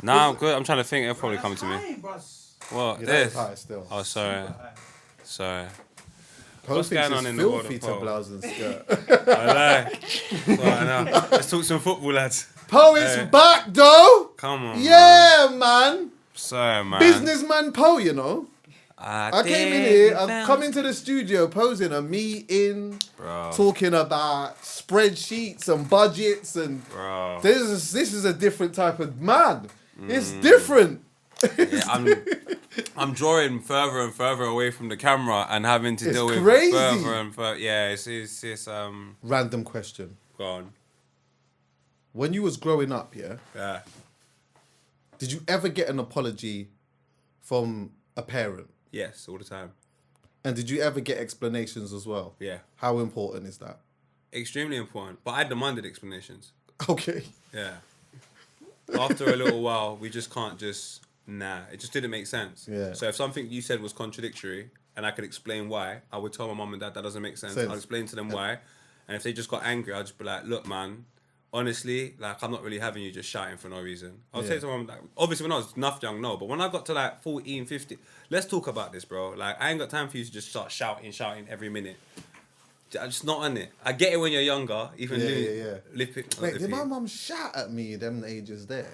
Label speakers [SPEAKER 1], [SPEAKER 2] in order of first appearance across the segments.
[SPEAKER 1] Nah, I'm good. I'm trying to think. It'll probably come to me. What?
[SPEAKER 2] Yeah,
[SPEAKER 1] This?
[SPEAKER 2] high still.
[SPEAKER 1] Oh, sorry. Sorry.
[SPEAKER 2] Poe
[SPEAKER 1] What's
[SPEAKER 2] thinks
[SPEAKER 1] going on
[SPEAKER 2] it's
[SPEAKER 1] in the world
[SPEAKER 2] filthy
[SPEAKER 1] of
[SPEAKER 2] to
[SPEAKER 1] Poe?
[SPEAKER 2] blouse and skirt.
[SPEAKER 1] I lie. Right now. Let's talk some football, lads.
[SPEAKER 2] Poe is back, though.
[SPEAKER 1] Come on.
[SPEAKER 2] Yeah, man.
[SPEAKER 1] Sorry, man.
[SPEAKER 2] Businessman Poe, you know. I came in here, I've come into the studio posing a meeting, talking about spreadsheets and budgets, and this is a different type of man. It's different.
[SPEAKER 1] Yeah, I'm drawing further and further away from the camera and having to deal with
[SPEAKER 2] crazy.
[SPEAKER 1] further and further. Yeah, it's
[SPEAKER 2] Random question.
[SPEAKER 1] Go on.
[SPEAKER 2] When you was growing up,
[SPEAKER 1] Yeah.
[SPEAKER 2] did you ever get an apology from a parent?
[SPEAKER 1] Yes, all the time.
[SPEAKER 2] And did you ever get explanations as well?
[SPEAKER 1] Yeah.
[SPEAKER 2] How important is that?
[SPEAKER 1] Extremely important. But I demanded explanations.
[SPEAKER 2] Okay.
[SPEAKER 1] Yeah. After a little while, we just can't just... Nah, it just didn't make sense.
[SPEAKER 2] Yeah.
[SPEAKER 1] So if something you said was contradictory and I could explain why, I would tell my mum and dad that doesn't make sense. I'll explain to them why. And if they just got angry, I'd just be like, look, man, honestly, like, I'm not really having you just shouting for no reason. I'll say to my mum, like, obviously when I was enough young, no, but when I got to like 14, 15, let's talk about this, bro. Like, I ain't got time for you to just start shouting every minute. I'm just not on it. I get it when you're younger, even
[SPEAKER 2] Wait, did my mum shout at me them ages there?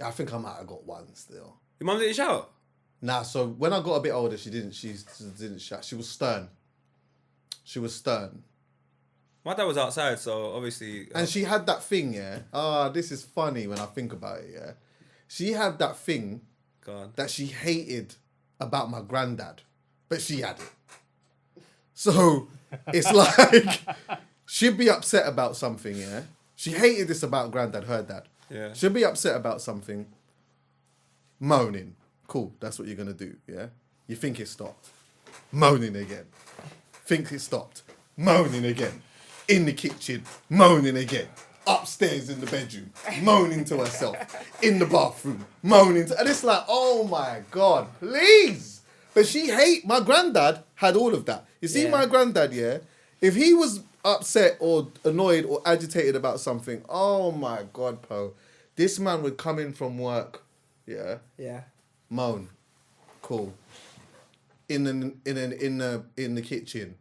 [SPEAKER 2] I think I might have got one still.
[SPEAKER 1] Your mum didn't shout?
[SPEAKER 2] Nah, so when I got a bit older, she didn't shout. She was stern.
[SPEAKER 1] My dad was outside, so obviously...
[SPEAKER 2] And she had that thing, yeah? This is funny when I think about it, yeah? She had that thing that she hated about my granddad, but she had it. So, it's like, she'd be upset about something, yeah? She hated this about granddad, her dad.
[SPEAKER 1] Yeah.
[SPEAKER 2] She'll be upset about something, moaning. Cool, that's what you're going to do, yeah? You think it stopped. Moaning again. Think it stopped. Moaning again. In the kitchen, moaning again. Upstairs in the bedroom, moaning to herself. In the bathroom, moaning to... And it's like, oh my God, please. But my granddad had all of that. You see, my granddad, yeah? If he was upset or annoyed or agitated about something, oh my God, Poe, this man would come in from work, yeah, moan, cool. In the kitchen,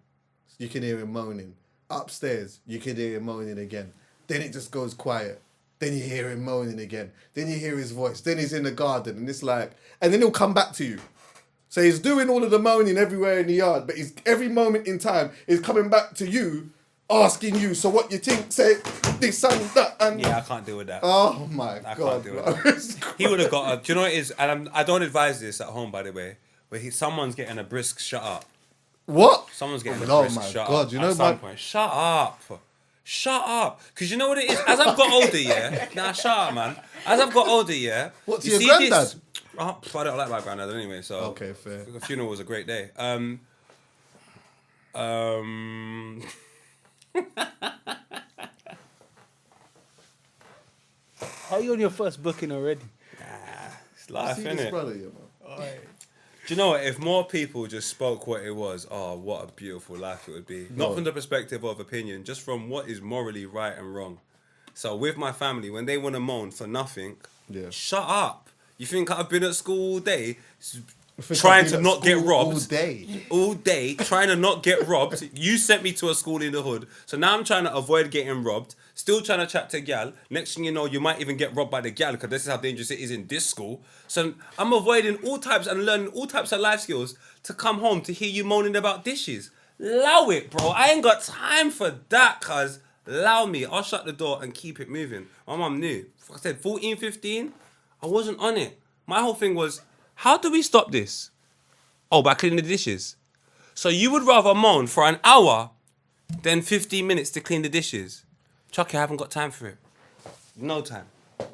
[SPEAKER 2] you can hear him moaning. Upstairs, you can hear him moaning again. Then it just goes quiet. Then you hear him moaning again. Then you hear his voice. Then he's in the garden, and it's like, and then he'll come back to you. So he's doing all of the moaning everywhere in the yard, but every moment in time is coming back to you, asking you, so what you think, say this and that. And
[SPEAKER 1] yeah, I can't deal with that.
[SPEAKER 2] Oh my God.
[SPEAKER 1] Can't deal with that. He would have got do you know what it is? And I don't advise this at home, by the way, but someone's getting a brisk shut up.
[SPEAKER 2] What?
[SPEAKER 1] Someone's getting a brisk shut up.
[SPEAKER 2] You know
[SPEAKER 1] at some point. Shut up. Shut up. Because you know what it is? As I've got older, yeah? Nah, shut up, man. As I've got older, yeah?
[SPEAKER 2] What's your granddad?
[SPEAKER 1] I don't like my granddad anyway, so...
[SPEAKER 2] Okay, fair.
[SPEAKER 1] The funeral was a great day.
[SPEAKER 3] Are you on your first booking already?
[SPEAKER 1] Nah, it's life, innit?
[SPEAKER 2] Brother, you know?
[SPEAKER 1] Do you know what? If more people just spoke what it was, what a beautiful life it would be. Not from the perspective of opinion, just from what is morally right and wrong. So with my family, when they want to moan for nothing, shut up. You think I've been at school all day trying to not get robbed? All day, trying to not get robbed. You sent me to a school in the hood. So now I'm trying to avoid getting robbed. Still trying to chat to gal. Next thing you know, you might even get robbed by the gal because this is how dangerous it is in this school. So I'm avoiding all types and learning all types of life skills to come home to hear you moaning about dishes. Allow it, bro. I ain't got time for that, cuz. Allow me. I'll shut the door and keep it moving. My mum knew. I said 14, 15, I wasn't on it. My whole thing was, how do we stop this? Oh, by cleaning the dishes. So you would rather moan for an hour than 15 minutes to clean the dishes? Chuckie, I haven't got time for it. No time.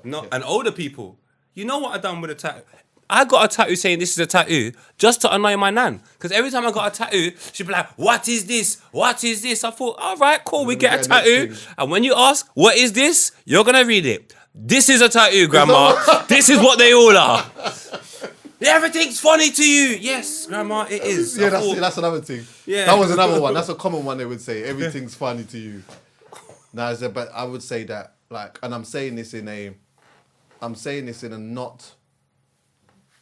[SPEAKER 1] No. And older people, you know what I done with a tattoo? I got a tattoo saying this is a tattoo just to annoy my nan. Because every time I got a tattoo, she'd be like, what is this? What is this? I thought, all right, cool, we get a tattoo. And when you ask, what is this? You're going to read it. This is a tattoo, Grandma. This is what they all are. Everything's funny to you. Yes, Grandma, it is.
[SPEAKER 2] Yeah, that's another thing. Yeah. That was another one. That's a common one they would say. Everything's funny to you. But I would say that, like, and I'm saying this in a I'm saying this in a not.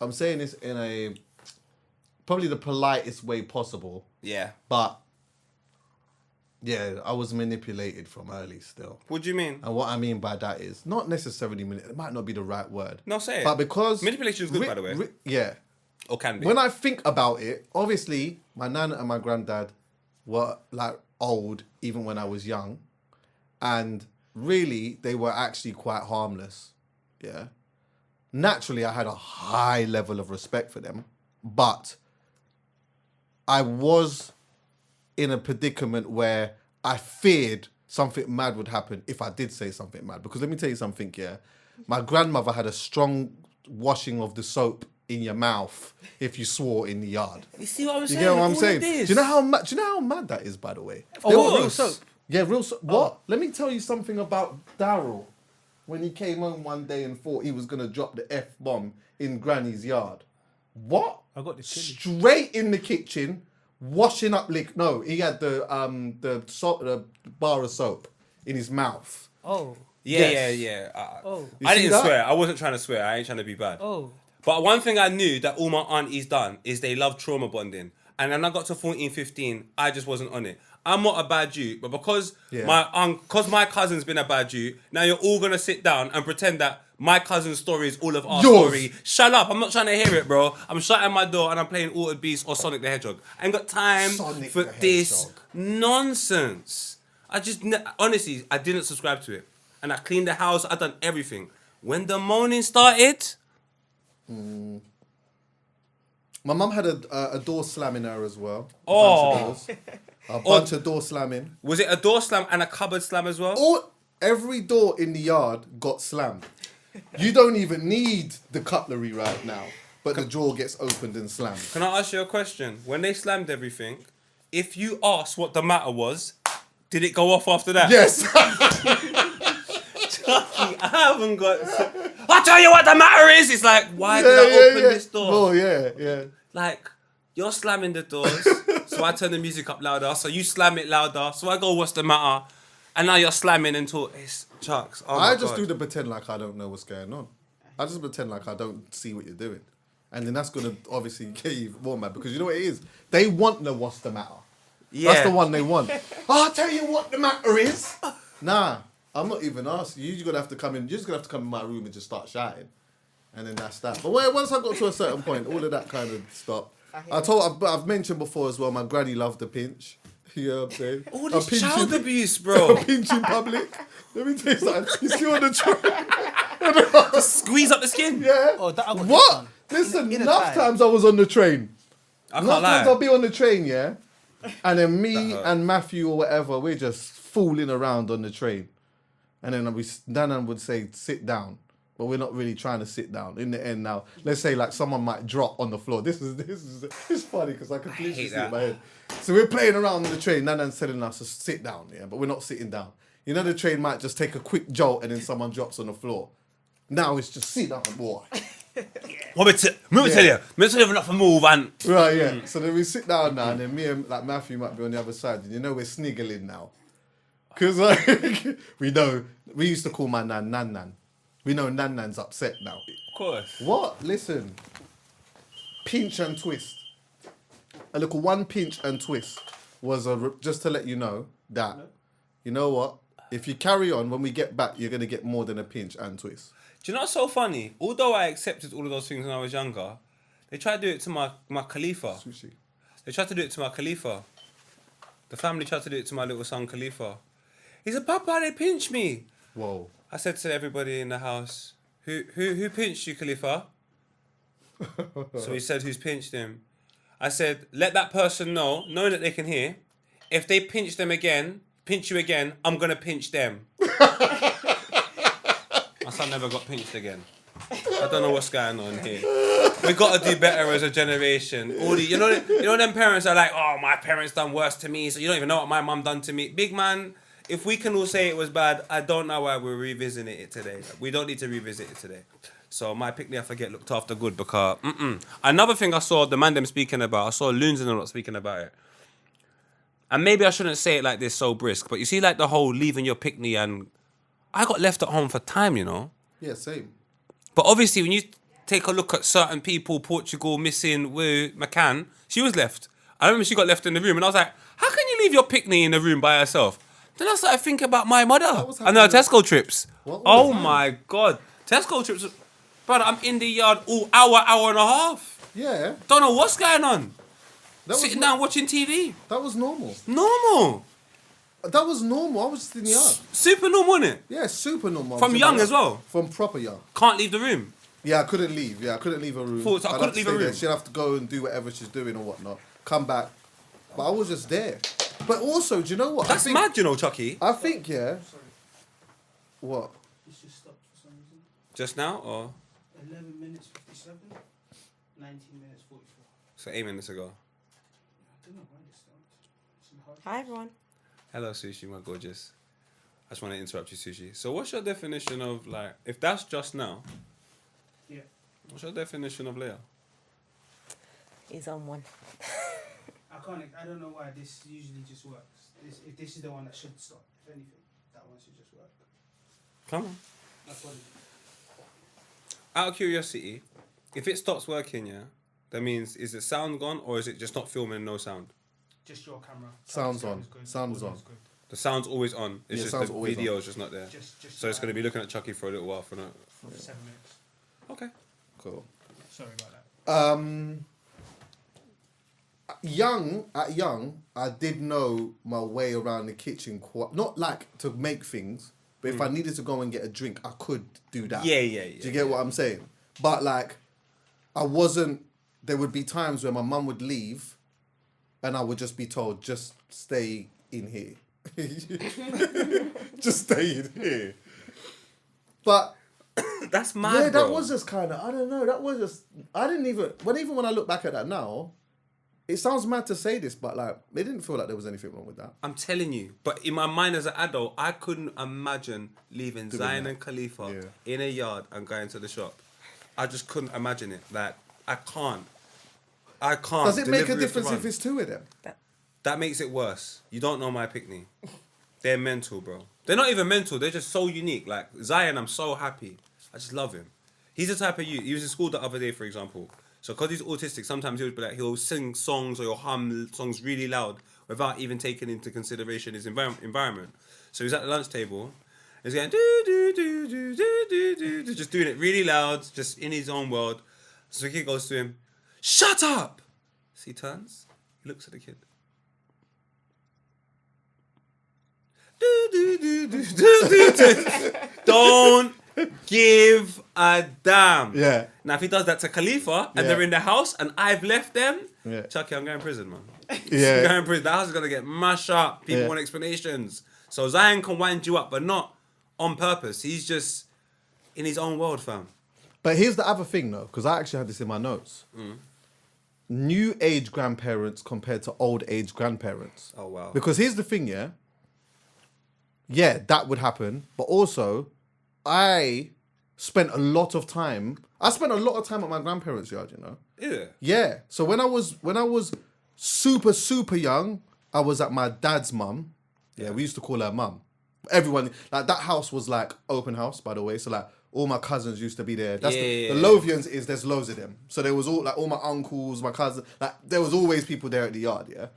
[SPEAKER 2] I'm saying this in a probably the politest way possible.
[SPEAKER 1] Yeah.
[SPEAKER 2] But yeah, I was manipulated from early still.
[SPEAKER 1] What do you mean?
[SPEAKER 2] And what I mean by that is not necessarily it might not be the right word.
[SPEAKER 1] No, say it.
[SPEAKER 2] But because
[SPEAKER 1] manipulation is good, by the way.
[SPEAKER 2] Yeah.
[SPEAKER 1] Or can be.
[SPEAKER 2] When I think about it, obviously my nan and my granddad were like old even when I was young, and really they were actually quite harmless. Yeah. Naturally, I had a high level of respect for them, but I was in a predicament where I feared something mad would happen if I did say something mad. Because let me tell you something, yeah. My grandmother had a strong washing of the soap in your mouth if you swore in the yard.
[SPEAKER 1] You see what I'm saying?
[SPEAKER 2] You get what I'm saying?
[SPEAKER 1] Do
[SPEAKER 2] you know how mad that is, by the way?
[SPEAKER 1] Real soap.
[SPEAKER 2] Yeah, real soap. What? Let me tell you something about Daryl. When he came home one day and thought he was going to drop the F-bomb in Granny's yard. What?
[SPEAKER 3] I got the chili.
[SPEAKER 2] Straight in the kitchen, washing up No, he had the bar of soap in his mouth.
[SPEAKER 3] Oh.
[SPEAKER 1] Yeah. I didn't
[SPEAKER 2] that?
[SPEAKER 1] swear. I wasn't trying to swear. I ain't trying to be bad.
[SPEAKER 3] Oh.
[SPEAKER 1] But one thing I knew that all my aunties done is they love trauma bonding. And when I got to 14, 15, I just wasn't on it. I'm not a bad Jew, but because my cousin's been a bad Jew, now you're all gonna sit down and pretend that my cousin's story is all of our story. Shut up! I'm not trying to hear it, bro. I'm shutting my door and I'm playing Altered Beast or Sonic the Hedgehog. I ain't got time for this nonsense. Honestly, I didn't subscribe to it, and I cleaned the house. I done everything. When the moaning started.
[SPEAKER 2] My mum had a door slam in her as well. A bunch of door slamming.
[SPEAKER 1] Was it a door slam and a cupboard slam as well?
[SPEAKER 2] Every door in the yard got slammed. You don't even need the cutlery right now, but the drawer gets opened and slammed.
[SPEAKER 1] Can I ask you a question? When they slammed everything, if you asked what the matter was, did it go off after that?
[SPEAKER 2] Yes.
[SPEAKER 1] Chuckie, I haven't got... I'll tell you what the matter is. It's like, why did I open this door?
[SPEAKER 2] Oh, yeah.
[SPEAKER 1] Like, you're slamming the doors, so I turn the music up louder, so you slam it louder, so I go, what's the matter? And now you're slamming and talk. It's Chucks. Oh
[SPEAKER 2] I just do the pretend like I don't know what's going on. I just pretend like I don't see what you're doing. And then that's going to obviously get you more mad, because you know what it is? They want the what's the matter. Yeah. That's the one they want. I'll tell you what the matter is. Nah, I'm not even asking. You're just going to have to come in. You're just going to have to come in my room and just start shouting. And then that's that. But once I got to a certain point, all of that kind of stopped. I've mentioned before as well, my granny loved the pinch. You know what I'm saying?
[SPEAKER 1] All this child abuse, bro.
[SPEAKER 2] A pinch in public. Let me tell you something. You see on the train.
[SPEAKER 1] Just squeeze up the skin.
[SPEAKER 2] Yeah.
[SPEAKER 3] Oh, that I got
[SPEAKER 2] what? Listen, enough times I was on the train.
[SPEAKER 1] I can't lie.
[SPEAKER 2] I'll be on the train, yeah? And then me and Matthew or whatever, we're just fooling around on the train. And then Nana would say, sit down. But we're not really trying to sit down. In the end now, let's say like someone might drop on the floor. This is it's funny because I can literally see it in my head. So we're playing around on the train. Nana's telling us to sit down, yeah, but we're not sitting down. You know the train might just take a quick jolt and then someone drops on the floor. Now it's just sit down, boy.
[SPEAKER 1] Let me tell you, if not for move and
[SPEAKER 2] right, yeah. So then we sit down now, and then me and like Matthew might be on the other side, and you know we're sniggling now, because like we used to call my nan. We know Nan-Nan's upset now.
[SPEAKER 1] Of course.
[SPEAKER 2] What? Listen. Pinch and twist. A little one pinch and twist was just to let you know that, you know what? If you carry on, when we get back, you're going to get more than a pinch and twist.
[SPEAKER 1] Do you know what's so funny? Although I accepted all of those things when I was younger, they tried to do it to my Khalifa.
[SPEAKER 2] Sushi.
[SPEAKER 1] They tried to do it to my Khalifa. The family tried to do it to my little son Khalifa. He said, Papa, they pinched me.
[SPEAKER 2] Whoa.
[SPEAKER 1] I said to everybody in the house, who pinched you, Khalifa? So he said, who's pinched him? I said, let that person know, knowing that they can hear, if they pinch you again, I'm going to pinch them. My son never got pinched again. I don't know what's going on here. We got to do better as a generation. You know them parents are like, oh, my parents done worse to me, so you don't even know what my mum done to me. Big man, if we can all say it was bad, I don't know why we're revisiting it today. We don't need to revisit it today. So my pick me I forget looked after good because Another thing I saw the man them speaking about, I saw Loons and them not speaking about it. And maybe I shouldn't say it like this so brisk, but you see like the whole leaving your picnic, and I got left at home for time, you know.
[SPEAKER 2] Yeah, same.
[SPEAKER 1] But obviously, when you take a look at certain people, Portugal missing McCann, she was left. I remember she got left in the room, and I was like, how can you leave your picnic in the room by herself? Then I started thinking about my mother and her Tesco trips. Oh my God. Tesco trips. Brother, I'm in the yard all hour and a half.
[SPEAKER 2] Yeah.
[SPEAKER 1] Don't know what's going on. Sitting down watching TV.
[SPEAKER 2] That was normal.
[SPEAKER 1] Normal.
[SPEAKER 2] That was normal. I was just in the yard.
[SPEAKER 1] Super normal, innit?
[SPEAKER 2] Yeah, super normal.
[SPEAKER 1] From young as well?
[SPEAKER 2] From proper young.
[SPEAKER 1] Can't leave the room?
[SPEAKER 2] Yeah, I couldn't leave. Yeah, I couldn't leave her room.
[SPEAKER 1] I couldn't leave her room.
[SPEAKER 2] She'd have to go and do whatever she's doing or whatnot. Come back. But I was just there. But also, do you know what?
[SPEAKER 1] That's mad, you know, Chuckie.
[SPEAKER 2] I think, yeah. What?
[SPEAKER 3] It's just stopped for some reason.
[SPEAKER 1] Just now, or?
[SPEAKER 3] 11 minutes 57, 19 minutes 44.
[SPEAKER 1] So 8 minutes ago.
[SPEAKER 3] I don't know why it stopped.
[SPEAKER 4] Hi, everyone.
[SPEAKER 1] Hello, Sushi, my gorgeous. I just want to interrupt you, Sushi. So what's your definition of, like, if that's just now,
[SPEAKER 3] Yeah.
[SPEAKER 1] what's your definition of later?
[SPEAKER 4] He's on one.
[SPEAKER 3] I don't know why this usually just works. If this is the one that should stop, if anything, that one should just work.
[SPEAKER 1] Come on.
[SPEAKER 3] That's what it is.
[SPEAKER 1] Out of curiosity, if it stops working, yeah, that means is the sound gone or is it just not filming no sound?
[SPEAKER 3] Just your camera.
[SPEAKER 2] Sound's on.
[SPEAKER 3] Sound is good.
[SPEAKER 2] Sound's
[SPEAKER 3] Audio
[SPEAKER 2] on.
[SPEAKER 3] is good.
[SPEAKER 1] The sound's always on. It's
[SPEAKER 2] Yeah,
[SPEAKER 1] just
[SPEAKER 2] sound's
[SPEAKER 1] the
[SPEAKER 2] always
[SPEAKER 1] video
[SPEAKER 2] on.
[SPEAKER 1] is just not there.
[SPEAKER 3] Just
[SPEAKER 1] So it's going to be looking at Chuckie for a little while for now.
[SPEAKER 3] for 7 minutes.
[SPEAKER 1] Okay.
[SPEAKER 2] Cool.
[SPEAKER 3] Sorry about that.
[SPEAKER 2] At young, I did know my way around the kitchen quite, not like to make things, but if I needed to go and get a drink, I could do that.
[SPEAKER 1] Yeah.
[SPEAKER 2] Do you get what I'm saying? But like, I wasn't, there would be times where my mum would leave and I would just be told, just stay in here. Just stay in here. But
[SPEAKER 1] That's mad,
[SPEAKER 2] yeah, that
[SPEAKER 1] bro.
[SPEAKER 2] was just kind of, I don't know, that was just, I didn't even, when I look back at that now, it sounds mad to say this, but like, it didn't feel like there was anything wrong with that.
[SPEAKER 1] I'm telling you. But in my mind as an adult, I couldn't imagine leaving Zion
[SPEAKER 2] that.
[SPEAKER 1] and Khalifa
[SPEAKER 2] Yeah.
[SPEAKER 1] in a yard and going to the shop. I just couldn't imagine it. Like, I can't.
[SPEAKER 2] Does it make a
[SPEAKER 1] Delivery
[SPEAKER 2] difference
[SPEAKER 1] to
[SPEAKER 2] if it's two of them?
[SPEAKER 1] That makes it worse. You don't know my picnic. They're mental, bro. They're not even mental. They're just so unique. Like, Zion, I'm so happy. I just love him. He's the type of youth. He was in school the other day, for example. So because he's autistic, sometimes he'll be like, he'll sing songs or he'll hum songs really loud without even taking into consideration his environment. So he's at the lunch table. He's going, do, do, do, do, do, do, do, just doing it really loud, just in his own world. So the kid goes to him, shut up! So he turns, he looks at the kid. Do, do, do, do, do, do, do. Don't give a damn.
[SPEAKER 2] Yeah.
[SPEAKER 1] Now, if he does that to Khalifa and
[SPEAKER 2] Yeah.
[SPEAKER 1] they're in the house and I've left them,
[SPEAKER 2] Yeah.
[SPEAKER 1] Chuckie, I'm going to prison, man.
[SPEAKER 2] Yeah.
[SPEAKER 1] I'm going to prison. The house is going to get mashed up. People
[SPEAKER 2] Yeah.
[SPEAKER 1] want explanations. So Zion can wind you up, but not on purpose. He's just in his own world, fam.
[SPEAKER 2] But here's the other thing, though, because I actually had this in my notes. New age grandparents compared to old age grandparents.
[SPEAKER 1] Oh, wow.
[SPEAKER 2] Because here's the thing, yeah? Yeah, that would happen. But also, I spent a lot of time at my grandparents' yard, you know?
[SPEAKER 1] Yeah.
[SPEAKER 2] Yeah. So when I was super, super young, I was at my dad's mum. Yeah, we used to call her mum. Everyone, like, that house was like open house, by the way. So like, all my cousins used to be there. That's the Lothians there's loads of them. So there was all my uncles, my cousins, like there was always people there at the yard, yeah.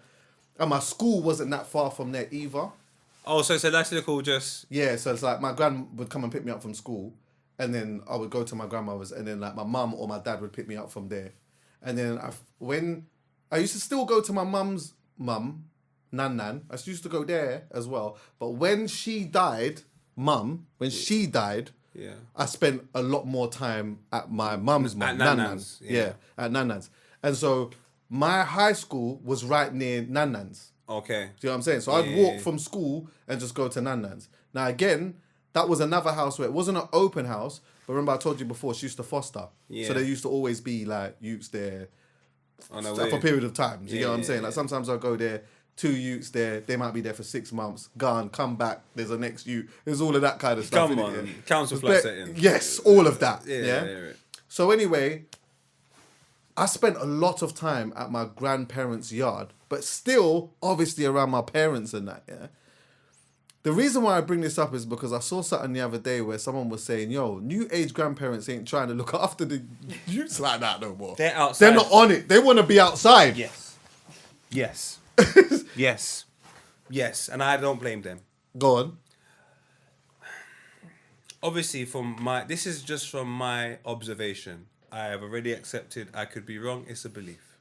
[SPEAKER 2] And my school wasn't that far from there either.
[SPEAKER 1] Oh, so it's a nice little just...
[SPEAKER 2] Yeah, so it's like my gran would come and pick me up from school, and then I would go to my grandmother's, and then like my mum or my dad would pick me up from there. And then when I used to still go to my mum's mum, Nan, I used to go there as well. But when she died,
[SPEAKER 1] Yeah.
[SPEAKER 2] I spent a lot more time at my mum's mum,
[SPEAKER 1] At
[SPEAKER 2] Nan's.
[SPEAKER 1] Nan's,
[SPEAKER 2] Yeah, at Nan's. And so my high school was right near Nan's.
[SPEAKER 1] Okay.
[SPEAKER 2] Do you know what I'm saying? So I'd walk from school and just go to Nan's. Now again, that was another house where it wasn't an open house, but remember I told you before, she used to foster.
[SPEAKER 1] Yeah.
[SPEAKER 2] So there used to always be like youths there
[SPEAKER 1] On a
[SPEAKER 2] for a
[SPEAKER 1] way.
[SPEAKER 2] period of time. Do you get what I'm
[SPEAKER 1] Yeah,
[SPEAKER 2] saying?
[SPEAKER 1] yeah,
[SPEAKER 2] Like sometimes I'll go there, 2 youths there, they might be there for 6 months, gone, come back, there's a next youth. There's all of that kind of stuff.
[SPEAKER 1] Come
[SPEAKER 2] innit?
[SPEAKER 1] on.
[SPEAKER 2] Yeah.
[SPEAKER 1] Council flat setting.
[SPEAKER 2] Yes, all of that.
[SPEAKER 1] Yeah.
[SPEAKER 2] So anyway, I spent a lot of time at my grandparents' yard, but still obviously around my parents and that, yeah. The reason why I bring this up is because I saw something the other day where someone was saying, yo, new age grandparents ain't trying to look after the youths like that no more.
[SPEAKER 1] They're outside.
[SPEAKER 2] They're not on it. They want to be outside.
[SPEAKER 1] Yes. Yes. Yes. Yes. And I don't blame them.
[SPEAKER 2] Go on.
[SPEAKER 1] Obviously, this is just from my observation. I have already accepted I could be wrong. It's a belief.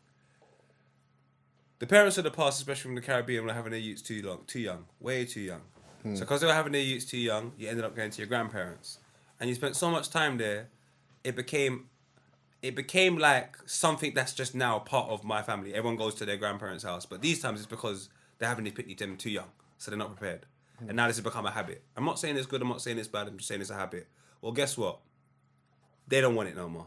[SPEAKER 1] The parents of the past, especially from the Caribbean, were having their youths too young, way too young. So because they were having their youths too young, you ended up going to your grandparents. And you spent so much time there, it became like something that's just now part of my family. Everyone goes to their grandparents' house. But these times it's because they're having to pick them too young. So they're not prepared. And now this has become a habit. I'm not saying it's good, I'm not saying it's bad, I'm just saying it's a habit. Well, guess what? They don't want it no more.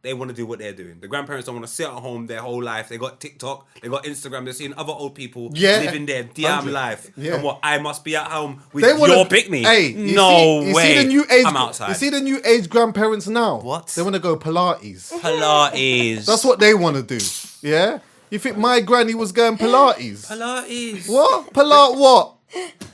[SPEAKER 1] They want to do what they're doing. The grandparents don't want to sit at home their whole life. They got TikTok, they got Instagram, they're seeing other old people living their damn life. Yeah. And what, I must be at home with your pick-me.
[SPEAKER 2] Hey,
[SPEAKER 1] no way.
[SPEAKER 2] See the new age,
[SPEAKER 1] I'm outside.
[SPEAKER 2] You see the new age grandparents now?
[SPEAKER 1] What?
[SPEAKER 2] They want to go Pilates.
[SPEAKER 1] Pilates.
[SPEAKER 2] That's what they want to do. Yeah? You think my granny was going Pilates?
[SPEAKER 1] Pilates.
[SPEAKER 2] What? What?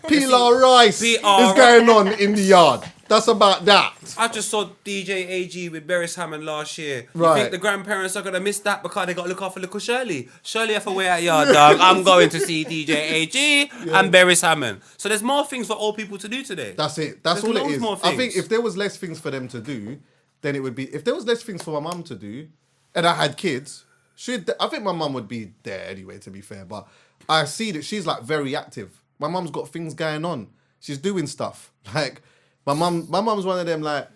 [SPEAKER 2] Pilar rice is going on in the yard. That's about that.
[SPEAKER 1] I just saw DJ AG with Beres Hammond last year.
[SPEAKER 2] Right.
[SPEAKER 1] You think the grandparents are going to miss that because they got to look after little Shirley? Shirley have to wear at yard, dog. I'm going to see DJ AG and Beres Hammond. So there's more things for old people to do today.
[SPEAKER 2] That's it. That's
[SPEAKER 1] There's
[SPEAKER 2] all it is.
[SPEAKER 1] more
[SPEAKER 2] I
[SPEAKER 1] things.
[SPEAKER 2] think if there was less things for them to do, then it would be... If there was less things for my mum to do, and I had kids, I think my mum would be there anyway, to be fair. But I see that she's like very active. My mum's got things going on. She's doing stuff. Like, my mum's one of them, like,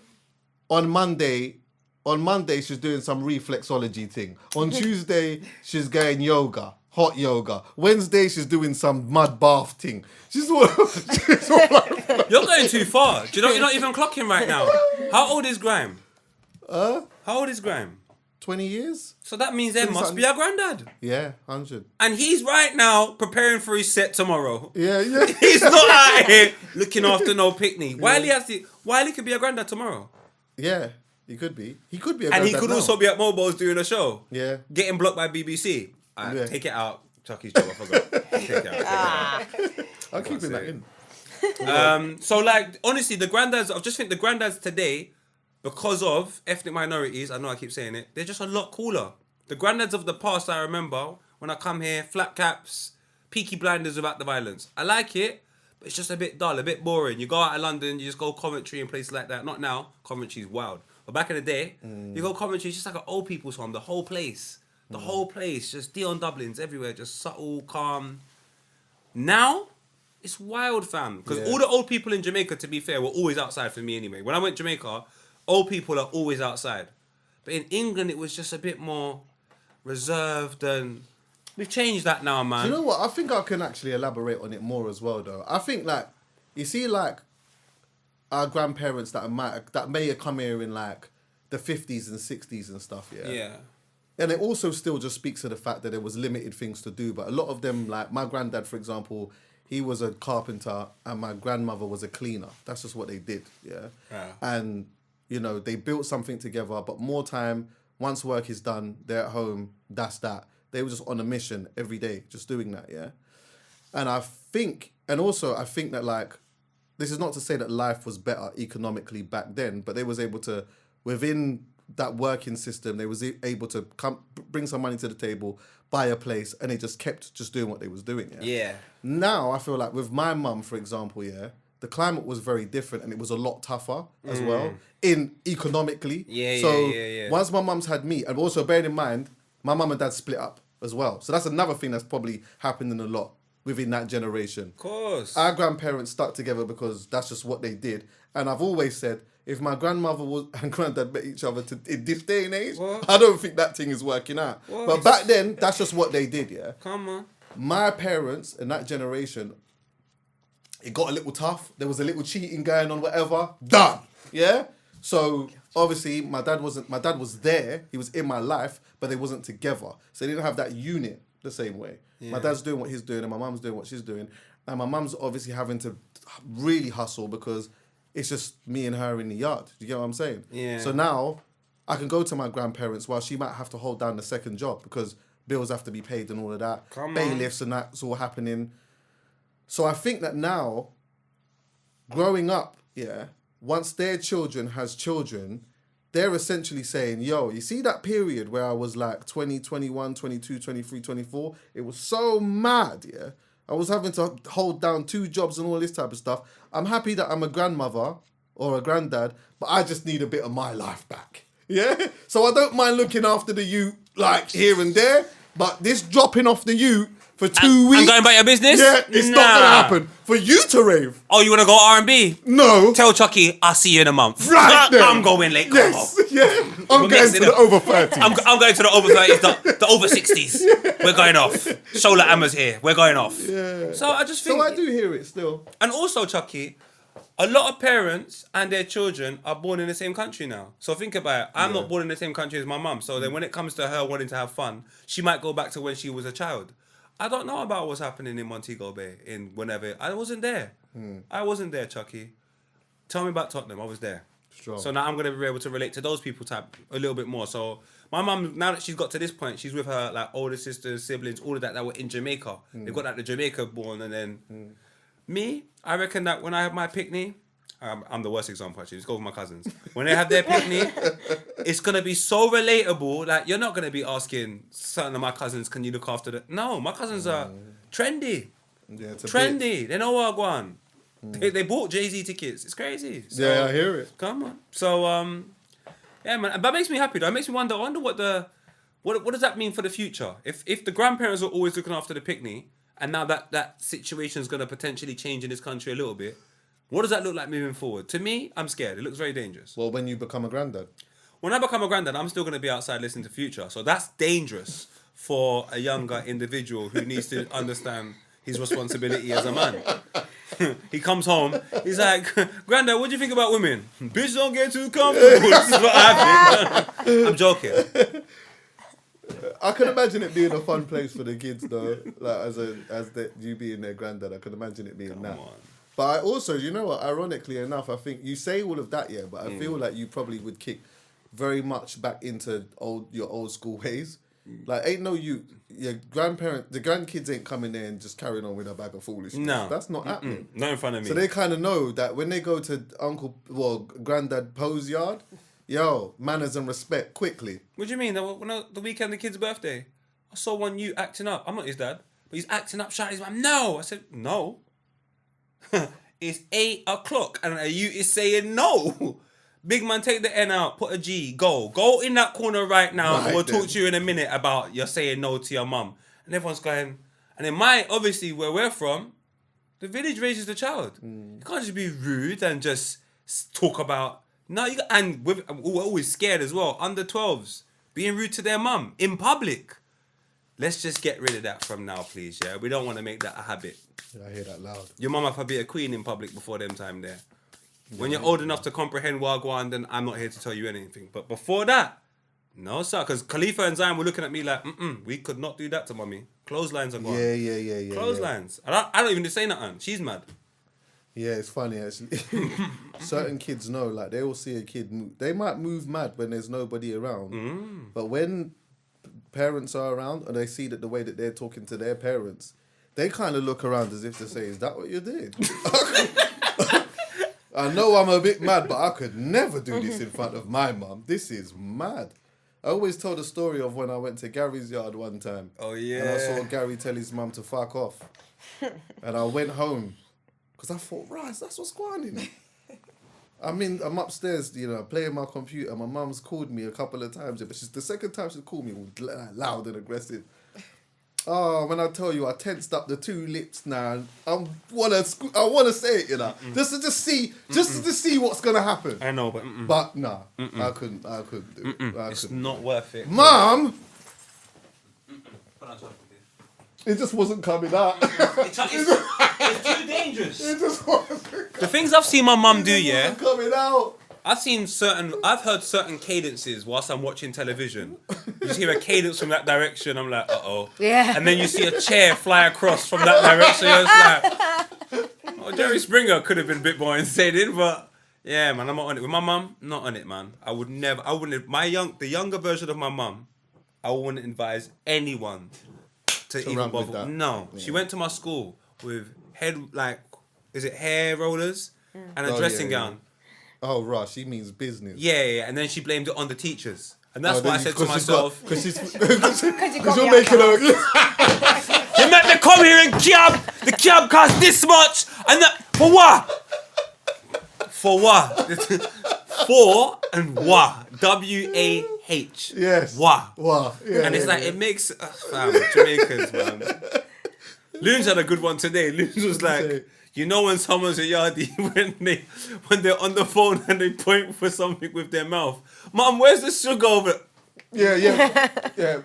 [SPEAKER 2] on Monday, she's doing some reflexology thing. On Tuesday, she's going yoga, hot yoga. Wednesday, she's doing some mud bath thing. She's all like...
[SPEAKER 1] You're going too far. Do you know you're not even clocking right now? How old is Grime? How old is Grime?
[SPEAKER 2] 20 years?
[SPEAKER 1] So that means there must be a granddad.
[SPEAKER 2] Yeah, 100.
[SPEAKER 1] And he's right now preparing for his set tomorrow.
[SPEAKER 2] Yeah.
[SPEAKER 1] He's not out here looking after no picnic. Wiley could be a granddad tomorrow.
[SPEAKER 2] Yeah, he could be. He could be a
[SPEAKER 1] And
[SPEAKER 2] granddad
[SPEAKER 1] he could
[SPEAKER 2] now.
[SPEAKER 1] also be at Mobiles doing a show.
[SPEAKER 2] Yeah.
[SPEAKER 1] Getting blocked by BBC.
[SPEAKER 2] Yeah.
[SPEAKER 1] Take it out. Chuckie's job, I forgot. Take it out.
[SPEAKER 2] I'm keeping that in.
[SPEAKER 1] So, like, honestly, the granddads, I just think the granddads today, because of ethnic minorities, I know I keep saying it, they're just a lot cooler. The granddads of the past, I remember, when I come here, flat caps, Peaky Blinders without the violence. I like it, but it's just a bit dull, a bit boring. You go out of London, you just go Coventry and places like that. Not now, Coventry's wild. But back in the day, you go Coventry, it's just like an old people's home, the whole place. The whole place, just Dion Dublins everywhere, just subtle, calm. Now, it's wild, fam. Because all the old people in Jamaica, to be fair, were always outside for me anyway. When I went to Jamaica, old people are always outside. But in England, it was just a bit more reserved, and we've changed that now, man.
[SPEAKER 2] Do you know what? I think I can actually elaborate on it more as well, though. I think, like, you see, like, our grandparents that may have come here in, like, the 50s and 60s and stuff,
[SPEAKER 1] Yeah.
[SPEAKER 2] And it also still just speaks to the fact that there was limited things to do. But a lot of them, like my granddad, for example, he was a carpenter and my grandmother was a cleaner. That's just what they did, yeah? And, you know, they built something together, but more time, once work is done, they're at home, that's that. They were just on a mission every day, just doing that, yeah? And I think that, like, this is not to say that life was better economically back then, but they was able to, within that working system, they was able to bring some money to the table, buy a place, and they just kept just doing what they was doing. Yeah. Now I feel like with my mum, for example, the climate was very different, and it was a lot tougher as well in economically. Once my mum's had me, and also bearing in mind, my mum and dad split up as well. So that's another thing that's probably happening a lot within that generation.
[SPEAKER 1] Of course.
[SPEAKER 2] Our grandparents stuck together because that's just what they did. And I've always said, if my grandmother and granddad met each other in this day and age, I don't think that thing is working out. But back then, that's just what they did, yeah?
[SPEAKER 1] Come on.
[SPEAKER 2] My parents and that generation, it got a little tough. There was a little cheating going on, whatever. Done. Yeah? So, obviously, my dad was there. He was in my life, but they wasn't together. So they didn't have that unit the same way. Yeah. My dad's doing what he's doing and my mum's doing what she's doing. And my mum's obviously having to really hustle because it's just me and her in the yard. Do you get what I'm saying?
[SPEAKER 1] Yeah.
[SPEAKER 2] So now I can go to my grandparents while she might have to hold down the second job because bills have to be paid and all of that. Bailiffs and that's all happening. So I think that now growing up, once their children has children, they're essentially saying, yo, you see that period where I was like 20, 21, 22, 23, 24? It was so mad, yeah? I was having to hold down 2 jobs and all this type of stuff. I'm happy that I'm a grandmother or a granddad, but I just need a bit of my life back. Yeah? So I don't mind looking after the youth, like, here and there, but this dropping off the youth for 2 weeks...
[SPEAKER 5] I'm going about your business?
[SPEAKER 2] Yeah, it's not going to happen. For you to rave.
[SPEAKER 5] Oh, you want to go R&B?
[SPEAKER 2] No.
[SPEAKER 5] Tell Chuckie, I'll see you in a month.
[SPEAKER 2] Right then.
[SPEAKER 5] I'm going late.
[SPEAKER 2] Yes, yeah. I'm going to
[SPEAKER 5] mixing
[SPEAKER 2] the
[SPEAKER 5] up.
[SPEAKER 2] over 30s.
[SPEAKER 5] I'm going to the over 30s, the over 60s. We're going off. Shola Ammer's here. We're going off.
[SPEAKER 2] Yeah.
[SPEAKER 5] So I just think...
[SPEAKER 2] So I do hear it still.
[SPEAKER 1] And also, Chuckie, a lot of parents and their children are born in the same country now. So think about it. I'm not born in the same country as my mum. So then when it comes to her wanting to have fun, she might go back to when she was a child. I don't know about what's happening in Montego Bay, in whenever. I wasn't there. I wasn't there, Chuckie. Tell me about Tottenham. I was there.
[SPEAKER 2] Strong.
[SPEAKER 1] So now I'm going to be able to relate to those people type a little bit more. So my mum, now that she's got to this point, she's with her like older sisters, siblings, all of that were in Jamaica. They've got like the Jamaica born, and then me, I reckon that when I have my picnic, I'm the worst example actually. Let's go with my cousins. When they have their picnic, it's gonna be so relatable that you're not gonna be asking certain of my cousins, "Can you look after the?" No, my cousins are trendy,
[SPEAKER 2] Yeah, it's a
[SPEAKER 1] trendy.
[SPEAKER 2] bit.
[SPEAKER 1] They know what I go on. They bought Jay-Z tickets. It's crazy. So,
[SPEAKER 2] Yeah, I hear it.
[SPEAKER 1] Come on. So yeah, man. That makes me happy though. It makes me wonder. I wonder what does that mean for the future? If the grandparents are always looking after the picnic, and now that situation is gonna potentially change in this country a little bit. What does that look like moving forward? To me, I'm scared. It looks very dangerous.
[SPEAKER 2] Well, when you become a granddad.
[SPEAKER 1] When I become a granddad, I'm still going to be outside listening to Future. So that's dangerous for a younger individual who needs to understand his responsibility as a man. He comes home, he's like, Granddad, what do you think about women? Bitch, don't get too comfortable. This is what I think. I'm joking.
[SPEAKER 2] I can imagine it being a fun place for the kids, though. Like you being their granddad, I can imagine it being
[SPEAKER 1] Come
[SPEAKER 2] that.
[SPEAKER 1] on.
[SPEAKER 2] But I also, you know what? Ironically enough, I think you say all of that, but I feel like you probably would kick very much back into your old school ways. Like, your grandkids ain't coming there and just carrying on with a bag of foolishness.
[SPEAKER 1] No,
[SPEAKER 2] that's not happening.
[SPEAKER 1] Not in front of me.
[SPEAKER 2] So they kind of know that when they go to Granddad Poe's yard, yo, manners and respect quickly.
[SPEAKER 1] What do you mean? The weekend, the kid's birthday, I saw one you acting up. I'm not his dad, but he's acting up, shouting his mum. No, I said no. It's 8 o'clock and you is saying no. Big man, take the N out, put a G, go in that corner right now.
[SPEAKER 2] Right
[SPEAKER 1] We'll
[SPEAKER 2] then.
[SPEAKER 1] talk to you in a minute about you're saying no to your mum. And everyone's going, and then obviously where we're from, the village raises the child. You can't just be rude and just talk about, we're always scared as well, under 12s, being rude to their mum in public. Let's just get rid of that from now, please, yeah? We don't want to make that a habit.
[SPEAKER 2] Yeah, I hear that loud.
[SPEAKER 1] Your mum have to be a queen in public before them time there. When you're old enough to comprehend Wagwan, then I'm not here to tell you anything. But before that, no, sir. Because Khalifa and Zion were looking at me like, we could not do that to mummy. Clotheslines are gone.
[SPEAKER 2] Yeah.
[SPEAKER 1] Clotheslines. I don't even say nothing. She's mad.
[SPEAKER 2] Yeah, it's funny actually. Certain kids know, like they will see a kid move. They might move mad when there's nobody around. But when parents are around and they see that the way that they're talking to their parents, they kind of look around as if to say, is that what you're doing? I know I'm a bit mad, but I could never do this in front of my mum. This is mad. I always tell the story of when I went to Gary's yard one time.
[SPEAKER 1] Oh, yeah.
[SPEAKER 2] And I saw Gary tell his mum to fuck off. And I went home because I thought, right, that's what's going on. I'm upstairs, playing my computer. My mum's called me a couple of times, but the second time she called me loud and aggressive. Oh, when I tell you, I tensed up the 2 lips now. I wanna say it, just to see what's gonna happen.
[SPEAKER 1] I know, but
[SPEAKER 2] But nah, I couldn't do it.
[SPEAKER 1] it's not worth it.
[SPEAKER 2] Mum, it just wasn't coming out.
[SPEAKER 1] It's too dangerous.
[SPEAKER 2] It just wasn't
[SPEAKER 1] The things I've seen my mum do, yeah.
[SPEAKER 2] coming out.
[SPEAKER 1] I've heard certain cadences whilst I'm watching television. You just hear a cadence from that direction, I'm like, uh-oh.
[SPEAKER 4] Yeah.
[SPEAKER 1] And then you see a chair fly across from that direction, you're just like, Jerry Springer could have been a bit more insane, but yeah, man, I'm not on it. With my mum, not on it, man. The younger version of my mum, I wouldn't advise anyone to even
[SPEAKER 2] run with
[SPEAKER 1] bother.
[SPEAKER 2] that.
[SPEAKER 1] No.
[SPEAKER 2] Yeah.
[SPEAKER 1] She went to my school with hair rollers, and a
[SPEAKER 2] Oh,
[SPEAKER 1] dressing
[SPEAKER 2] yeah,
[SPEAKER 1] gown.
[SPEAKER 2] Oh, right. She means business.
[SPEAKER 1] Yeah, and then she blamed it on the teachers. And that's
[SPEAKER 2] Oh,
[SPEAKER 1] why I
[SPEAKER 2] then
[SPEAKER 1] said to myself,
[SPEAKER 2] because
[SPEAKER 4] you got
[SPEAKER 2] you're
[SPEAKER 4] me
[SPEAKER 2] making
[SPEAKER 4] out
[SPEAKER 2] a.
[SPEAKER 5] You make me come here and cab. The cab costs this much, and that for what?
[SPEAKER 1] for what? For and wah. W-A-H.
[SPEAKER 2] Yes.
[SPEAKER 1] Wah.
[SPEAKER 2] Wow. Yeah,
[SPEAKER 1] And it's
[SPEAKER 2] yeah,
[SPEAKER 1] like,
[SPEAKER 2] yeah.
[SPEAKER 1] it makes... fam, Jamaicans, man. Loons had a good one today. Loons was like, you know when someone's a yardie when they're on the phone and they point for something with their mouth. Mum, where's the sugar over?
[SPEAKER 2] Yeah. Yeah.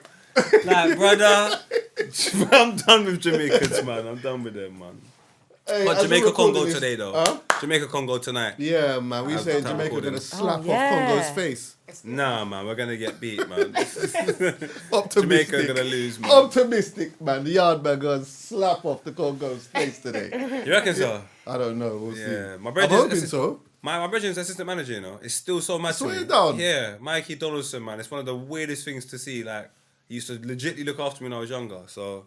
[SPEAKER 1] Like, brother, I'm done with Jamaicans, man. I'm done with them, man.
[SPEAKER 2] Hey,
[SPEAKER 1] But
[SPEAKER 2] as
[SPEAKER 1] Jamaica
[SPEAKER 2] we're recording
[SPEAKER 1] Congo
[SPEAKER 2] this-
[SPEAKER 1] today, though.
[SPEAKER 2] Huh?
[SPEAKER 1] Jamaica Congo tonight.
[SPEAKER 2] Yeah, man. We
[SPEAKER 1] I've
[SPEAKER 2] say
[SPEAKER 1] time
[SPEAKER 2] Jamaica
[SPEAKER 1] recording.
[SPEAKER 2] gonna slap off
[SPEAKER 4] yeah.
[SPEAKER 2] Congo's face.
[SPEAKER 1] Nah, man, we're gonna get beat, man.
[SPEAKER 2] Optimistic.
[SPEAKER 1] Jamaica gonna lose, man.
[SPEAKER 2] Optimistic, man. The yard man gonna slap off the Congo's face today.
[SPEAKER 1] You reckon so?
[SPEAKER 2] I don't know. We'll
[SPEAKER 1] Yeah,
[SPEAKER 2] see.
[SPEAKER 1] my
[SPEAKER 2] I'm
[SPEAKER 1] brother's
[SPEAKER 2] hoping so.
[SPEAKER 1] My brethren's assistant manager, you know, it's still so mad to
[SPEAKER 2] Swear
[SPEAKER 1] me.
[SPEAKER 2] down.
[SPEAKER 1] Yeah, Mikey Donaldson, man. It's one of the weirdest things to see. Like, he used to legitly look after me when I was younger. So,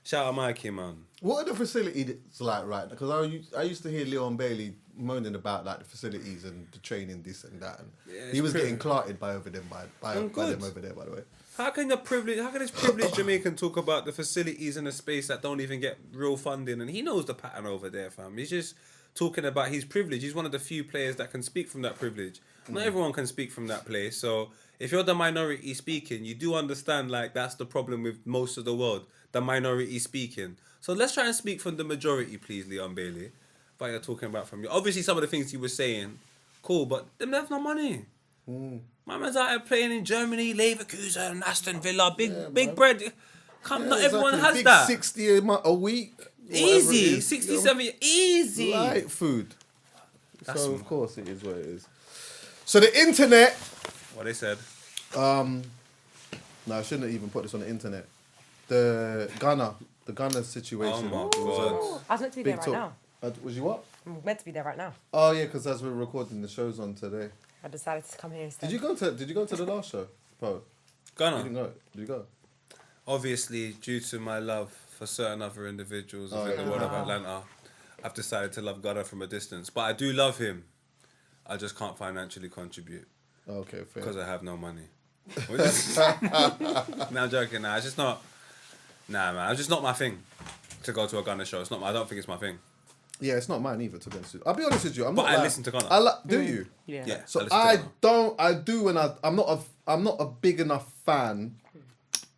[SPEAKER 1] shout out Mikey, man.
[SPEAKER 2] What are the facilities like right now? Because I used to hear Leon Bailey moaning about like the facilities and the training, this and that. And
[SPEAKER 1] Yeah,
[SPEAKER 2] he was
[SPEAKER 1] it's
[SPEAKER 2] getting clarted by over them by them
[SPEAKER 1] good.
[SPEAKER 2] over there, by the way.
[SPEAKER 1] How can this privileged Jamaican talk about the facilities in a space that don't even get real funding? And he knows the pattern over there, fam. He's just talking about his privilege. He's one of the few players that can speak from that privilege. Not everyone can speak from that place. So if you're the minority speaking, you do understand like that's the problem with most of the world, the minority speaking. So let's try and speak from the majority, please, Leon Bailey. But you're talking about from you. Obviously, some of the things he was saying, cool, but them have no money. My man's out here playing in Germany, Leverkusen, Aston Villa, big bread. Not everyone has
[SPEAKER 2] Big
[SPEAKER 1] that.
[SPEAKER 2] 60 a week. whatever it
[SPEAKER 1] Easy,
[SPEAKER 2] is,
[SPEAKER 1] 67, easy.
[SPEAKER 2] Light food.
[SPEAKER 1] That's
[SPEAKER 2] so
[SPEAKER 1] m-
[SPEAKER 2] of course it is what it is. So the internet.
[SPEAKER 1] What they said.
[SPEAKER 2] No, I shouldn't have even put this on the internet. The Gunna situation.
[SPEAKER 1] Oh my God.
[SPEAKER 4] I was meant to be there right now.
[SPEAKER 2] Was you what?
[SPEAKER 4] I'm meant to be there right now.
[SPEAKER 2] Oh yeah, because as we're recording the show's on today.
[SPEAKER 4] I decided to come here instead.
[SPEAKER 2] Did you go to the last show, Poe? You didn't
[SPEAKER 1] Gunna.
[SPEAKER 2] go. Did you go?
[SPEAKER 1] Obviously, due to my love for certain other individuals within the world of Atlanta, I've decided to love Gunna from a distance. But I do love him. I just can't financially contribute
[SPEAKER 2] Okay, fair.
[SPEAKER 1] because I have no money. No, I'm joking. Nah, it's just not. Nah, man, it's just not my thing to go to a Gunna show. It's not. I don't think it's my thing.
[SPEAKER 2] Yeah, it's not mine either, to be honest with you. I'll be honest with you.
[SPEAKER 1] But I listen to Gunna.
[SPEAKER 2] Do you?
[SPEAKER 4] Yeah.
[SPEAKER 1] Yeah.
[SPEAKER 2] So
[SPEAKER 1] listen to
[SPEAKER 2] I
[SPEAKER 1] Gunna.
[SPEAKER 2] don't. I do, and I'm not a big enough fan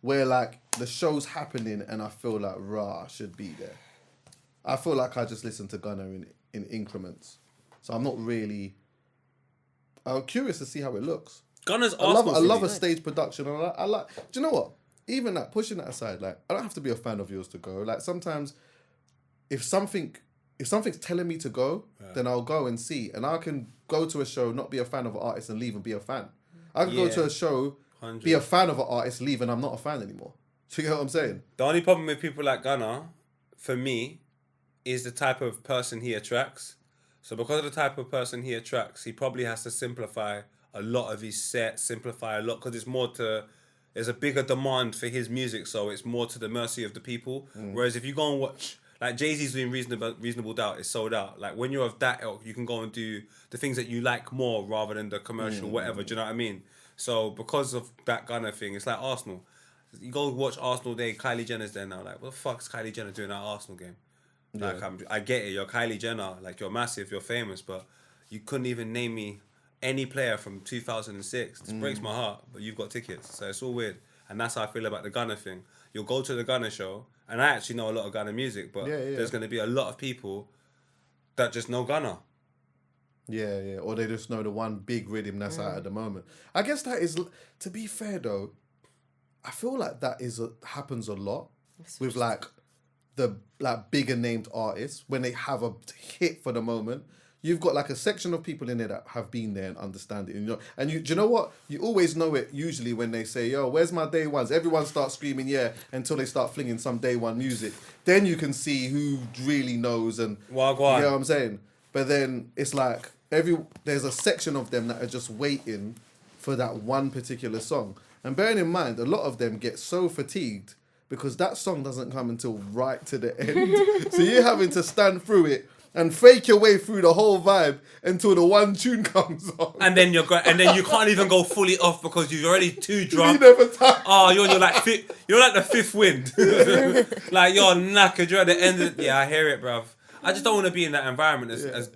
[SPEAKER 2] where like the show's happening and I feel like I should be there. I feel like I just listen to Gunna in increments, so I'm not really. I'm curious to see how it looks.
[SPEAKER 1] Gunna's
[SPEAKER 2] I love
[SPEAKER 1] Arsenal
[SPEAKER 2] a
[SPEAKER 1] thing.
[SPEAKER 2] stage production. And I like. Do you know what? Even that, pushing that aside, like I don't have to be a fan of yours to go. Like sometimes, if something's telling me to go, then I'll go and see. And I can go to a show, not be a fan of an artist, and leave and be a fan. I can go to a show,
[SPEAKER 1] 100.
[SPEAKER 2] be a fan of an artist, leave, and I'm not a fan anymore. Do you get what I'm saying?
[SPEAKER 1] The only problem with people like Gunna, for me, is the type of person he attracts. So because of the type of person he attracts, he probably has to simplify a lot of his set, simplify a lot, because there's a bigger demand for his music, so it's more to the mercy of the people. Whereas if you go and watch, like Jay-Z's doing Reasonable Doubt, it's sold out. Like when you're of that ilk, you can go and do the things that you like more rather than the commercial whatever, do you know what I mean? So because of that kind of thing, it's like Arsenal. You go watch Arsenal Day, Kylie Jenner's there now. Like, what the fuck's Kylie Jenner doing at Arsenal game? Like, I get it, you're Kylie Jenner, like you're massive, you're famous, but you couldn't even name me any player from 2006. This breaks my heart, but you've got tickets, so it's all weird. And that's how I feel about the Gunna thing. You'll go to the Gunna show, and I actually know a lot of Gunna music, but there's going to be a lot of people that just know Gunna.
[SPEAKER 2] Yeah. Or they just know the one big rhythm that's out at the moment. I guess that is, to be fair though, I feel like that happens a lot with like the like bigger named artists when they have a hit for the moment. You've got like a section of people in there that have been there and understand it. And do you know what? You always know it usually when they say, yo, where's my day ones? Everyone starts screaming, yeah, until they start flinging some day one music. Then you can see who really knows and
[SPEAKER 1] Wagwan.
[SPEAKER 2] you know what I'm saying? But then it's like there's a section of them that are just waiting for that one particular song. And bearing in mind, a lot of them get so fatigued because that song doesn't come until right to the end. So you're having to stand through it and fake your way through the whole vibe until the one tune comes on.
[SPEAKER 5] And then you can't even go fully off because you're already too drunk.
[SPEAKER 2] You never touch.
[SPEAKER 5] Oh, you're like the fifth wind. Like you're knackered. You're at the end of I hear it, bruv. I just don't want to be in that environment as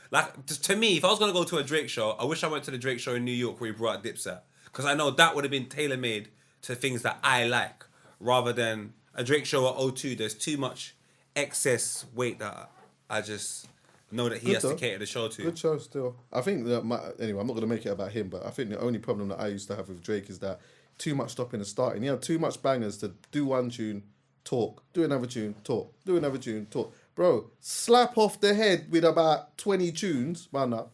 [SPEAKER 5] like just to me, if I was gonna go to a Drake show, I wish I went to the Drake show in New York where he brought out Dipset. Because I know that would have been tailor made to things that I like. Rather than a Drake show at O2, there's too much excess weight that I just know that he has to cater the show to.
[SPEAKER 2] Good show still. I think that anyway, I'm not gonna make it about him, but I think the only problem that I used to have with Drake is that too much stopping and starting. He had too much bangers to do one tune, talk, do another tune, talk, do another tune, talk. Bro, slap off the head with about 20 tunes, man up,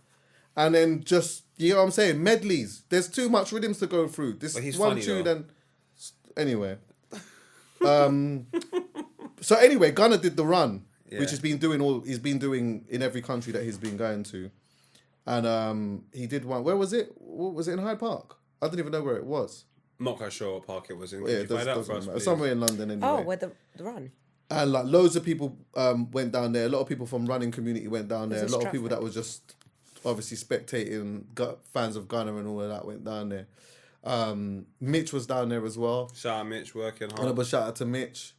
[SPEAKER 2] and then just, you know what I'm saying, medleys. There's too much rhythms to go through. This
[SPEAKER 1] But he's
[SPEAKER 2] one
[SPEAKER 1] funny,
[SPEAKER 2] tune
[SPEAKER 1] though.
[SPEAKER 2] and anyway. So anyway, Gunna did the run, which he's been doing in every country that he's been going to, and he did one. Where was it? Was it in Hyde Park? I didn't even know where it was.
[SPEAKER 1] I'm not quite sure what park it was in. Could
[SPEAKER 2] Yeah,
[SPEAKER 1] you
[SPEAKER 2] it
[SPEAKER 1] find out
[SPEAKER 2] doesn't
[SPEAKER 1] for us,
[SPEAKER 2] matter.
[SPEAKER 1] please?
[SPEAKER 2] Somewhere in London anyway.
[SPEAKER 4] Oh, where the run?
[SPEAKER 2] And like loads of people went down there. A lot of people from running community went down there. A
[SPEAKER 4] Was
[SPEAKER 2] lot
[SPEAKER 4] it
[SPEAKER 2] of people that
[SPEAKER 4] traffic?
[SPEAKER 2] were just obviously spectating, fans of Gunna and all of that went down there. Mitch was down there as well.
[SPEAKER 1] Shout out Mitch, working hard.
[SPEAKER 2] Honorable shout out to Mitch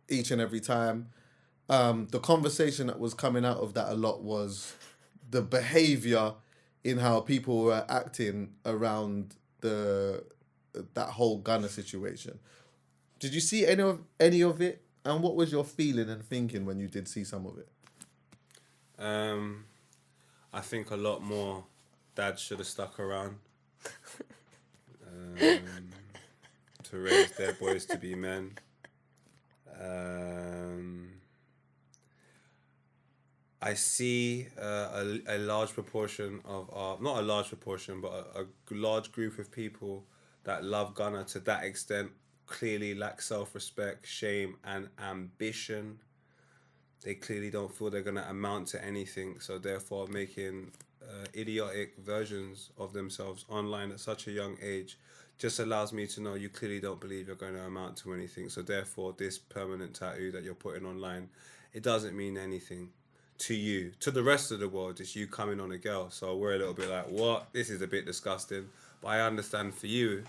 [SPEAKER 2] each and every time. The conversation that was coming out of that a lot was the behaviour in how people were acting around that whole Gunna situation. Did you see any of it? And what was your feeling and thinking when you did see some of it?
[SPEAKER 1] I think a lot more dads should have stuck around to raise their boys to be men. I see a large proportion of not a large proportion, but a large group of people that love Gunna to that extent clearly lack self-respect, shame, and ambition. They clearly don't feel they're going to amount to anything, so therefore making idiotic versions of themselves online at such a young age just allows me to know you clearly don't believe you're going to amount to anything, so therefore this permanent tattoo that you're putting online, it doesn't mean anything to you. To the rest of the world, it's you coming on a girl, so we're a little bit like, what? This is a bit disgusting, but I understand for you,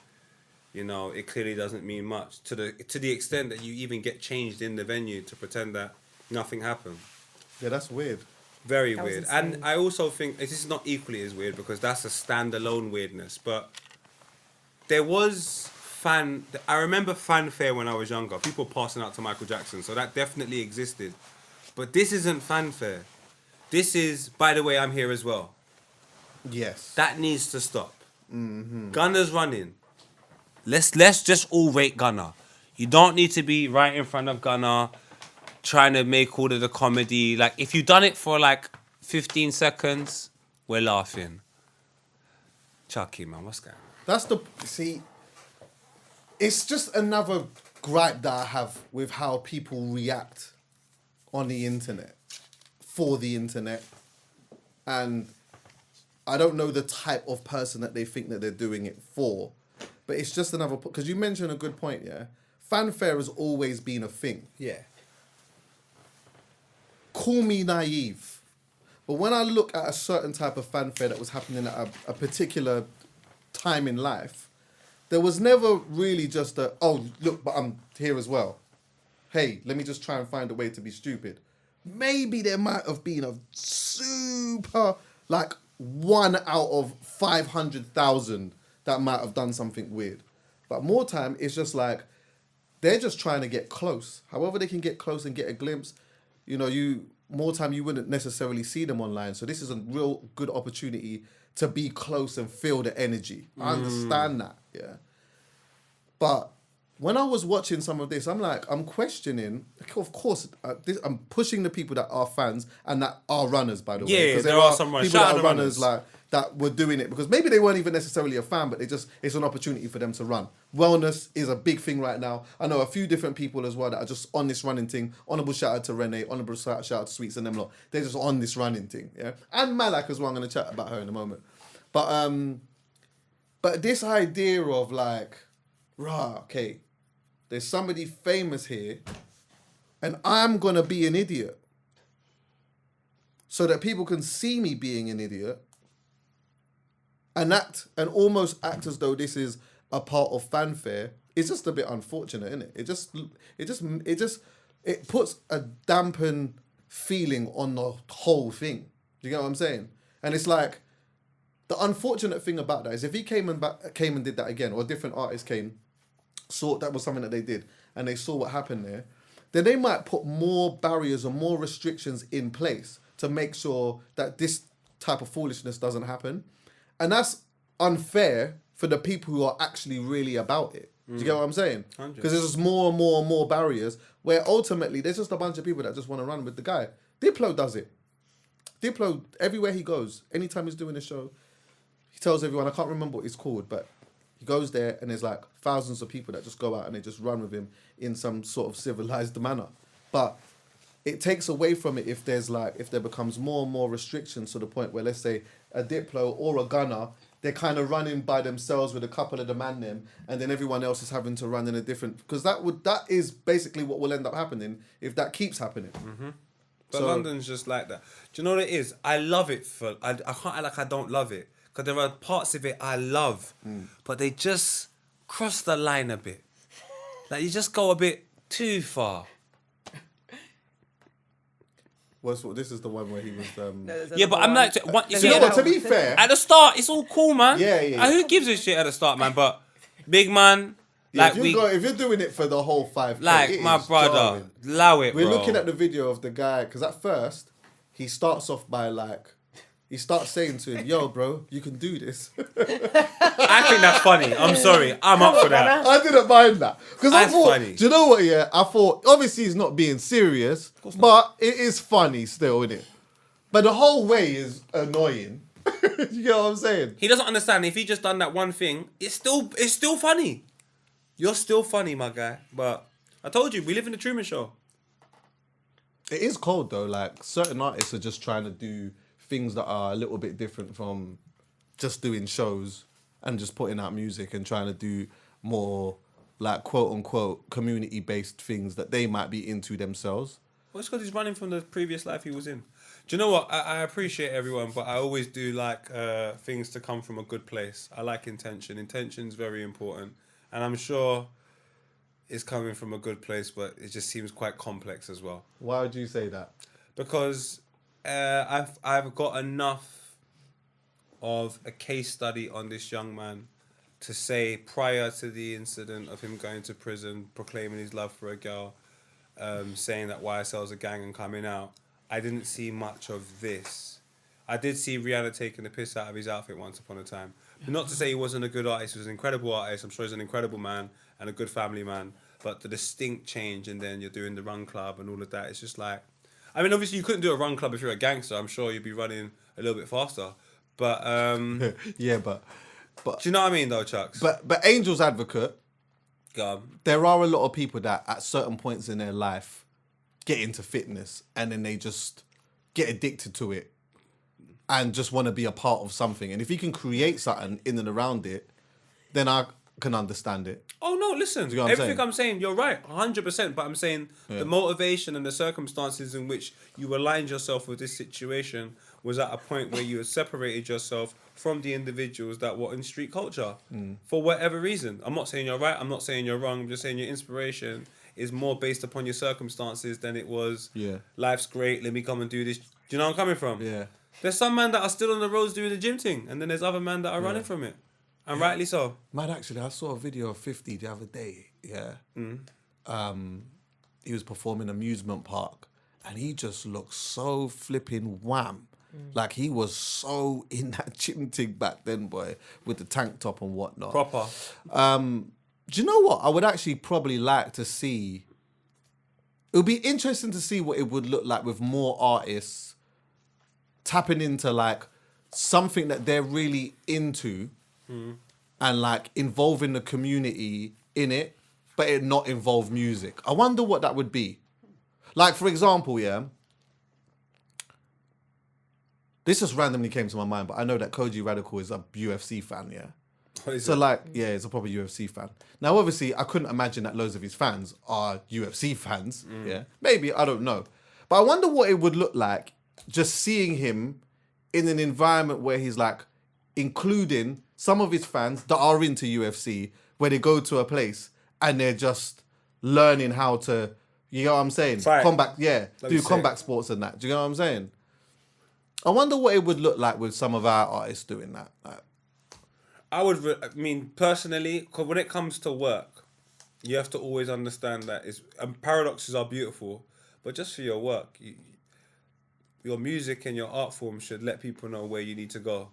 [SPEAKER 1] you know, it clearly doesn't mean much to the extent that you even get changed in the venue to pretend that nothing happened.
[SPEAKER 2] Yeah, that's weird.
[SPEAKER 1] Very
[SPEAKER 4] That was
[SPEAKER 1] weird.
[SPEAKER 4] insane.
[SPEAKER 1] And I also think this is not equally as weird because that's a standalone weirdness. But there was I remember fanfare when I was younger. People passing out to Michael Jackson. So that definitely existed. But this isn't fanfare. This is, by the way, I'm here as well.
[SPEAKER 2] Yes.
[SPEAKER 1] That needs to stop.
[SPEAKER 2] Mm-hmm.
[SPEAKER 1] Gunna's running.
[SPEAKER 5] Let's just all rate Gunna. You don't need to be right in front of Gunna trying to make all of the comedy. Like, if you've done it for like 15 seconds, we're laughing. Chuckie, man, what's going on?
[SPEAKER 2] It's just another gripe that I have with how people react on the internet, for the internet. And I don't know the type of person that they think that they're doing it for, but it's just another, because you mentioned a good point, yeah? Fanfare has always been a thing.
[SPEAKER 1] Yeah.
[SPEAKER 2] Call me naive, but when I look at a certain type of fanfare that was happening at a particular time in life, there was never really just oh, look, but I'm here as well. Hey, let me just try and find a way to be stupid. Maybe there might have been a super, like, 1 out of 500,000 that might have done something weird. But more time, it's just like, they're just trying to get close. However they can get close and get a glimpse, you know, more time you wouldn't necessarily see them online. So this is a real good opportunity to be close and feel the energy. I understand that, yeah. But when I was watching some of this, I'm questioning, of course, I'm pushing the people that are fans and that are runners, by the way.
[SPEAKER 5] Yeah,
[SPEAKER 2] 'Cause
[SPEAKER 5] there are some runners.
[SPEAKER 2] people
[SPEAKER 5] Shout
[SPEAKER 2] that
[SPEAKER 5] out
[SPEAKER 2] are
[SPEAKER 5] the
[SPEAKER 2] runners,
[SPEAKER 5] runners.
[SPEAKER 2] like, that were doing it because maybe they weren't even necessarily a fan, but it's an opportunity for them to run. Wellness is a big thing right now. I know a few different people as well that are just on this running thing. Honourable shout out to Renee, honourable shout out to Sweets and them lot. They're just on this running thing, yeah. And Malak as well. I'm going to chat about her in a moment. But this idea of like, okay, there's somebody famous here, and I'm gonna be an idiot. so that people can see me being an idiot and almost act as though this is a part of fanfare, is just a bit unfortunate, isn't it? It puts a dampen feeling on the whole thing. Do you get what I'm saying? And it's like, the unfortunate thing about that is if he came and did that again, or a different artist came, saw that was something that they did, and they saw what happened there, then they might put more barriers or more restrictions in place to make sure that this type of foolishness doesn't happen. And that's unfair for the people who are actually really about it. Do you get what I'm saying? Because there's just more and more and more barriers where ultimately there's just a bunch of people that just want to run with the guy. Diplo does it. Diplo, everywhere he goes, anytime he's doing a show, he tells everyone, I can't remember what it's called, but he goes there and there's like thousands of people that just go out and they just run with him in some sort of civilized manner. But it takes away from it if there becomes more and more restrictions to the point where, let's say, a Diplo or a Gunna, they're kind of running by themselves with a couple of the man them, and then everyone else is having to run in a different... Because that is basically what will end up happening if that keeps happening.
[SPEAKER 5] Mm-hmm. But London's just like that. Do you know what it is? I love it. I can't act like I don't love it. Because there are parts of it I love. But they just cross the line a bit. Like, you just go a bit too far.
[SPEAKER 2] This is the one where he was...
[SPEAKER 5] Yeah, but I'm like...
[SPEAKER 2] You know what, to be fair...
[SPEAKER 5] At the start, it's all cool, man.
[SPEAKER 2] Yeah.
[SPEAKER 5] Who gives a shit at the start, man? But big man...
[SPEAKER 2] Yeah, if you're doing it for the whole 5K,
[SPEAKER 5] like, my brother,
[SPEAKER 2] jarring.
[SPEAKER 5] allow it,
[SPEAKER 2] We're
[SPEAKER 5] bro.
[SPEAKER 2] looking at the video of the guy, because at first, he starts off by he starts saying to him, yo, bro, you can do this.
[SPEAKER 5] I think that's funny. I'm sorry. I'm up for that.
[SPEAKER 2] I didn't mind that. Because I thought,
[SPEAKER 5] funny.
[SPEAKER 2] do you know what, yeah? I thought, obviously he's not being serious, but it is funny still, isn't it? But the whole way is annoying. You get what I'm saying?
[SPEAKER 5] He doesn't understand. If he just done that one thing, it's still funny. You're still funny, my guy. But I told you, we live in the Truman Show.
[SPEAKER 2] It is cold though. Like, certain artists are just trying to do things that are a little bit different from just doing shows and just putting out music and trying to do more, like, quote unquote community based things that they might be into themselves.
[SPEAKER 5] Well, it's because he's running from the previous life he was in. Do you know what? I appreciate everyone, but I always do like things to come from a good place. I like intention. Intention's very important. And I'm sure it's coming from a good place, but it just seems quite complex as well.
[SPEAKER 2] Why would you say that?
[SPEAKER 5] Because I've got enough of a case study on this young man to say prior to the incident of him going to prison, proclaiming his love for a girl, saying that YSL's a gang and coming out, I didn't see much of this. I did see Rihanna taking the piss out of his outfit once upon a time. Not to say he wasn't a good artist, he was an incredible artist. I'm sure he's an incredible man and a good family man. But the distinct change, and then you're doing the run club and all of that, it's just like... I mean, obviously you couldn't do a run club if you're a gangster. I'm sure you'd be running a little bit faster. But...
[SPEAKER 2] yeah, but...
[SPEAKER 5] Do you know what I mean, though, Chucks?
[SPEAKER 2] But Angel's advocate,
[SPEAKER 5] Go.
[SPEAKER 2] there are a lot of people that at certain points in their life get into fitness and then they just get addicted to it and just want to be a part of something. And if you can create something in and around it, then I can understand it.
[SPEAKER 5] Oh, no, listen.
[SPEAKER 2] You know what I'm
[SPEAKER 5] Everything
[SPEAKER 2] saying?
[SPEAKER 5] I'm saying, you're right, 100%. But I'm saying the motivation and the circumstances in which you aligned yourself with this situation was at a point where you had separated yourself from the individuals that were in street culture for whatever reason. I'm not saying you're right. I'm not saying you're wrong. I'm just saying your inspiration is more based upon your circumstances than it was, life's great, let me come and do this. Do you know where I'm coming from?
[SPEAKER 2] Yeah.
[SPEAKER 5] There's some men that are still on the roads doing the gym thing, and then there's other men that are running from it. And rightly so.
[SPEAKER 2] Man, actually, I saw a video of 50 the other day, yeah. He was performing amusement park, and he just looked so flipping wham. Like, he was so in that gym thing back then, boy, with the tank top and whatnot.
[SPEAKER 5] Proper.
[SPEAKER 2] Do you know what? I would actually probably like to see... It would be interesting to see what it would look like with more artists tapping into, like, something that they're really into and, like, involving the community in it, but it not involve music. I wonder what that would be. Like, for example, yeah... This just randomly came to my mind, but I know that Koji Radical is a UFC fan, yeah? So, like, yeah, he's a proper UFC fan. Now, obviously, I couldn't imagine that loads of his fans are UFC fans, yeah? Maybe, I don't know. But I wonder what it would look like just seeing him in an environment where he's like including some of his fans that are into UFC, where they go to a place and they're just learning how to, you know what I'm saying?
[SPEAKER 5] Fight.
[SPEAKER 2] Combat, yeah,
[SPEAKER 5] That'd be
[SPEAKER 2] do
[SPEAKER 5] sick.
[SPEAKER 2] combat sports and that. Do you know what I'm saying? I wonder what it would look like with some of our artists doing that. Like,
[SPEAKER 5] I mean, personally, 'cause when it comes to work, you have to always understand that paradoxes are beautiful, but just for your work, your music and your art form should let people know where you need to go.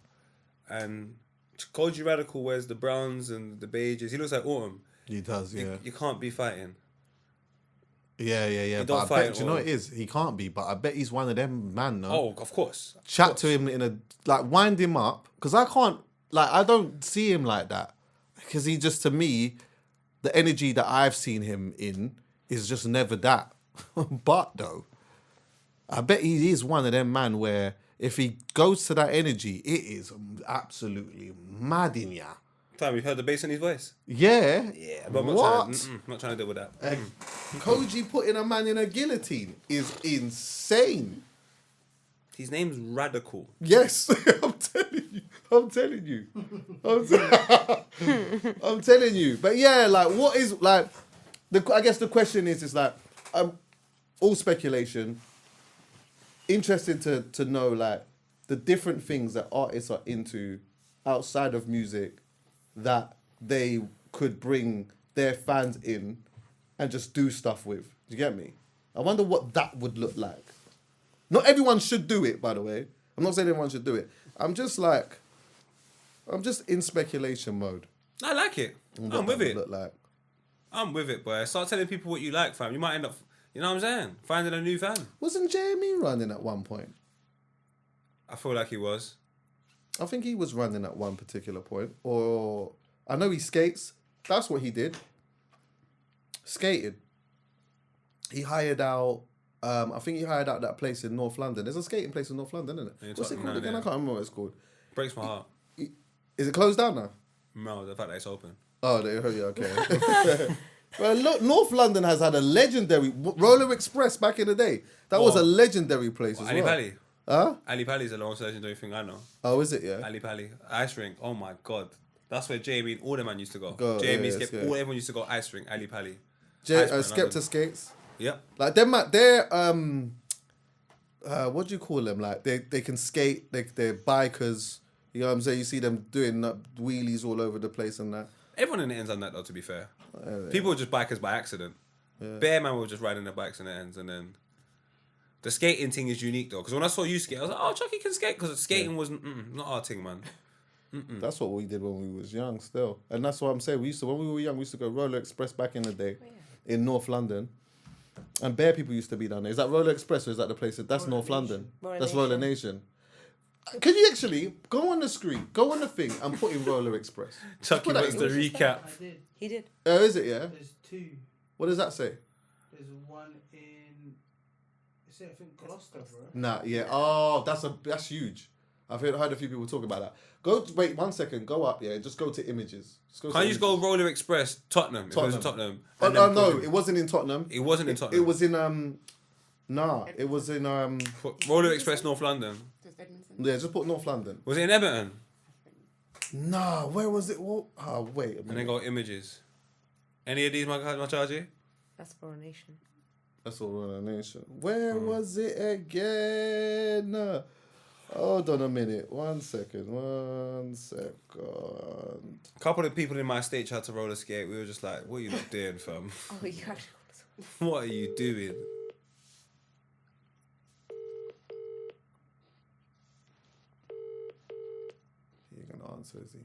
[SPEAKER 5] And Koji Radical wears the browns and the beiges. He looks like Autumn.
[SPEAKER 2] he does, yeah.
[SPEAKER 5] You can't be fighting.
[SPEAKER 2] Yeah.
[SPEAKER 5] don't
[SPEAKER 2] But I
[SPEAKER 5] fight
[SPEAKER 2] bet, do you know
[SPEAKER 5] or-
[SPEAKER 2] what it is? He can't be, but I bet he's one of them, man, no?
[SPEAKER 5] Oh, of course.
[SPEAKER 2] Chat to him in a, like, wind him up. Because I can't, like, I don't see him like that. Because he just, to me, the energy that I've seen him in is just never that. But, though, I bet he is one of them, man, where if he goes to that energy, it is absolutely mad in ya.
[SPEAKER 5] Time, you've heard the bass in his voice?
[SPEAKER 2] Yeah.
[SPEAKER 5] Yeah, but I'm
[SPEAKER 2] What?
[SPEAKER 5] not trying to deal with that.
[SPEAKER 2] Koji putting a man in a guillotine is insane.
[SPEAKER 5] His name's Radical.
[SPEAKER 2] Yes, I'm telling you. I'm telling you. But yeah, like, what is, like, I guess the question is like, all speculation. Interesting to know, like, the different things that artists are into outside of music that they could bring their fans in and just do stuff with. Do you get me? I wonder what that would look like. Not everyone should do it, by the way. I'm not saying everyone should do it. I'm just in speculation mode.
[SPEAKER 5] I like it.
[SPEAKER 2] What
[SPEAKER 5] I'm with
[SPEAKER 2] that would
[SPEAKER 5] it.
[SPEAKER 2] Look like.
[SPEAKER 5] I'm with it, boy. Start telling people what you like, fam. You might end up, you know what I'm saying? Finding a new fan.
[SPEAKER 2] Wasn't Jamie running at one point?
[SPEAKER 5] I feel like he was.
[SPEAKER 2] I think he was running at one particular point. Or I know he skates. That's what he did. Skated. He hired out. I think he hired out that place in North London. There's a skating place in North London, isn't it?
[SPEAKER 5] Yeah,
[SPEAKER 2] What's it
[SPEAKER 5] Tottenham
[SPEAKER 2] called
[SPEAKER 5] now,
[SPEAKER 2] again?
[SPEAKER 5] yeah.
[SPEAKER 2] I can't remember what it's called.
[SPEAKER 5] Breaks my heart.
[SPEAKER 2] Is it closed down now?
[SPEAKER 5] No, the fact that it's open.
[SPEAKER 2] Oh, yeah, okay. Well, look, North London has had a legendary Roller Express back in the day. That was a legendary place as
[SPEAKER 5] Ali
[SPEAKER 2] well.
[SPEAKER 5] Pali.
[SPEAKER 2] Huh?
[SPEAKER 5] Ali Pali's the longest legendary thing I know.
[SPEAKER 2] Oh, is it? Yeah.
[SPEAKER 5] Ali Pali. Ice rink. Oh my God. That's where Jamie and all the man used to go.
[SPEAKER 2] Yeah,
[SPEAKER 5] Skip,
[SPEAKER 2] yeah.
[SPEAKER 5] everyone used to go ice rink, Ali Pali.
[SPEAKER 2] Skepta skates.
[SPEAKER 5] Yep.
[SPEAKER 2] Like they're what do you call them? Like they can skate. They're bikers. You know what I'm saying? You see them doing wheelies all over the place and that.
[SPEAKER 5] Everyone in the ends done that though, to be fair. People were just bikers by accident. Bear man were just riding their bikes in the ends, and then the skating thing is unique though. Because when I saw you skate, I was like, oh, Chuckie can skate. Because skating was not our thing, man.
[SPEAKER 2] That's what we did when we was young still. And that's what I'm saying. When we were young, we used to go Roller Express back in the day in North London. And bare people used to be down there. Is that Roller Express or is that the place? That's North London. That's Roller Nation. Can you actually go on the screen, go on the thing and put in Roller Express?
[SPEAKER 5] Chuckie
[SPEAKER 2] put that
[SPEAKER 5] wants
[SPEAKER 2] in.
[SPEAKER 5] to recap.
[SPEAKER 3] I did.
[SPEAKER 4] He did.
[SPEAKER 2] Oh, is it, yeah?
[SPEAKER 3] There's two.
[SPEAKER 2] What does that say?
[SPEAKER 3] There's one in. Is it? I think Gloucester, bro.
[SPEAKER 2] Nah, yeah. Oh, that's huge. I've heard a few people talk about that. Wait 1 second. Go up, yeah. Just go to images.
[SPEAKER 5] Can't you just go Roller Express, Tottenham? If it was in
[SPEAKER 2] Tottenham.
[SPEAKER 5] Tottenham.
[SPEAKER 2] Oh, no, it wasn't in Tottenham.
[SPEAKER 5] It wasn't in Tottenham.
[SPEAKER 2] It was in it was in
[SPEAKER 5] Roller Express, North London.
[SPEAKER 2] yeah. Just put North London.
[SPEAKER 5] Was it in Everton?
[SPEAKER 2] Nah, where was it? Wait a
[SPEAKER 5] And then
[SPEAKER 2] minute.
[SPEAKER 5] go images. Any of these, my charge?
[SPEAKER 4] That's for a nation.
[SPEAKER 2] That's all on the nation. Where was it again? Hold on a minute. 1 second. 1 second.
[SPEAKER 5] A couple of people in my state tried to roller skate. We were just like, what are you not doing, fam?
[SPEAKER 4] Oh, you actually.
[SPEAKER 5] What are you doing?
[SPEAKER 2] He ain't gonna answer, is he?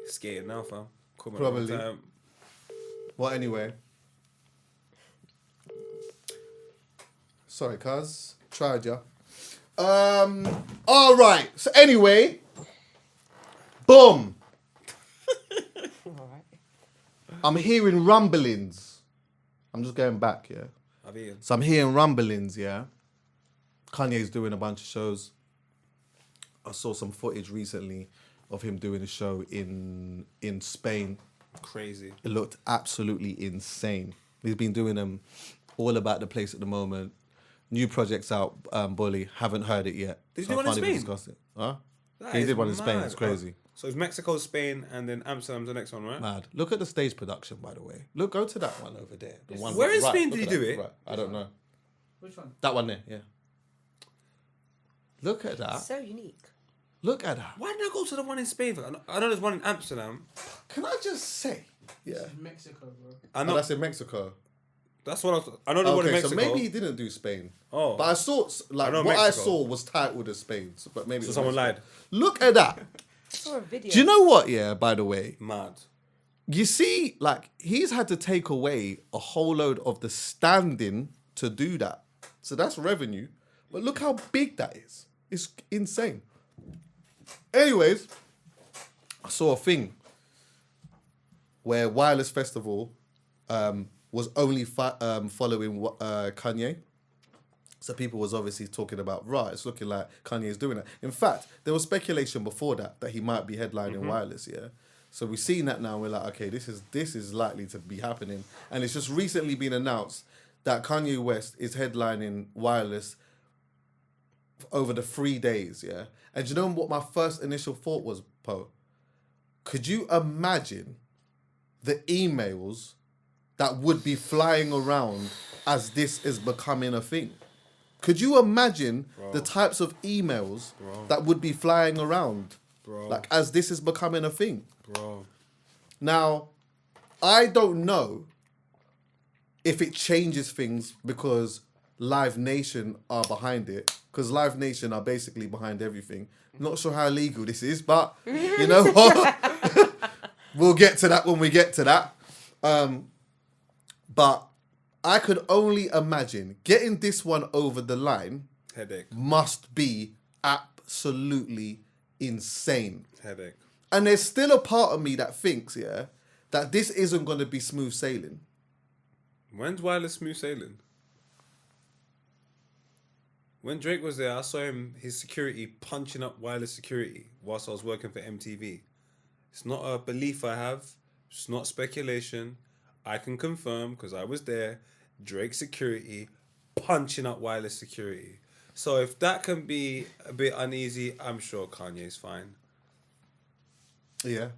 [SPEAKER 5] Skating now, fam. Come on,
[SPEAKER 2] Probably.
[SPEAKER 5] time.
[SPEAKER 2] Well, anyway. Sorry, cuz. Tried ya. All right. So anyway, boom.
[SPEAKER 4] All right.
[SPEAKER 2] I'm hearing rumblings. I'm just going back, yeah.
[SPEAKER 5] I've eaten.
[SPEAKER 2] So I'm hearing rumblings, yeah. Kanye's doing a bunch of shows. I saw some footage recently of him doing a show in Spain.
[SPEAKER 5] Crazy.
[SPEAKER 2] It looked absolutely insane. He's been doing them all about the place at the moment. New project's out, Bully. Haven't heard it yet.
[SPEAKER 5] Did he
[SPEAKER 2] So
[SPEAKER 5] do
[SPEAKER 2] I
[SPEAKER 5] one in
[SPEAKER 2] can't even
[SPEAKER 5] Spain?
[SPEAKER 2] discuss it. Huh?
[SPEAKER 5] That
[SPEAKER 2] He
[SPEAKER 5] is
[SPEAKER 2] did one in Spain.
[SPEAKER 5] mad.
[SPEAKER 2] It's crazy.
[SPEAKER 5] So it's Mexico, Spain, and then Amsterdam's the next one, right?
[SPEAKER 2] Mad. Look at the stage production, by the way. Look, go to that one over there. The one
[SPEAKER 5] Where in
[SPEAKER 2] right,
[SPEAKER 5] Spain
[SPEAKER 2] look
[SPEAKER 5] did
[SPEAKER 2] at
[SPEAKER 5] he
[SPEAKER 2] that.
[SPEAKER 5] do it?
[SPEAKER 2] Right. I don't know.
[SPEAKER 3] Which one?
[SPEAKER 2] That one there, yeah. Look at that.
[SPEAKER 4] So unique.
[SPEAKER 2] Look at that.
[SPEAKER 5] Why didn't I go to the one in Spain? I know there's one in Amsterdam.
[SPEAKER 2] Can I just say? Yeah.
[SPEAKER 3] Mexico, bro.
[SPEAKER 5] I
[SPEAKER 2] Oh,
[SPEAKER 5] know
[SPEAKER 2] that's in Mexico.
[SPEAKER 5] that's what I know. The one in
[SPEAKER 2] Okay, so
[SPEAKER 5] Mexico.
[SPEAKER 2] maybe he didn't do Spain.
[SPEAKER 5] Oh.
[SPEAKER 2] But I saw, like,
[SPEAKER 5] I know
[SPEAKER 2] what I
[SPEAKER 5] Mexico.
[SPEAKER 2] saw was titled as Spain. So, but maybe it
[SPEAKER 5] So
[SPEAKER 2] was
[SPEAKER 5] someone
[SPEAKER 2] Mexico.
[SPEAKER 5] lied.
[SPEAKER 2] Look at that.
[SPEAKER 4] I saw a video.
[SPEAKER 2] Do you know what, yeah, by the way?
[SPEAKER 5] Mad.
[SPEAKER 2] You see, like, he's had to take away a whole load of the standing to do that. So that's revenue. But look how big that is. It's insane. Anyways, I saw a thing where Wireless Festival was only following Kanye. So people was obviously talking about, right, it's looking like Kanye's doing that. In fact, there was speculation before that he might be headlining Wireless, yeah? So we've seen that now and we're like, okay, this is likely to be happening. And it's just recently been announced that Kanye West is headlining Wireless over the 3 days, yeah? And do you know what my first initial thought was, Poe? Could you imagine the emails that would be flying around as this is becoming a thing? Could you imagine the types of emails that would be flying around, like as this is becoming a thing?
[SPEAKER 5] Bro.
[SPEAKER 2] Now, I don't know if it changes things because Live Nation are behind it, because Live Nation are basically behind everything. Not sure how legal this is, but you know what? We'll get to that when we get to that. But I could only imagine getting this one over the line
[SPEAKER 5] Headache.
[SPEAKER 2] must be absolutely insane.
[SPEAKER 5] Headache.
[SPEAKER 2] And there's still a part of me that thinks, yeah, that this isn't going to be smooth sailing.
[SPEAKER 5] When's Wireless smooth sailing? When Drake was there, I saw his security punching up Wireless security whilst I was working for MTV. It's not a belief I have. It's not speculation. I can confirm, because I was there, Drake security punching up Wireless security. So if that can be a bit uneasy, I'm sure Kanye's fine.
[SPEAKER 2] Yeah.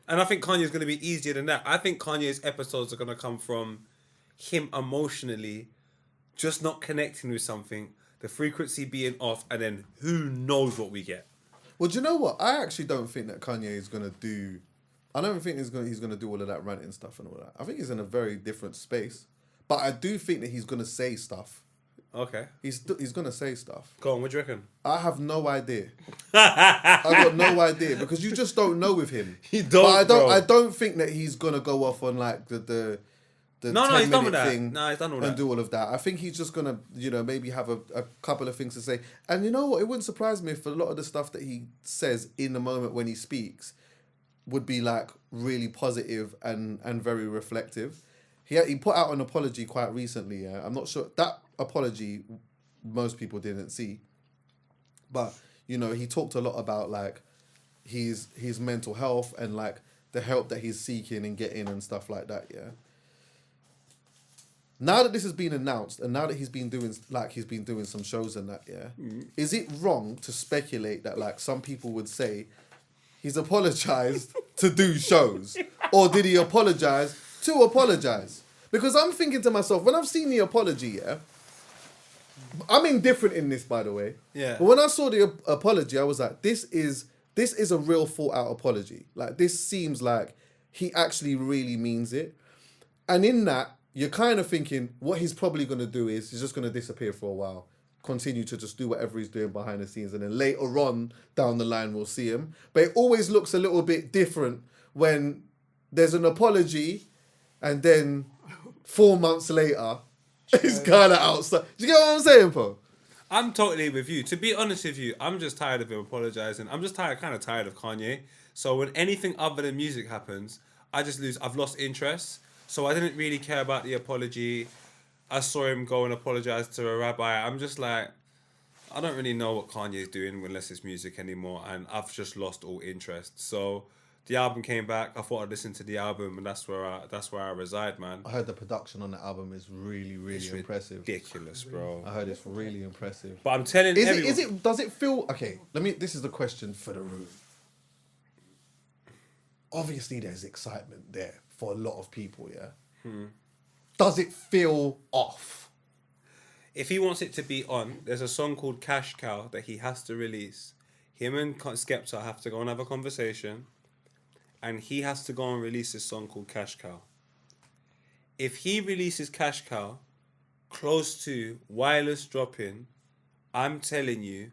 [SPEAKER 5] And I think Kanye's going to be easier than that. I think Kanye's episodes are going to come from him emotionally just not connecting with something, the frequency being off, and then who knows what we get.
[SPEAKER 2] Well, do you know what? I actually don't think that Kanye is going to do... I don't think he's going to do all of that ranting stuff and all that. I think he's in a very different space. But I do think that he's going to say stuff.
[SPEAKER 5] Okay.
[SPEAKER 2] He's going to say stuff.
[SPEAKER 5] Go on, what do you reckon?
[SPEAKER 2] I have no idea. I got no idea because you just don't know with him.
[SPEAKER 5] You don't,
[SPEAKER 2] But
[SPEAKER 5] bro.
[SPEAKER 2] I don't think that he's going to go off on like the
[SPEAKER 5] No,
[SPEAKER 2] 10
[SPEAKER 5] he's done with
[SPEAKER 2] minute
[SPEAKER 5] that.
[SPEAKER 2] thing
[SPEAKER 5] No, he's done all
[SPEAKER 2] and
[SPEAKER 5] that.
[SPEAKER 2] do all of that. I think he's just going to, maybe have a couple of things to say. And you know what? It wouldn't surprise me if a lot of the stuff that he says in the moment when he speaks would be like really positive and very reflective. He put out an apology quite recently. Yeah? I'm not sure that apology most people didn't see, but he talked a lot about like his mental health and like the help that he's seeking and getting and stuff like that. Yeah. Now that this has been announced and now that he's been doing some shows and that, yeah, is it wrong to speculate that like some people would say he's apologized to do shows, or did he apologize to apologize? Because I'm thinking to myself, when I've seen the apology, yeah, I'm indifferent in this, by the way.
[SPEAKER 5] Yeah.
[SPEAKER 2] But when I saw the apology, I was like, this is a real thought out apology. Like, this seems like he actually really means it. And in that, you're kind of thinking what he's probably going to do is he's just going to disappear for a while, continue to just do whatever he's doing behind the scenes, and then later on down the line we'll see him. But it always looks a little bit different when there's an apology and then 4 months later it's kind of outside. Do you get what I'm saying, Po?
[SPEAKER 5] I'm totally with you. To be honest with you, I'm just tired of him apologizing. I'm just kind of tired of Kanye. So when anything other than music happens, I've lost interest. So I didn't really care about the apology. I saw him go and apologize to a rabbi. I'm just like, I don't really know what Kanye's doing unless it's music anymore. And I've just lost all interest. So The album came back. I thought I'd listen to the album, and that's where I reside, man.
[SPEAKER 2] I heard the production on the album is really, really
[SPEAKER 5] It's
[SPEAKER 2] impressive.
[SPEAKER 5] ridiculous, bro.
[SPEAKER 2] I heard it's really impressive.
[SPEAKER 5] But I'm telling everyone,
[SPEAKER 2] Does it feel okay? This is the question for the room. Obviously, there's excitement there for a lot of people. Yeah. Does it feel off?
[SPEAKER 5] if he wants it to be on, there's a song called Cash Cow that he has to release. Him and Skepta have to go and have a conversation, and he has to go and release this song called Cash Cow. If he releases Cash Cow close to Wireless dropping, I'm telling you,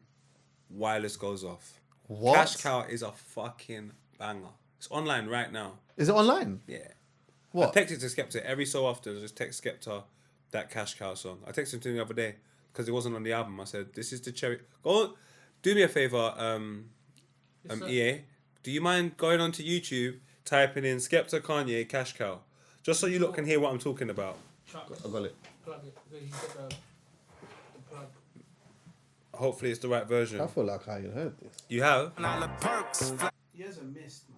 [SPEAKER 5] Wireless goes off.
[SPEAKER 2] What?
[SPEAKER 5] Cash Cow is a fucking banger. It's online right now.
[SPEAKER 2] Is it online?
[SPEAKER 5] Yeah.
[SPEAKER 2] What?
[SPEAKER 5] I text it to Skepta every so often. I just text Skepta that Cash Cow song. I texted him to him the other day because it wasn't on the album. I said, "This is the cherry." Go on, do me a favor, EA. Do you mind going onto YouTube, typing in Skepta Kanye Cash Cow, just so you lot can hear what I'm talking about?
[SPEAKER 3] Chuck,
[SPEAKER 2] I got it.
[SPEAKER 3] plug it. You got the plug.
[SPEAKER 5] Hopefully, it's the right version.
[SPEAKER 2] I feel like I heard this.
[SPEAKER 5] You have?
[SPEAKER 3] He hasn't missed, man.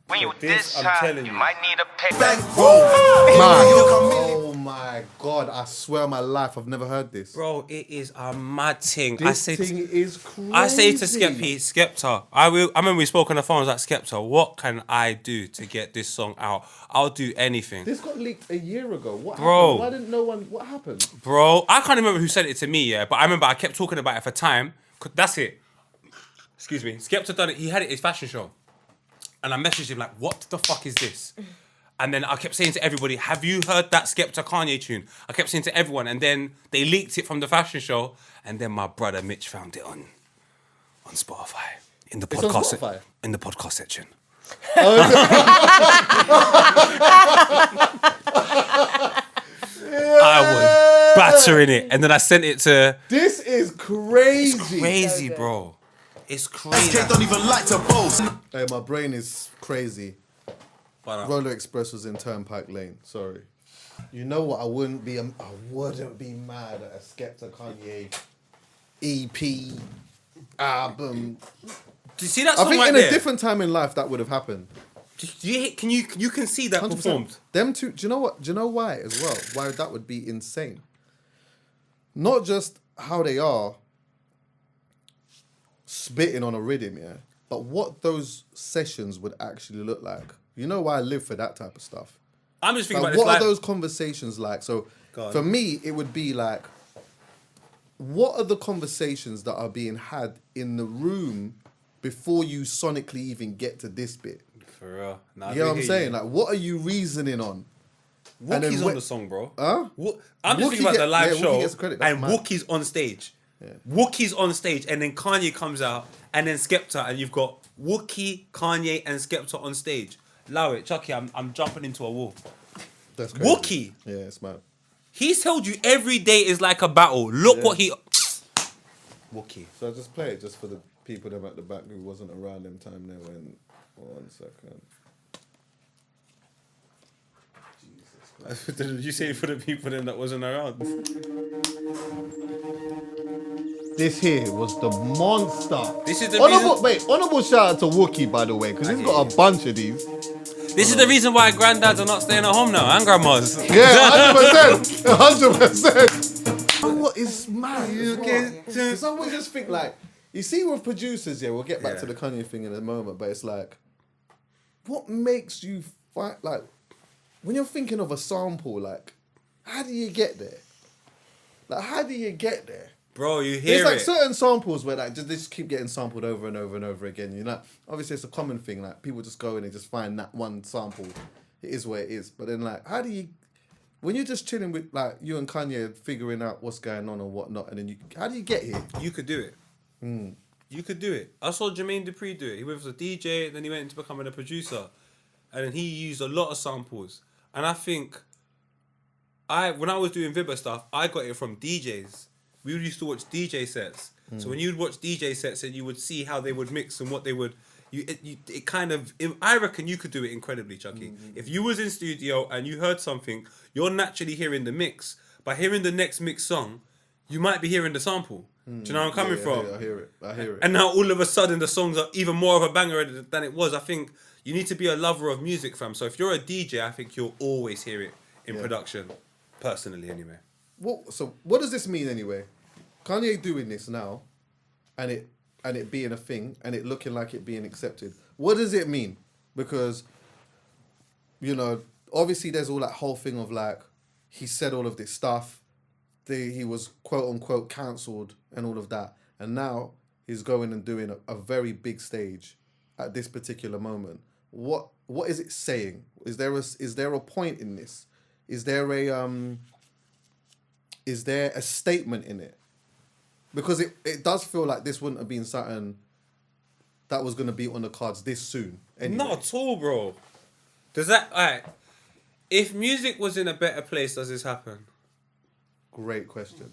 [SPEAKER 6] When you
[SPEAKER 5] This,
[SPEAKER 6] this
[SPEAKER 5] I'm
[SPEAKER 6] high,
[SPEAKER 5] telling
[SPEAKER 6] you
[SPEAKER 5] you.
[SPEAKER 6] might need a pay.
[SPEAKER 2] Oh my god! I swear on my life, I've never heard this.
[SPEAKER 5] Bro, it is a mad thing.
[SPEAKER 2] This thing is crazy.
[SPEAKER 5] I say to Skepta, I remember we spoke on the phone. I was like, Skepta, what can I do to get this song out? I'll do anything.
[SPEAKER 2] This got leaked a year ago. What
[SPEAKER 5] Bro.
[SPEAKER 2] happened? Why didn't no one? What happened?
[SPEAKER 5] Bro, I can't remember who sent it to me, yeah, but I remember I kept talking about it for time. That's it. Excuse me. Skepta done it. He had it at his fashion show. And I messaged him like, what the fuck is this? And then I kept saying to everybody, have you heard that Skepta Kanye tune? I kept saying to everyone, and then they leaked it from the fashion show, and then my brother Mitch found it on Spotify. In the
[SPEAKER 2] It's on
[SPEAKER 5] podcast
[SPEAKER 2] Spotify?
[SPEAKER 5] in the podcast section. I was battering it, and then I sent it to.
[SPEAKER 2] This is crazy.
[SPEAKER 5] Crazy, bro. It's crazy.
[SPEAKER 7] Don't even like to boast.
[SPEAKER 2] Hey, my brain is crazy.
[SPEAKER 5] But,
[SPEAKER 2] Roller Express was in Turnpike Lane. Sorry. You know what? I wouldn't be mad at a Skepta Kanye EP album.
[SPEAKER 5] do you see that
[SPEAKER 2] I
[SPEAKER 5] song
[SPEAKER 2] think
[SPEAKER 5] right
[SPEAKER 2] in
[SPEAKER 5] there?
[SPEAKER 2] a different time in life that would have happened.
[SPEAKER 5] You can see that
[SPEAKER 2] 100%.
[SPEAKER 5] performed.
[SPEAKER 2] Them two. Do you know what? Do you know why as well? Why that would be insane. Not just how they are spitting on a rhythm, yeah, but what those sessions would actually look like. You know why I live for that type of stuff.
[SPEAKER 5] I'm just thinking
[SPEAKER 2] Like,
[SPEAKER 5] about this.
[SPEAKER 2] what
[SPEAKER 5] Like,
[SPEAKER 2] are those conversations like? So
[SPEAKER 5] Go on.
[SPEAKER 2] for me, it would be like, what are the conversations that are being had in the room before you sonically even get to this bit?
[SPEAKER 5] For real. Nah, I
[SPEAKER 2] You know
[SPEAKER 5] do
[SPEAKER 2] what I'm
[SPEAKER 5] hear
[SPEAKER 2] saying?
[SPEAKER 5] you.
[SPEAKER 2] Like, what are you reasoning on? and then
[SPEAKER 5] Wookie's
[SPEAKER 2] when-
[SPEAKER 5] on the song, bro.
[SPEAKER 2] Huh?
[SPEAKER 5] I'm just
[SPEAKER 2] Wookie
[SPEAKER 5] thinking about the live
[SPEAKER 2] Wookie
[SPEAKER 5] show,
[SPEAKER 2] gets credit, that's
[SPEAKER 5] and
[SPEAKER 2] mad.
[SPEAKER 5] Wookie's on stage. Wookie's on stage, and then Kanye comes out, and then Skepta, and you've got Wookie, Kanye, and Skepta on stage. Allow it, Chuckie. I'm jumping into a wall.
[SPEAKER 2] That's crazy.
[SPEAKER 5] Wookie.
[SPEAKER 2] Yeah, it's mad.
[SPEAKER 5] He's told you every day is like a battle. Look what he. Wookie.
[SPEAKER 2] So I just play it just for the people them at the back who wasn't around them time there when. 1 second.
[SPEAKER 5] Did you say for the people then that wasn't around?
[SPEAKER 2] This here was the monster.
[SPEAKER 5] This is the
[SPEAKER 2] honorable shout out to Wookie, by the way, because he's got a bunch of these.
[SPEAKER 5] This is the reason why granddads are not staying at home now, and grandmas.
[SPEAKER 2] Yeah, 100%. What is mad? Because I always just think like, you see with producers, yeah, we'll get back to the Kanye thing in a moment, but it's like, what makes you fight, like, when you're thinking of a sample, like, how do you get there? Like, how do you get there?
[SPEAKER 5] Bro, you hear
[SPEAKER 2] There's like
[SPEAKER 5] it.
[SPEAKER 2] certain samples where like they just keep getting sampled over and over and over again. You know, obviously it's a common thing. Like people just go in and just find that one sample. It is where it is. But then like, how do you, when you're just chilling with like you and Kanye figuring out what's going on and whatnot, and then how do you get here?
[SPEAKER 5] You could do it. You could do it. I saw Jermaine Dupri do it. He was a DJ, then he went into becoming a producer, and then he used a lot of samples. And I think, when I was doing Vibber stuff, I got it from DJs. We used to watch DJ sets. So when you'd watch DJ sets, and you would see how they would mix and what they would, it kind of. I reckon you could do it incredibly, Chuckie. If you was in studio and you heard something, you're naturally hearing the mix. By hearing the next mix song, you might be hearing the sample. Do you know where I'm coming from?
[SPEAKER 2] I hear it.
[SPEAKER 5] And now all of a sudden the songs are even more of a banger than it was. I think you need to be a lover of music, fam. So if you're a DJ, I think you'll always hear it in production. Personally, anyway.
[SPEAKER 2] What does this mean anyway? Kanye doing this now, and it being a thing, and it looking like it being accepted. What does it mean? Because, you know, obviously there's all that whole thing of like, he said all of this stuff. He was quote unquote cancelled and all of that, and now he's going and doing a very big stage at this particular moment. What is it saying? Is there a point in this? Is there a statement in it? Because it does feel like this wouldn't have been something that was going to be on the cards this soon. Anyway.
[SPEAKER 5] Not at all, bro. Does that... Alright. If music was in a better place, does this happen?
[SPEAKER 2] Great question.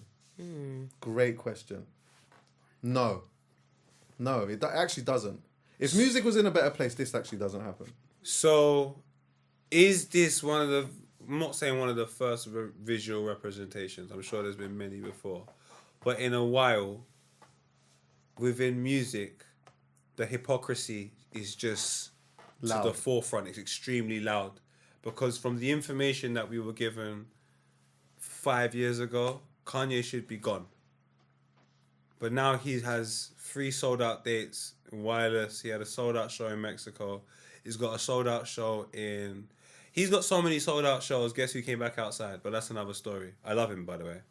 [SPEAKER 2] Great question. No, it actually doesn't. If music was in a better place, this actually doesn't happen.
[SPEAKER 5] So, is this one of the... I'm not saying one of the first visual representations. I'm sure there's been many before. But in a while, within music, the hypocrisy is just
[SPEAKER 2] Loud.
[SPEAKER 5] to the forefront. It's extremely loud. Because from the information that we were given 5 years ago, Kanye should be gone. But now he has 3 sold-out dates in Wireless. He had a sold-out show in Mexico. He's got a sold-out show in... He's got so many sold-out shows. Guess who came back outside? But that's another story. I love him, by the way.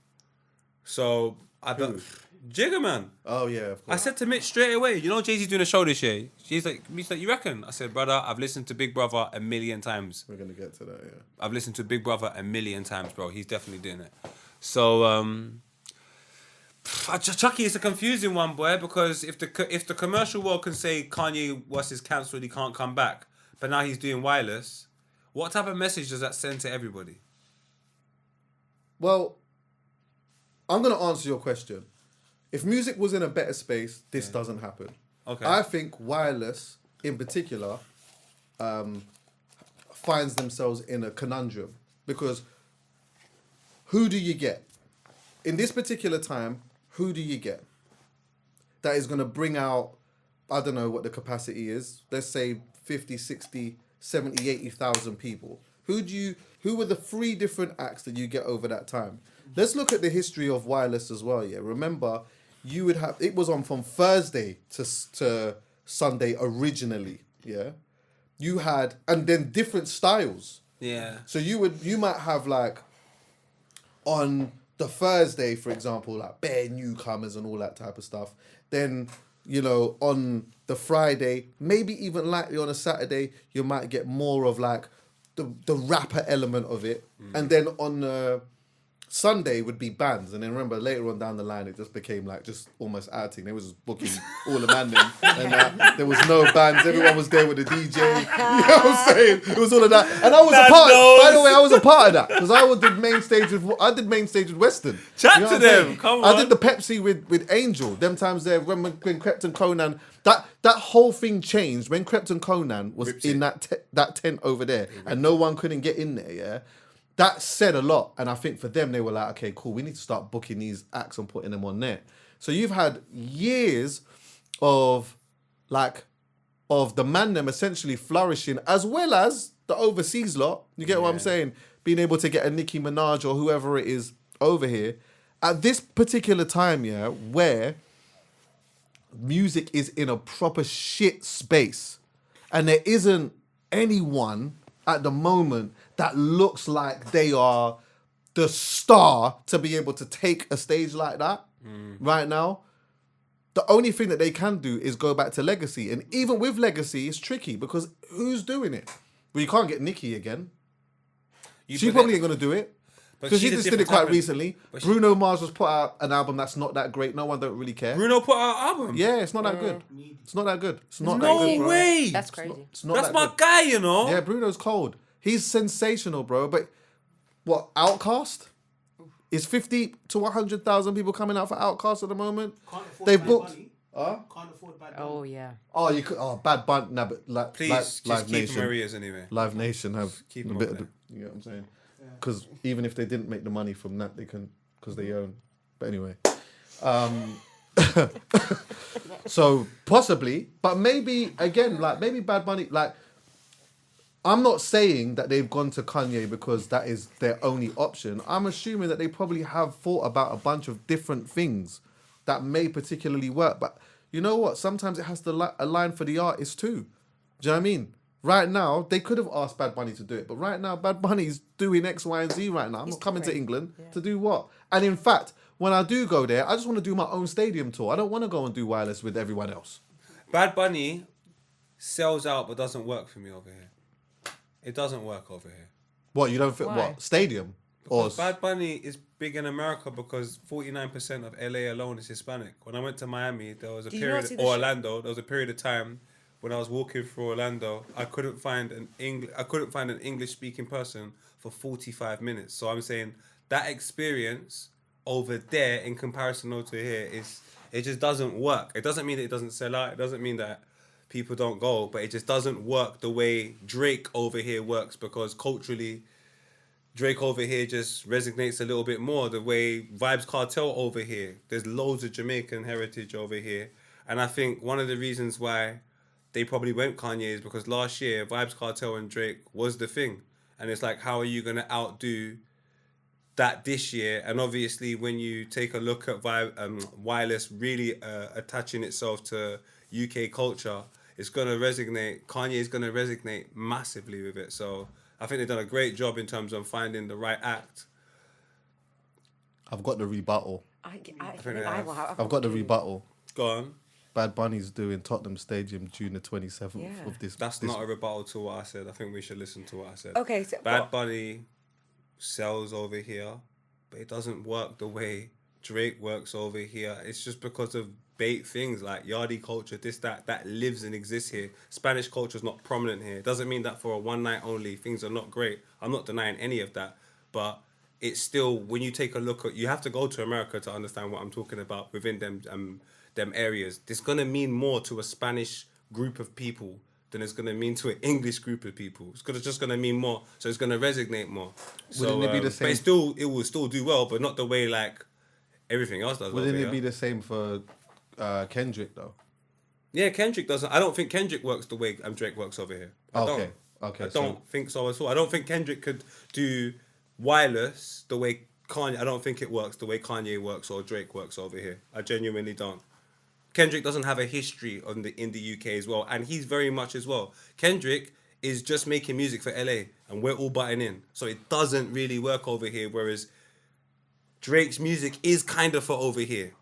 [SPEAKER 5] So, I don't... Jigga, man.
[SPEAKER 2] Oh, yeah, of course.
[SPEAKER 5] I said to Mitch straight away, you know Jay-Z's doing a show this year? He's like, you reckon? I said, brother, I've listened to Big Brother 1,000,000 times.
[SPEAKER 2] We're going to get to that, yeah.
[SPEAKER 5] I've listened to Big Brother 1,000,000 times, bro. He's definitely doing it. So, Chuckie is a confusing one, boy, because if the commercial world can say Kanye West is cancelled, he can't come back, but now he's doing Wireless, what type of message does that send to everybody?
[SPEAKER 2] Well, I'm going to answer your question. If music was in a better space, this doesn't happen.
[SPEAKER 5] Okay.
[SPEAKER 2] I think Wireless, in particular, finds themselves in a conundrum. Because who do you get? In this particular time, who do you get? That is going to bring out, I don't know what the capacity is, let's say 50, 60, 70, 80,000 people. Who were the 3 different acts that you get over that time? Let's look at the history of Wireless as well, yeah? Remember, you would have... It was on from Thursday to Sunday originally, yeah? You had... And then different styles.
[SPEAKER 5] Yeah.
[SPEAKER 2] So you might have, like, on the Thursday, for example, like, bare newcomers and all that type of stuff. Then, you know, on the Friday, maybe even lightly on a Saturday, you might get more of, like, the rapper element of it. And then on... Sunday would be bands, and then remember later on down the line it just became like just almost acting. They was just booking all the man them, and there was no bands. Everyone was there with the DJ. You know what I'm saying? It was all of that, and I was a part. By the way, I was a part of that because I did main stage with Western.
[SPEAKER 5] Chat
[SPEAKER 2] You know
[SPEAKER 5] to
[SPEAKER 2] what I'm
[SPEAKER 5] them.
[SPEAKER 2] saying?
[SPEAKER 5] Come
[SPEAKER 2] I
[SPEAKER 5] on.
[SPEAKER 2] did the Pepsi with Angel. Them times there when Krept and Conan. That whole thing changed when Krept and Conan was in that tent over there, and no one couldn't get in there. Yeah. That said a lot, and I think for them, they were like, okay, cool, we need to start booking these acts and putting them on there. So you've had years of the man them essentially flourishing, as well as the overseas lot. You get what I'm saying? Being able to get a Nicki Minaj or whoever it is over here. At this particular time, yeah, where music is in a proper shit space, and there isn't anyone at the moment that looks like they are the star to be able to take a stage like that right now. The only thing that they can do is go back to Legacy. And even with Legacy, it's tricky because who's doing it? Well, you can't get Nicki again. She probably ain't going to do it. Because she just did it quite recently. Bruno Mars just put out an album that's not that great. No one don't really care.
[SPEAKER 5] Bruno put out an album?
[SPEAKER 2] Yeah, it's not that good. It's not that good. It's not
[SPEAKER 5] No
[SPEAKER 2] that good, bro.
[SPEAKER 5] way.
[SPEAKER 4] That's crazy.
[SPEAKER 2] It's not
[SPEAKER 5] That's
[SPEAKER 2] that
[SPEAKER 5] my
[SPEAKER 2] good.
[SPEAKER 5] guy, you know.
[SPEAKER 2] Yeah, Bruno's cold. He's sensational, bro. But what, Outkast? Is 50 to 100,000 people coming out for Outkast at the moment?
[SPEAKER 3] Can't afford
[SPEAKER 2] They've
[SPEAKER 3] Bad
[SPEAKER 2] booked.
[SPEAKER 3] Bunny.
[SPEAKER 2] Huh?
[SPEAKER 3] Can't afford Bad Bunny.
[SPEAKER 4] Oh, yeah.
[SPEAKER 2] Oh, you could. Oh, Bad Bunny. Nah, but
[SPEAKER 5] Please, just
[SPEAKER 2] Live
[SPEAKER 5] keep
[SPEAKER 2] Nation.
[SPEAKER 5] him where he is anyway.
[SPEAKER 2] Live Nation have
[SPEAKER 5] keep
[SPEAKER 2] a
[SPEAKER 5] him
[SPEAKER 2] bit
[SPEAKER 5] up
[SPEAKER 2] of the.
[SPEAKER 5] there.
[SPEAKER 2] You know what I'm saying? Because even if they didn't make the money from that, they can because they own. But anyway, So possibly, but maybe again, like maybe Bad Bunny, like I'm not saying that they've gone to Kanye because that is their only option. I'm assuming that they probably have thought about a bunch of different things that may particularly work. But you know what? Sometimes it has to align for the artist too. Do you know what I mean? Right now, they could have asked Bad Bunny to do it, but right now, Bad Bunny's doing X, Y, and Z right now. I'm not coming to England to do what? And in fact, when I do go there, I just want to do my own stadium tour. I don't want to go and do wireless with everyone else.
[SPEAKER 5] Bad Bunny sells out but doesn't work for me over here. It doesn't work over here.
[SPEAKER 2] What, you don't fit?
[SPEAKER 4] Why?
[SPEAKER 2] What, stadium?
[SPEAKER 5] Because Bad Bunny is big in America because 49% of LA alone is Hispanic. When I went to Miami, there was a
[SPEAKER 4] Did you not
[SPEAKER 5] period,
[SPEAKER 4] see the
[SPEAKER 5] or Orlando, there was a period of time when I was walking through Orlando, I couldn't find an English speaking person for 45 minutes. So I'm saying that experience over there in comparison to here it just doesn't work. It doesn't mean that it doesn't sell out. It doesn't mean that people don't go, but it just doesn't work the way Drake over here works, because culturally Drake over here just resonates a little bit more the way Vybz Kartel over here. There's loads of Jamaican heritage over here. And I think one of the reasons why they probably went Kanye is because last year Vybz Kartel and Drake was the thing. And it's like, how are you going to outdo that this year? And obviously when you take a look at wireless really attaching itself to UK culture, it's going to resonate. Kanye is going to resonate massively with it. So I think they've done a great job in terms of finding the right act.
[SPEAKER 2] I've got the rebuttal.
[SPEAKER 4] I've
[SPEAKER 2] I've got the rebuttal.
[SPEAKER 5] Go on.
[SPEAKER 2] Bad Bunny's doing Tottenham Stadium June the 27th
[SPEAKER 4] Yeah.
[SPEAKER 2] of this.
[SPEAKER 5] That's not a rebuttal to what I said. I think we should listen to what I said.
[SPEAKER 4] Okay, so
[SPEAKER 5] Bad Bunny sells over here, but it doesn't work the way Drake works over here. It's just because of bait things like yardie culture, this, that lives and exists here. Spanish culture is not prominent here. It doesn't mean that for a one night only, things are not great. I'm not denying any of that. But it's still, when you take a look at, you have to go to America to understand what I'm talking about within them areas. It's going to mean more to a Spanish group of people than it's going to mean to an English group of people. It's just going to mean more. So it's going to resonate more.
[SPEAKER 2] Wouldn't it be the same?
[SPEAKER 5] But it will still do well, but not the way like everything else does.
[SPEAKER 2] Wouldn't it be the same for Kendrick though?
[SPEAKER 5] Yeah, Kendrick doesn't. I don't think Kendrick works the way Drake works over here. I don't think so at all. I don't think Kendrick could do wireless the way Kanye. I don't think it works the way Kanye works or Drake works over here. I genuinely don't. Kendrick doesn't have a history in the UK as well, and he's very much as well. Kendrick is just making music for LA, and we're all butting in, so it doesn't really work over here. Whereas Drake's music is kind of for over here.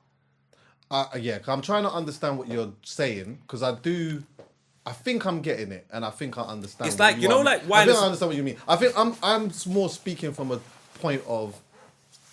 [SPEAKER 2] Yeah, I'm trying to understand what you're saying because I think I'm getting it, and I think I understand.
[SPEAKER 5] It's like, you know, like
[SPEAKER 2] I think I understand what you mean. I think I'm more speaking from a point of.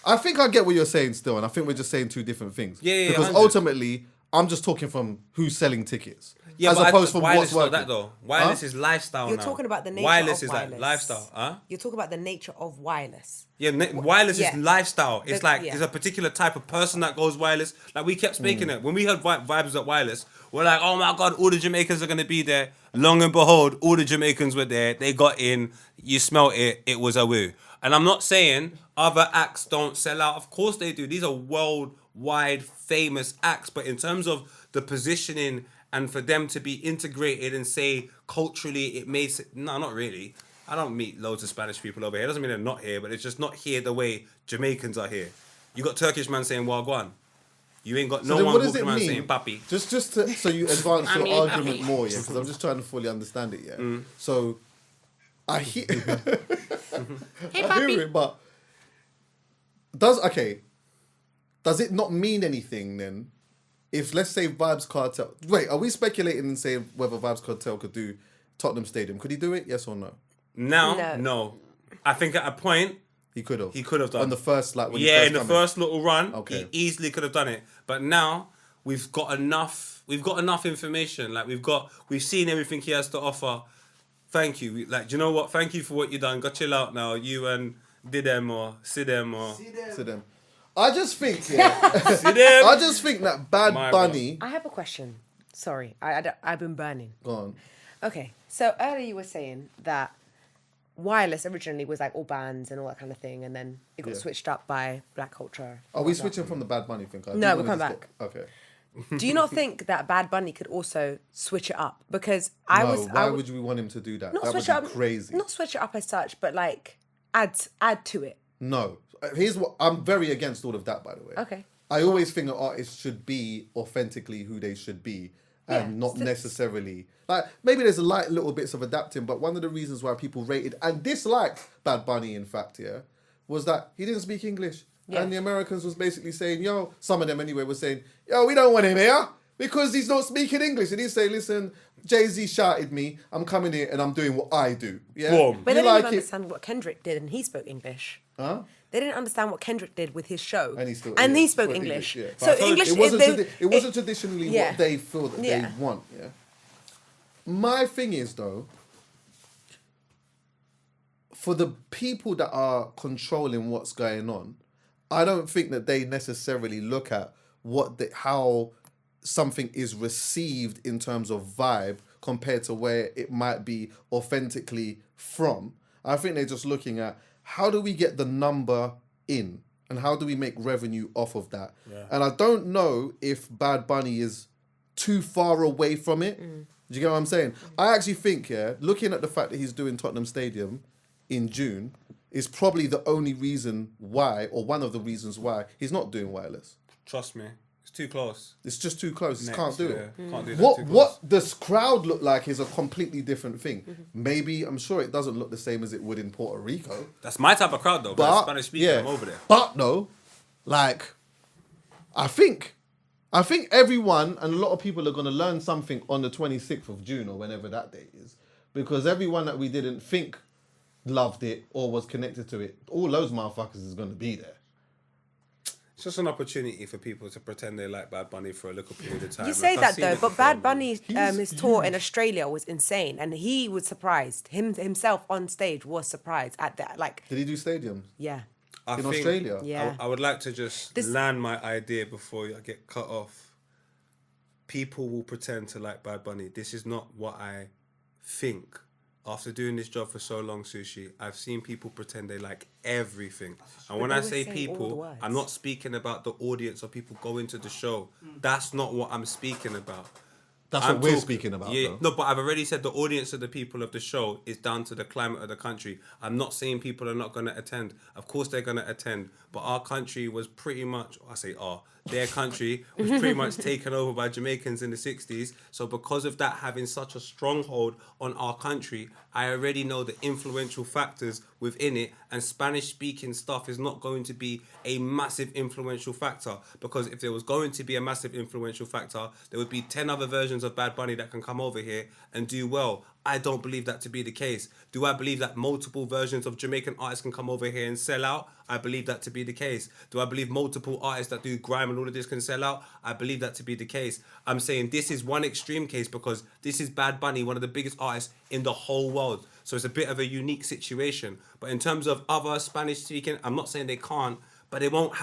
[SPEAKER 2] I think I get what you're saying still, and I think we're just saying two different things.
[SPEAKER 5] Yeah,
[SPEAKER 2] because
[SPEAKER 5] 100.
[SPEAKER 2] ultimately, I'm just talking from who's selling tickets.
[SPEAKER 5] Yeah,
[SPEAKER 2] as
[SPEAKER 5] but
[SPEAKER 2] opposed from
[SPEAKER 5] wireless
[SPEAKER 2] what's
[SPEAKER 5] is not
[SPEAKER 2] working.
[SPEAKER 5] that though. Wireless is lifestyle.
[SPEAKER 4] You're
[SPEAKER 5] now.
[SPEAKER 4] talking about the nature
[SPEAKER 5] wireless
[SPEAKER 4] of
[SPEAKER 5] is
[SPEAKER 4] wireless.
[SPEAKER 5] like lifestyle, huh?
[SPEAKER 4] You're talking about the nature of wireless.
[SPEAKER 5] Yeah, wireless
[SPEAKER 4] Yeah.
[SPEAKER 5] is lifestyle. It's like
[SPEAKER 4] yeah.
[SPEAKER 5] it's a particular type of person that goes wireless. Like we kept speaking it when we heard vibes at wireless. We're like, oh my god, all the Jamaicans are gonna be there. Long and behold, all the Jamaicans were there. They got in. You smelt it. It was a woo. And I'm not saying other acts don't sell out. Of course they do. These are worldwide famous acts. But in terms of the positioning and for them to be integrated and say culturally it makes it... No, not really. I don't meet loads of Spanish people over here. It doesn't mean they're not here, but it's just not here the way Jamaicans are here. You got Turkish man saying Wagwan. You ain't got no one walking around saying papi.
[SPEAKER 2] Just so you advance your argument more, yeah, because I'm just trying to fully understand it, yeah. So I hear, I hear it, but does it not mean anything then? If let's say Vybz Kartel, wait, are we speculating and saying whether Vybz Kartel could do Tottenham Stadium? Could he do it? Yes or no?
[SPEAKER 5] Now, no. I think at a point
[SPEAKER 2] He could have.
[SPEAKER 5] He could have done.
[SPEAKER 2] On the first, like, when he
[SPEAKER 5] yeah,
[SPEAKER 2] first
[SPEAKER 5] in the
[SPEAKER 2] come
[SPEAKER 5] first little run,
[SPEAKER 2] Okay.
[SPEAKER 5] he easily could have done it. But now we've got enough information. Like we've seen everything he has to offer. Thank you. Like, do you know what? Thank you for what you done. Go chill out now. You and Didem or Sidem or
[SPEAKER 2] to them. I just think, yeah,
[SPEAKER 5] Sidem.
[SPEAKER 2] I just think that Bad
[SPEAKER 5] My
[SPEAKER 2] Bunny.
[SPEAKER 4] I have a question. Sorry, I've been burning.
[SPEAKER 2] Go on.
[SPEAKER 4] Okay, so earlier you were saying that wireless originally was like all bands and all that kind of thing, and then it got
[SPEAKER 2] Yeah.
[SPEAKER 4] switched up by black culture.
[SPEAKER 2] Are we switching from the Bad Bunny thing?
[SPEAKER 4] No, we'll come back.
[SPEAKER 2] Okay.
[SPEAKER 4] Do you not think that Bad Bunny could also switch it up? Because
[SPEAKER 2] Why would we want him to do that?
[SPEAKER 4] not
[SPEAKER 2] That would
[SPEAKER 4] switch
[SPEAKER 2] be
[SPEAKER 4] it up,
[SPEAKER 2] crazy.
[SPEAKER 4] Not switch it up as such, but like add to it.
[SPEAKER 2] No. Here's what I'm very against all of that, by the way.
[SPEAKER 4] Okay.
[SPEAKER 2] I always think an artist should be authentically who they should be and
[SPEAKER 4] Yeah,
[SPEAKER 2] not
[SPEAKER 4] so-
[SPEAKER 2] necessarily like maybe there's a light little bits of adapting, but one of the reasons why people rated and disliked Bad Bunny, in fact, was that he didn't speak English.
[SPEAKER 4] Yeah.
[SPEAKER 2] And the Americans was basically saying, yo, some of them anyway were saying, yo, we don't want him here because he's not speaking English. And he'd say, listen, Jay-Z shouted me, I'm coming here and I'm doing what I do. Yeah.
[SPEAKER 5] Boom.
[SPEAKER 4] But
[SPEAKER 2] You
[SPEAKER 4] they didn't
[SPEAKER 2] like
[SPEAKER 4] even
[SPEAKER 2] it?
[SPEAKER 4] understand what Kendrick did, and he spoke English.
[SPEAKER 2] Huh?
[SPEAKER 4] They didn't understand what Kendrick did with his show,
[SPEAKER 2] And he still
[SPEAKER 4] he spoke English.
[SPEAKER 2] yeah.
[SPEAKER 4] So
[SPEAKER 2] But I told you,
[SPEAKER 4] English,
[SPEAKER 2] it wasn't traditionally
[SPEAKER 4] yeah.
[SPEAKER 2] what they feel that
[SPEAKER 4] Yeah.
[SPEAKER 2] they want. Yeah. My thing is though, for the people that are controlling what's going on, I don't think that they necessarily look at how something is received in terms of vibe compared to where it might be authentically from. I think they're just looking at how do we get the number in and how do we make revenue off of that.
[SPEAKER 5] Yeah.
[SPEAKER 2] And I don't know if Bad Bunny is too far away from it. Do you get what I'm saying? I actually think, looking at the fact that he's doing Tottenham Stadium in June is probably the only reason why, or one of the reasons why, he's not doing wireless.
[SPEAKER 5] Trust me, it's too close.
[SPEAKER 2] It's just too close. He
[SPEAKER 5] Next,
[SPEAKER 2] can't do
[SPEAKER 5] yeah.
[SPEAKER 2] it.
[SPEAKER 5] Can't do that
[SPEAKER 2] What
[SPEAKER 5] too
[SPEAKER 2] what
[SPEAKER 5] close.
[SPEAKER 2] this crowd look like is a completely different thing. Maybe, I'm sure it doesn't look the same as it would in Puerto Rico.
[SPEAKER 5] That's my type of crowd though. But Spanish speaking, I'm over there.
[SPEAKER 2] But no, like, I think everyone and a lot of people are going to learn something on the 26th of June or whenever that date is, because everyone that we didn't think loved it or was connected to it, all those motherfuckers is going to be there.
[SPEAKER 5] It's just an opportunity for people to pretend they like Bad Bunny for a little period of time.
[SPEAKER 4] You say
[SPEAKER 5] Like, I've
[SPEAKER 4] that
[SPEAKER 5] seen
[SPEAKER 4] though,
[SPEAKER 5] it
[SPEAKER 4] but
[SPEAKER 5] before,
[SPEAKER 4] Bad
[SPEAKER 5] man.
[SPEAKER 4] Bunny,
[SPEAKER 2] He's
[SPEAKER 4] his tour in Australia was insane, and he was surprised. Himself on stage was surprised at that. Like,
[SPEAKER 2] Did he do stadiums
[SPEAKER 4] yeah,
[SPEAKER 5] I
[SPEAKER 2] in
[SPEAKER 5] think
[SPEAKER 2] Australia?
[SPEAKER 4] Yeah.
[SPEAKER 5] I would like to just
[SPEAKER 4] This-
[SPEAKER 5] land my idea before I get cut off. People will pretend to like Bad Bunny. This is not what I think. After doing this job for so long, Sushi, I've seen people pretend they like everything. And when
[SPEAKER 4] they
[SPEAKER 5] I
[SPEAKER 4] always
[SPEAKER 5] say
[SPEAKER 4] say all the
[SPEAKER 5] people,
[SPEAKER 4] words.
[SPEAKER 5] I'm not speaking about the audience or people going to the show. That's not what I'm speaking about.
[SPEAKER 2] That's
[SPEAKER 5] I'm
[SPEAKER 2] what we're
[SPEAKER 5] talking-
[SPEAKER 2] speaking about,
[SPEAKER 5] Yeah,
[SPEAKER 2] though.
[SPEAKER 5] no, but I've already said the audience of the people of the show is down to the climate of the country. I'm not saying people are not going to attend. Of course they're going to attend. But our country was pretty much, their country was pretty much taken over by Jamaicans in the 60s. So because of that having such a stronghold on our country, I already know the influential factors within it, and Spanish speaking stuff is not going to be a massive influential factor, because if there was going to be a massive influential factor, there would be 10 other versions of Bad Bunny that can come over here and do well. I don't believe that to be the case. Do I believe that multiple versions of Jamaican artists can come over here and sell out? I believe that to be the case. Do I believe multiple artists that do grime and all of this can sell out? I believe that to be the case. I'm saying this is one extreme case because this is Bad Bunny, one of the biggest artists in the whole world. So it's a bit of a unique situation. But in terms of other Spanish speaking, I'm not saying they can't, but it won't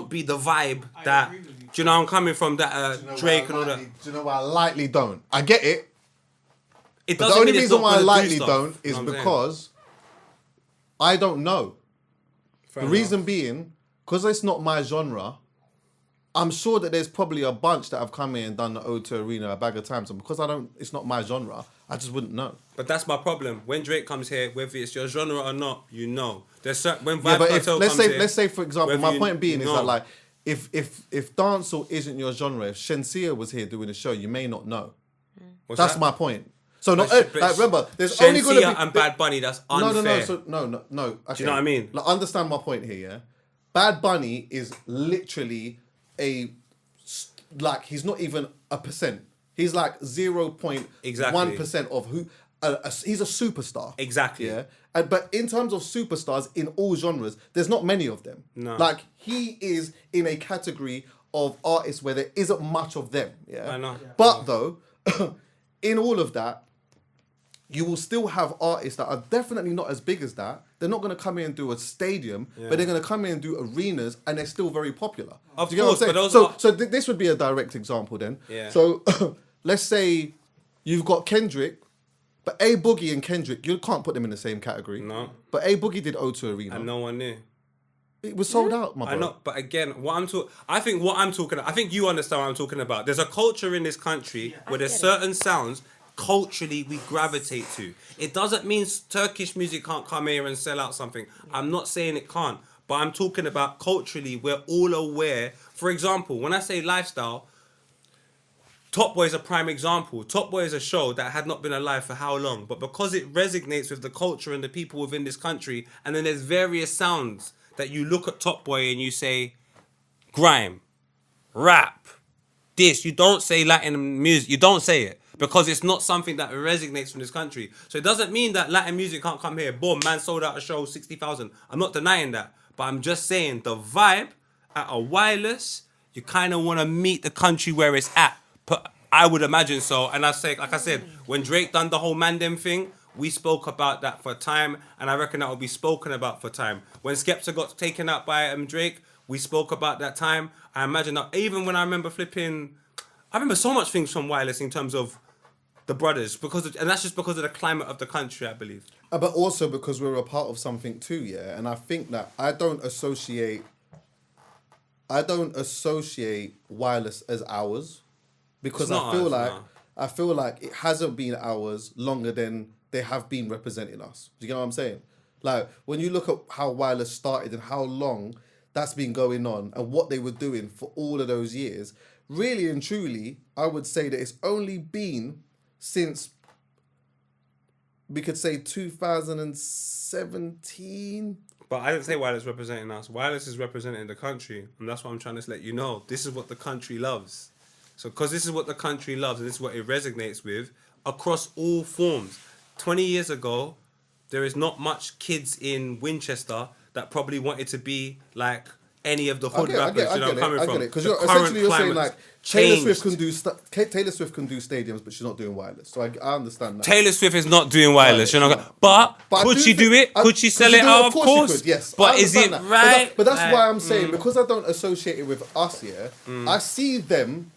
[SPEAKER 5] be the vibe that,
[SPEAKER 3] agree with you.
[SPEAKER 5] do you know where I'm coming from, that Drake and all that.
[SPEAKER 2] Do you know why I lightly don't? I get it.
[SPEAKER 5] It
[SPEAKER 2] But the
[SPEAKER 5] doesn't
[SPEAKER 2] only
[SPEAKER 5] mean it's
[SPEAKER 2] reason
[SPEAKER 5] not
[SPEAKER 2] why I
[SPEAKER 5] gonna do
[SPEAKER 2] lightly
[SPEAKER 5] stuff,
[SPEAKER 2] don't
[SPEAKER 5] you
[SPEAKER 2] is
[SPEAKER 5] know what I'm saying?
[SPEAKER 2] because I don't know.
[SPEAKER 5] Fair
[SPEAKER 2] The
[SPEAKER 5] enough.
[SPEAKER 2] reason being, because it's not my genre, I'm sure that there's probably a bunch that have come here and done the O2 Arena a bag of times, and because it's not my genre, I just wouldn't know.
[SPEAKER 5] But that's my problem. When Drake comes here, whether it's your genre or not, you know. There's certain, when
[SPEAKER 2] Yeah,
[SPEAKER 5] Vibe
[SPEAKER 2] but
[SPEAKER 5] Cartel
[SPEAKER 2] let's
[SPEAKER 5] comes here,
[SPEAKER 2] say for example,
[SPEAKER 5] whether
[SPEAKER 2] my
[SPEAKER 5] you
[SPEAKER 2] point being is
[SPEAKER 5] know.
[SPEAKER 2] that like if dancehall isn't your genre, if Shensia was here doing a show, you may not know.
[SPEAKER 5] What's
[SPEAKER 2] That's
[SPEAKER 5] that?
[SPEAKER 2] my point. So not
[SPEAKER 5] But
[SPEAKER 2] like, remember, there's only going to
[SPEAKER 5] Shensia
[SPEAKER 2] be
[SPEAKER 5] and Bad Bunny, that's unfair.
[SPEAKER 2] No. Okay.
[SPEAKER 5] Do you know what I mean?
[SPEAKER 2] Like, understand my point here, yeah? Bad Bunny is literally he's not even a percent. He's like 0.1% of who. He's a superstar.
[SPEAKER 5] Exactly.
[SPEAKER 2] Yeah. But in terms of superstars in all genres, there's not many of them.
[SPEAKER 5] No.
[SPEAKER 2] Like he is in a category of artists where there isn't much of them. Yeah.
[SPEAKER 5] I know. Yeah.
[SPEAKER 2] But though, in all of that, you will still have artists that are definitely not as big as that. They're not going to come in and do a stadium, but they're going to come in and do arenas, and they're still very popular.
[SPEAKER 5] Of
[SPEAKER 2] Do you get what
[SPEAKER 5] course,
[SPEAKER 2] I'm
[SPEAKER 5] but
[SPEAKER 2] saying?
[SPEAKER 5] those
[SPEAKER 2] So this would be a direct example then.
[SPEAKER 5] Yeah.
[SPEAKER 2] So let's say you've got Kendrick, but A Boogie and Kendrick, you can't put them in the same category.
[SPEAKER 5] No.
[SPEAKER 2] But A Boogie did O2 Arena.
[SPEAKER 5] And no one knew.
[SPEAKER 2] It was sold out, my bro.
[SPEAKER 5] I know, but again, I think you understand what I'm talking about. There's a culture in this country where there's certain sounds culturally we gravitate to. It doesn't mean Turkish music can't come here and sell out something. I'm not saying it can't, but I'm talking about culturally we're all aware. For example, when I say lifestyle, Top Boy is a prime example. Top Boy is a show that had not been alive for how long, but because it resonates with the culture and the people within this country, and then there's various sounds that you look at Top Boy and you say, grime, rap, this. You don't say Latin music. You don't say it because it's not something that resonates from this country. So it doesn't mean that Latin music can't come here. Boom, man sold out a show, 60,000. I'm not denying that. But I'm just saying the vibe at a wireless, you kind of want to meet the country where it's at. But I would imagine so. And I say, like I said, when Drake done the whole Mandem thing, we spoke about that for time, and I reckon that will be spoken about for time. When Skepta got taken out by Drake, we spoke about that time. I imagine that even when I remember I remember so much things from Wireless in terms of the brothers, and that's just because of the climate of the country, I believe.
[SPEAKER 2] But also because we're a part of something too, yeah. And I think that I don't associate Wireless as ours, because I feel like it hasn't been ours longer than they have been representing us. Do you get what I'm saying? Like, when you look at how Wireless started and how long that's been going on and what they were doing for all of those years, really and truly, I would say that it's only been since, we could say 2017.
[SPEAKER 5] But I didn't say Wireless representing us. Wireless is representing the country, and that's what I'm trying to let you know. This is what the country loves. So, because this is what the country loves, and this is what it resonates with across all forms. 20 years ago, there is not much kids in Winchester that probably wanted to be like any of the hood rappers. You know where I'm coming from?
[SPEAKER 2] Because you're saying like Taylor Swift can do stadiums, but she's not doing Wireless. So I understand that.
[SPEAKER 5] Taylor Swift is not doing Wireless. You know, but could she do it? Could she sell it out? Of course.
[SPEAKER 2] Yes.
[SPEAKER 5] But is it right?
[SPEAKER 2] But that's why I'm saying, because I don't associate it with us. Yeah, I see them.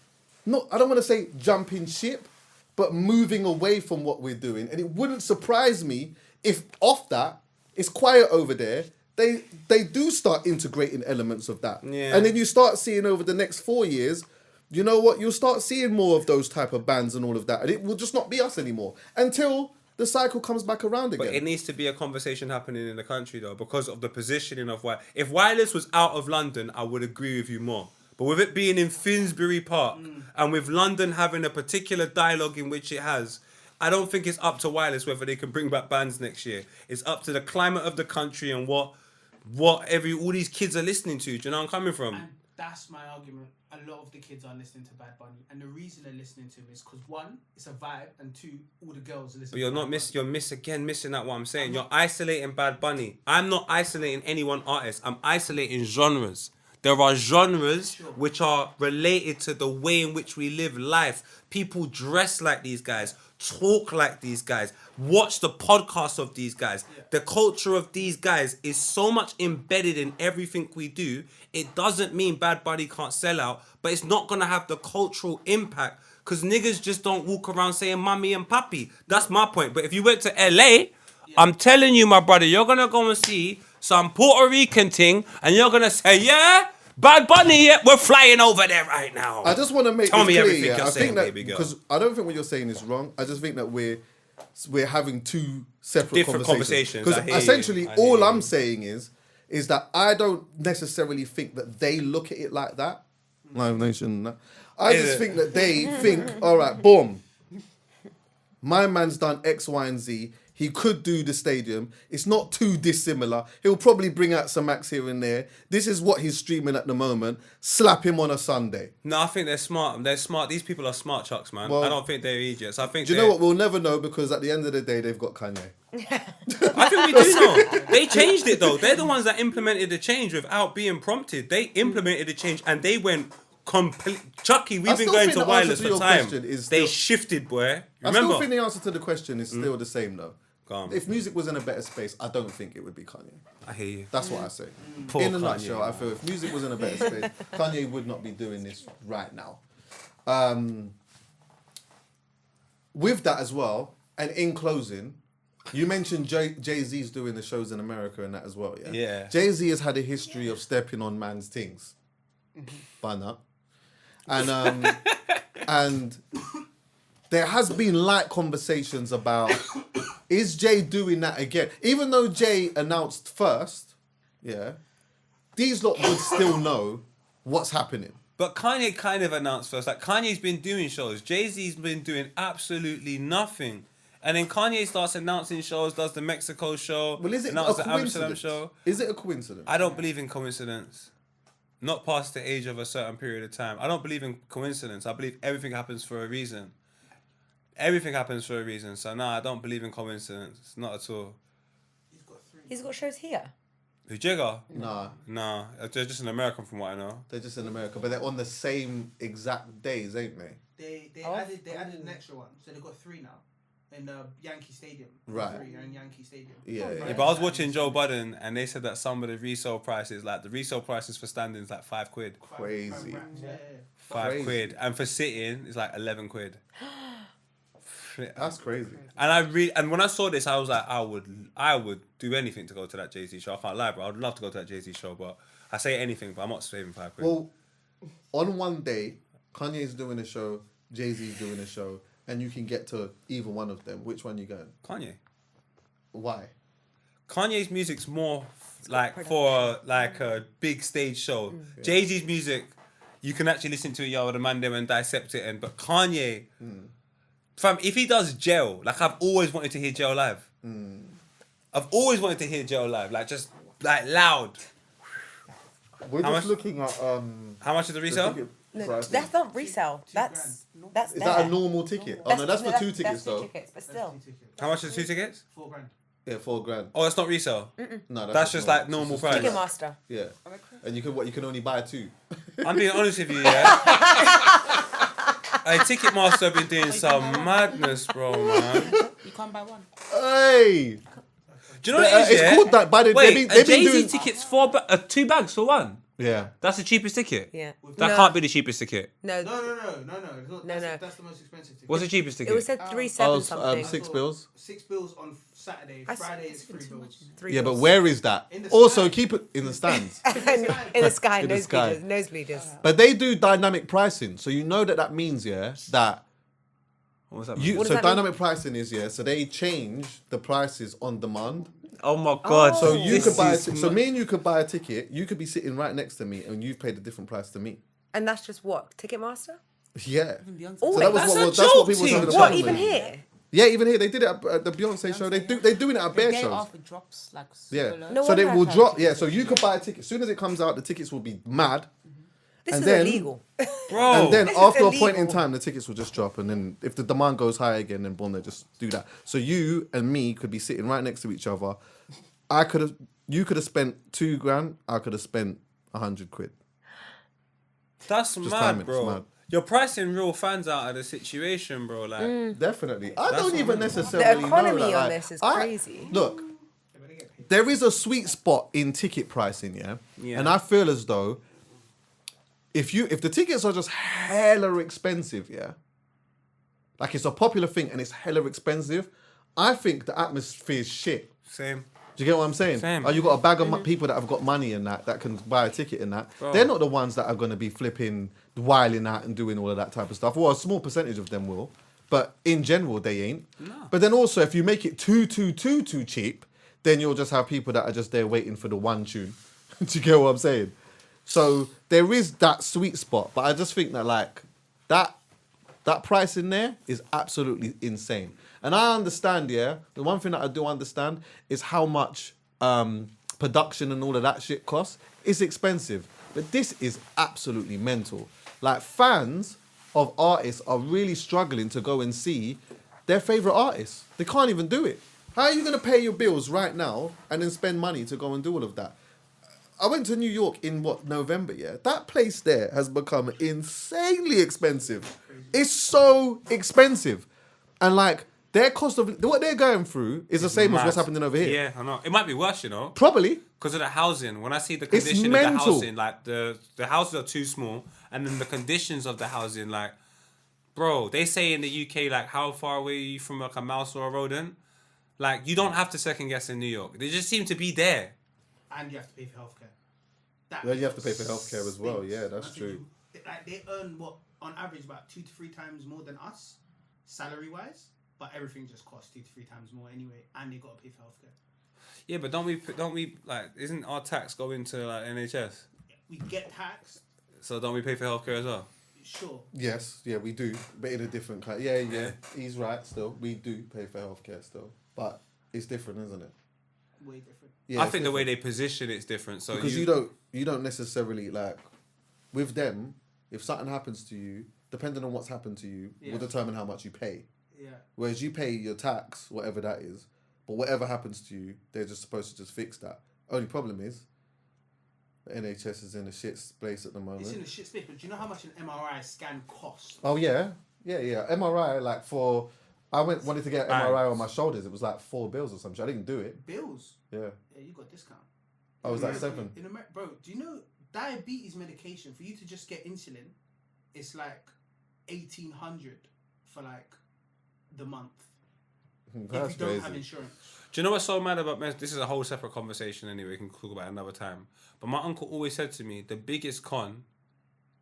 [SPEAKER 2] I don't want to say jumping ship, but moving away from what we're doing. And it wouldn't surprise me if off that, it's quiet over there, they do start integrating elements of that.
[SPEAKER 5] Yeah.
[SPEAKER 2] And then you start seeing over the next 4 years, you know what, you'll start seeing more of those type of bands and all of that. And it will just not be us anymore until the cycle comes back around again.
[SPEAKER 5] But it needs to be a conversation happening in the country though, because of the positioning of why. If Wireless was out of London, I would agree with you more. But with it being in Finsbury Park and with London having a particular dialogue in which it has, I don't think it's up to Wireless whether they can bring back bands next year. It's up to the climate of the country and what all these kids are listening to. Do you know where I'm coming from?
[SPEAKER 3] And that's my argument. A lot of the kids are listening to Bad Bunny, and the reason they're listening to him is because one, it's a vibe, and two, all the girls listen.
[SPEAKER 5] But you're not missing out what I'm saying. You're isolating Bad Bunny. I'm not isolating any one artist. I'm isolating genres. There are genres which are related to the way in which we live life. People dress like these guys, talk like these guys, watch the podcasts of these guys. Yeah. The culture of these guys is so much embedded in everything we do. It doesn't mean Bad Bunny can't sell out, but it's not going to have the cultural impact because niggas just don't walk around saying mommy and papi. That's my point. But if you went to LA, I'm telling you, my brother, you're going to go and see some Puerto Rican thing, and you're going to say, yeah, Bad Bunny, yeah, we're flying over there right now.
[SPEAKER 2] I just want to make
[SPEAKER 5] Tell me
[SPEAKER 2] clear,
[SPEAKER 5] everything
[SPEAKER 2] yeah.
[SPEAKER 5] you're
[SPEAKER 2] I
[SPEAKER 5] saying,
[SPEAKER 2] think that,
[SPEAKER 5] baby girl.
[SPEAKER 2] because I don't think what you're saying is wrong. I just think that we're having two different conversations. Because essentially, all I'm saying is that I don't necessarily think that they look at it like that. Live Nation. I just think that they think, all right, boom. My man's done X, Y, and Z. He could do the stadium. It's not too dissimilar. He'll probably bring out some acts here and there. This is what he's streaming at the moment. Slap him on a Sunday.
[SPEAKER 5] No, I think they're smart. They're smart. These people are smart chucks, man. Well, I don't think they're idiots. I think.
[SPEAKER 2] Do you know what? We'll never know because at the end of the day, they've got Kanye.
[SPEAKER 5] I think we do know. They changed it though. They're the ones that implemented the change without being prompted. They implemented the change and they went complete. Chuckie, we've been going to Wireless for time. They shifted, boy. Remember?
[SPEAKER 2] I still think the answer to the question is still the same though. If music was in a better space, I don't think it would be Kanye.
[SPEAKER 5] I hear you.
[SPEAKER 2] That's what I say.
[SPEAKER 5] Poor
[SPEAKER 2] in a
[SPEAKER 5] Kanye,
[SPEAKER 2] nutshell, I feel if music was in a better space, Kanye would not be doing this right now. With that as well, and in closing, You mentioned Jay-Z's doing the shows in America and that as well, yeah?
[SPEAKER 5] Yeah.
[SPEAKER 2] Jay-Z has had a history of stepping on man's things. Banner. And and there has been light conversations about, is Jay doing that again? Even though Jay announced first, yeah, these lot would still know what's happening.
[SPEAKER 5] But Kanye kind of announced first. Like, Kanye's been doing shows. Jay-Z's been doing absolutely nothing. And then Kanye starts announcing shows, does the Mexico show,
[SPEAKER 2] Well, is it a
[SPEAKER 5] announces the Amsterdam
[SPEAKER 2] coincidence?
[SPEAKER 5] show.
[SPEAKER 2] Is it a coincidence?
[SPEAKER 5] I don't believe in coincidence. Not past the age of a certain period of time. I don't believe in coincidence. I believe everything happens for a reason. Everything happens for a reason. So, no, I don't believe in coincidence. Not at all.
[SPEAKER 4] He's got shows here.
[SPEAKER 5] Who, Jigga?
[SPEAKER 2] Nah,
[SPEAKER 5] Nah, they're just an American from what I know.
[SPEAKER 2] they're just in America, but they're on the same exact days, ain't they?
[SPEAKER 3] They added an extra one, so they've got 3 now in Yankee Stadium.
[SPEAKER 2] Right.
[SPEAKER 3] 3 are in Yankee Stadium.
[SPEAKER 2] Yeah,
[SPEAKER 5] Yeah, but I was watching Joe Budden and they said that some of the resale prices, like the resale prices for standing is like £5.
[SPEAKER 2] Crazy.
[SPEAKER 3] Yeah.
[SPEAKER 5] £5.
[SPEAKER 2] Crazy.
[SPEAKER 5] And for sitting, it's like £11.
[SPEAKER 2] That's crazy.
[SPEAKER 5] And when I saw this, I was like, I would do anything to go to that Jay-Z show. I can't lie, bro. I'd love to go to that Jay-Z show, but I say anything, but I'm not saving £5.
[SPEAKER 2] Well, on one day, Kanye's doing a show, Jay-Z's doing a show, and you can get to either one of them. Which one you going?
[SPEAKER 5] Kanye.
[SPEAKER 2] Why?
[SPEAKER 5] Kanye's music's more like for like a big stage show. Jay-Z's music, you can actually listen to it, with the man there and dissect it. But Kanye, fam, if he does Jail, like I've always wanted to hear Jail live. I've always wanted to hear Jail live, like just like loud.
[SPEAKER 2] We're
[SPEAKER 5] How
[SPEAKER 2] just
[SPEAKER 5] much-
[SPEAKER 2] looking at
[SPEAKER 5] How much is the resale?
[SPEAKER 4] No, that's not resale. That's
[SPEAKER 2] Is that a normal ticket? Oh no, that's for 2 tickets
[SPEAKER 4] that's 2
[SPEAKER 2] though.
[SPEAKER 4] tickets, but still.
[SPEAKER 5] How much is 2 tickets?
[SPEAKER 3] £4.
[SPEAKER 2] Yeah, $4,000.
[SPEAKER 5] Oh, that's not resale.
[SPEAKER 2] No,
[SPEAKER 5] That's just like normal price.
[SPEAKER 4] Ticketmaster.
[SPEAKER 2] Yeah, and you can only buy 2.
[SPEAKER 5] I'm being honest with you, yeah. Hey, Ticketmaster have been doing some madness, bro, man.
[SPEAKER 6] You can't buy one.
[SPEAKER 2] Hey,
[SPEAKER 5] Do you know what it is,
[SPEAKER 2] it's
[SPEAKER 5] yeah?
[SPEAKER 2] called that. By the
[SPEAKER 5] Wait,
[SPEAKER 2] they've been
[SPEAKER 5] Jay-Z
[SPEAKER 2] doing.
[SPEAKER 5] tickets 2 bags for one?
[SPEAKER 2] Yeah,
[SPEAKER 5] That's the cheapest ticket?
[SPEAKER 4] Yeah.
[SPEAKER 5] That
[SPEAKER 4] No.
[SPEAKER 5] can't be the cheapest ticket.
[SPEAKER 4] No,
[SPEAKER 3] No. That's the most expensive ticket.
[SPEAKER 5] What's the cheapest ticket?
[SPEAKER 4] it was said 3-7
[SPEAKER 2] oh,
[SPEAKER 4] something.
[SPEAKER 2] 6 bills.
[SPEAKER 3] £6 on Saturday.
[SPEAKER 4] I saw-
[SPEAKER 3] Friday is £3.
[SPEAKER 4] 3
[SPEAKER 2] Yeah, but
[SPEAKER 4] bills.
[SPEAKER 2] where is that?
[SPEAKER 3] In the
[SPEAKER 2] Also,
[SPEAKER 3] sky.
[SPEAKER 2] keep it in the stands.
[SPEAKER 4] in the sky,
[SPEAKER 2] In the sky.
[SPEAKER 4] nosebleeders.
[SPEAKER 2] But they do dynamic pricing, so you know that means that
[SPEAKER 5] What's that?
[SPEAKER 2] you.
[SPEAKER 4] What does
[SPEAKER 2] So
[SPEAKER 4] that mean?
[SPEAKER 2] dynamic pricing is so they change the prices on demand.
[SPEAKER 5] Oh my God.
[SPEAKER 2] So you
[SPEAKER 5] this
[SPEAKER 2] could buy.
[SPEAKER 5] is
[SPEAKER 2] So me and you could buy a ticket. You could be sitting right next to me, and you've paid a different price to me.
[SPEAKER 4] And that's just what? Ticketmaster?
[SPEAKER 2] Yeah.
[SPEAKER 4] Oh,
[SPEAKER 2] So that was
[SPEAKER 5] that's
[SPEAKER 2] what
[SPEAKER 5] a
[SPEAKER 2] that's
[SPEAKER 5] joke
[SPEAKER 2] what people were
[SPEAKER 5] thing.
[SPEAKER 2] having a
[SPEAKER 4] what,
[SPEAKER 2] problem
[SPEAKER 4] even
[SPEAKER 2] with.
[SPEAKER 4] here?
[SPEAKER 2] Yeah, even here they did it at the Beyonce show. They're doing it at
[SPEAKER 6] The
[SPEAKER 2] bare
[SPEAKER 6] day
[SPEAKER 2] shows.
[SPEAKER 6] after drops like
[SPEAKER 2] Yeah.
[SPEAKER 6] super low.
[SPEAKER 4] No
[SPEAKER 2] So they
[SPEAKER 4] wonder
[SPEAKER 2] will
[SPEAKER 4] I've
[SPEAKER 2] drop.
[SPEAKER 4] heard.
[SPEAKER 2] Yeah. So you could buy a ticket. As soon as it comes out, the tickets will be mad.
[SPEAKER 4] This
[SPEAKER 2] And
[SPEAKER 4] is
[SPEAKER 2] then-
[SPEAKER 4] illegal.
[SPEAKER 5] Bro.
[SPEAKER 2] And then
[SPEAKER 4] This is
[SPEAKER 2] after a point in
[SPEAKER 4] illegal.
[SPEAKER 2] time, the tickets will just drop. And then if the demand goes high again, then boom, they just do that. So you and me could be sitting right next to each other. You could have spent £2,000. I could have spent £100.
[SPEAKER 5] That's
[SPEAKER 2] time
[SPEAKER 5] mad,
[SPEAKER 2] it's
[SPEAKER 5] bro.
[SPEAKER 2] mad.
[SPEAKER 5] You're pricing real fans out of the situation, bro. Like,
[SPEAKER 2] Definitely. I
[SPEAKER 5] That's
[SPEAKER 2] don't
[SPEAKER 5] what
[SPEAKER 2] even
[SPEAKER 5] I mean.
[SPEAKER 2] necessarily
[SPEAKER 4] The economy
[SPEAKER 2] know.
[SPEAKER 4] on
[SPEAKER 2] like,
[SPEAKER 4] this is
[SPEAKER 2] I-
[SPEAKER 4] crazy.
[SPEAKER 2] Look, there is a sweet spot in ticket pricing, yeah?
[SPEAKER 5] Yeah.
[SPEAKER 2] And I feel as though if the tickets are just hella expensive, yeah? Like it's a popular thing and it's hella expensive, I think the atmosphere is shit.
[SPEAKER 5] same.
[SPEAKER 2] Do you get what I'm saying?
[SPEAKER 5] Same.
[SPEAKER 2] Oh, you got a bag of people that have got money and that can buy a ticket and that.
[SPEAKER 5] Bro.
[SPEAKER 2] They're not the ones that are going to be flipping, wiling out and doing all of that type of stuff. Well, a small percentage of them will, but in general they ain't.
[SPEAKER 5] No.
[SPEAKER 2] But then also, if you make it too cheap, then you'll just have people that are just there waiting for the one tune. Do you get what I'm saying? So there is that sweet spot, but I just think that like that price in there is absolutely insane. And I understand, yeah, the one thing that I do understand is how much production and all of that shit costs. It's expensive, but this is absolutely mental. Like fans of artists are really struggling to go and see their favorite artists. They can't even do it. How are you going to pay your bills right now and then spend money to go and do all of that? I went to New York in November, yeah? That place there has become insanely expensive. It's so expensive. And like, their cost of what they're going through is the same as
[SPEAKER 5] Mad.
[SPEAKER 2] what's happening over here.
[SPEAKER 5] Yeah, I know. It might be worse, you know,
[SPEAKER 2] Probably.
[SPEAKER 5] because of the housing. When I see the
[SPEAKER 2] It's
[SPEAKER 5] condition of the
[SPEAKER 2] mental.
[SPEAKER 5] housing, like the houses are too small, and then the conditions of the housing, like, bro, they say in the UK, like, how far away are you from like a mouse or a rodent? Like, you don't have to second guess in New York. They just seem to be there.
[SPEAKER 3] And you have to pay for healthcare. That
[SPEAKER 2] Well, you have to pay for healthcare as well.
[SPEAKER 3] stinks.
[SPEAKER 2] Yeah, that's
[SPEAKER 3] I think
[SPEAKER 2] true.
[SPEAKER 3] Like they earn what on average about 2 to 3 times more than us, salary wise. But everything just costs 2 to 3 times more anyway, and they got to pay for healthcare.
[SPEAKER 5] Yeah, but don't we like? Isn't our tax going to like NHS?
[SPEAKER 3] We get taxed,
[SPEAKER 5] So don't we pay for healthcare as well?
[SPEAKER 3] sure.
[SPEAKER 2] Yes, yeah, we do, but in a different kind. Yeah. He's right. Still, we do pay for healthcare still, but it's different, isn't it?
[SPEAKER 3] Way different.
[SPEAKER 2] Yeah,
[SPEAKER 5] I
[SPEAKER 2] it's
[SPEAKER 5] think the way
[SPEAKER 2] different.
[SPEAKER 5] they position it's different. So
[SPEAKER 2] because you don't necessarily like with them. If something happens to you, depending on what's happened to you,
[SPEAKER 3] Yeah.
[SPEAKER 2] will determine how much you pay.
[SPEAKER 3] Yeah.
[SPEAKER 2] Whereas you pay your tax, whatever that is, but whatever happens to you, they're just supposed to just fix that. Only problem is, the NHS is in a shit place at the moment.
[SPEAKER 3] It's in a shit space, but do you know how much an MRI scan costs?
[SPEAKER 2] Oh yeah. MRI, like wanted to get an MRI on my shoulders. It was like $4 or something. I didn't do it.
[SPEAKER 3] Bills.
[SPEAKER 2] Yeah.
[SPEAKER 3] Yeah, you got a discount.
[SPEAKER 2] I was like
[SPEAKER 3] America-
[SPEAKER 2] 7.
[SPEAKER 3] In America, bro, do you know diabetes medication for you to just get insulin? It's like 1,800 for like the month if
[SPEAKER 2] That's
[SPEAKER 3] you don't
[SPEAKER 2] crazy.
[SPEAKER 3] have insurance.
[SPEAKER 5] Do you know what's so mad about this is a whole separate conversation anyway. We can talk about it another time. But my uncle always said to me, the biggest con